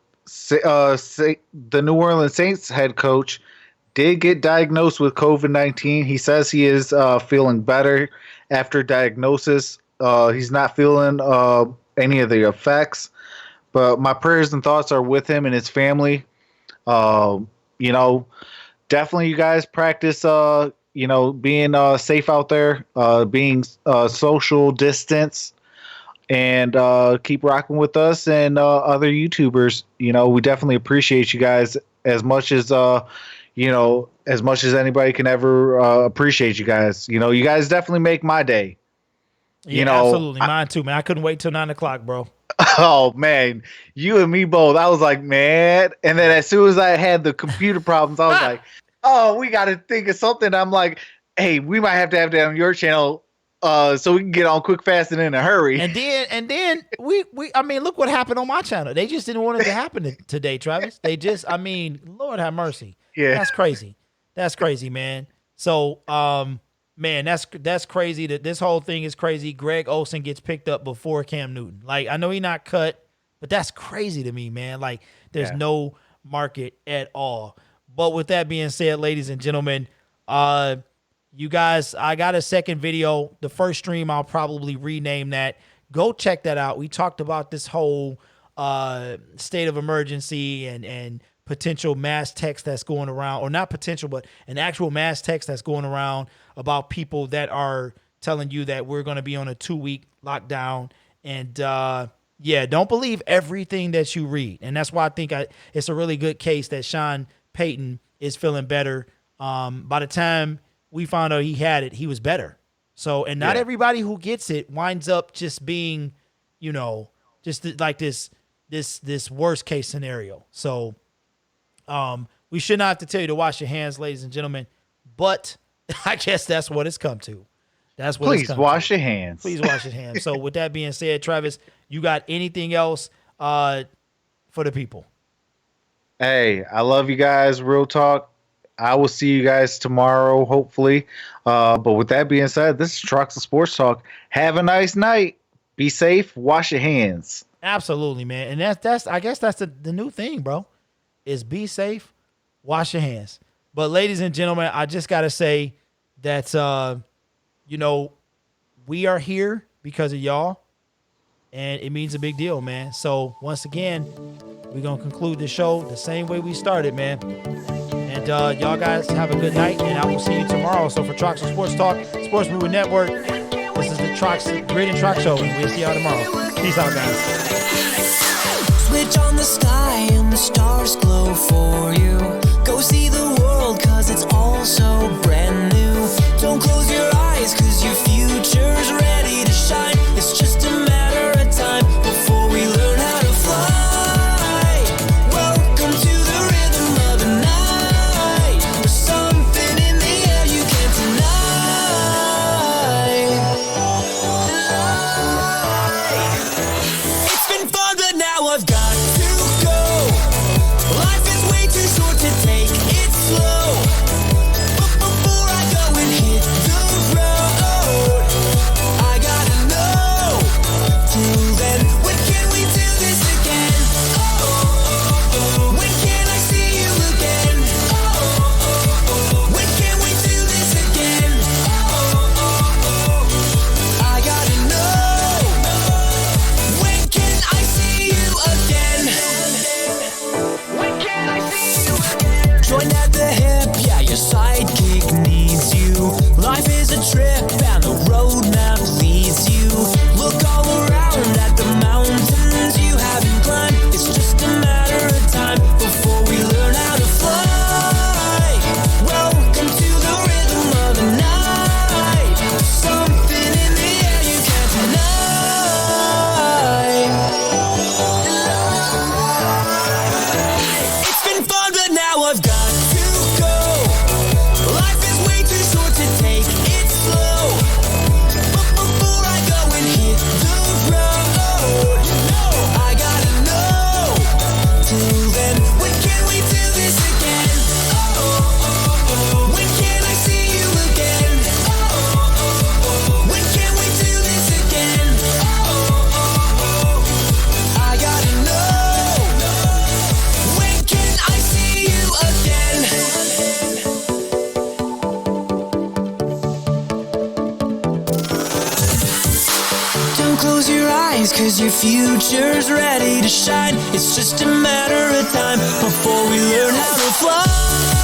New Orleans Saints head coach, did get diagnosed with COVID-19. He says he is feeling better after diagnosis. He's not feeling any of the effects, but my prayers and thoughts are with him and his family. You know, definitely you guys practice, you know, being safe out there, being social distance, and keep rocking with us and other YouTubers. You know, we definitely appreciate you guys as much as, you know, as much as anybody can ever appreciate you guys. You know, you guys definitely make my day. Yeah, you know, absolutely. Mine too, man. I couldn't wait till 9 o'clock, bro. Oh man, you and me both. I was like, man. And then as soon as I had the computer problems, I was like, oh, we got to think of something. I'm like, hey, we might have to have that on your channel, so we can get on quick, fast, and in a hurry. And then we I mean, look what happened on my channel. They just didn't want it to happen today, Travis. They just, I mean, Lord have mercy. Yeah, that's crazy. That's crazy, man. So, man, that's crazy. That this whole thing is crazy. Greg Olsen gets picked up before Cam Newton. Like, I know he's not cut, but that's crazy to me, man. Like, there's no market at all. But with that being said, ladies and gentlemen, you guys, I got a second video. The first stream, I'll probably rename that. Go check that out. We talked about this whole state of emergency and potential mass text that's going around, or not potential, but an actual mass text that's going around about people that are telling you that we're going to be on a 2-week lockdown. And yeah, don't believe everything that you read. And that's why I think it's a really good case that Sean Payton is feeling better. By the time we found out he had it, he was better. So, and not everybody who gets it winds up just being, you know, just like this worst case scenario. So, we should not have to tell you to wash your hands, ladies and gentlemen, but I guess that's what it's come to. That's what Please wash your hands. Please wash your hands. So with that being said, Travis, you got anything else for the people? Hey, I love you guys. Real talk. I will see you guys tomorrow, hopefully. But with that being said, this is TROXEL'S Sports Talk. Have a nice night. Be safe. Wash your hands. Absolutely, man. And that's I guess that's the new thing, bro. Is be safe, wash your hands. But ladies and gentlemen, I just got to say that, you know, we are here because of y'all, and it means a big deal, man. So once again, we're going to conclude the show the same way we started, man. And y'all guys have a good night, and I will see you tomorrow. So for TROXEL'S Sports Talk, Sports Movement Network, this is the Grid and Trox Show, and we'll see y'all tomorrow. Peace out, guys. Switch on the sky and the stars glow for you. Go see the world, cause it's all so brand new. Don't close your eyes, cause your future's ready to shine. It's just a matter of time before we learn how to fly. Welcome to the rhythm of the night. There's something in the air you can't deny. It's been fun, but now I've got to go. Life is way too short to take it slow. But before I go and hit the road, I gotta know. Till then, when can we do this again? Oh, when can I see you again? Oh, when can we do this again? Oh, I gotta know. When can I see you again? When can I see you again? Join at the hip, yeah, your sidekick needs you. Life is a trip and the roadmap leads you. Look all around at the mountains you haven't climbed. It's just a matter of time before we learn how to fly. Welcome to the rhythm of the night. Something in the air you can't deny. It's been fun, but now I've got to go. eyes, 'cause your future's ready to shine. It's just a matter of time before we learn how to fly.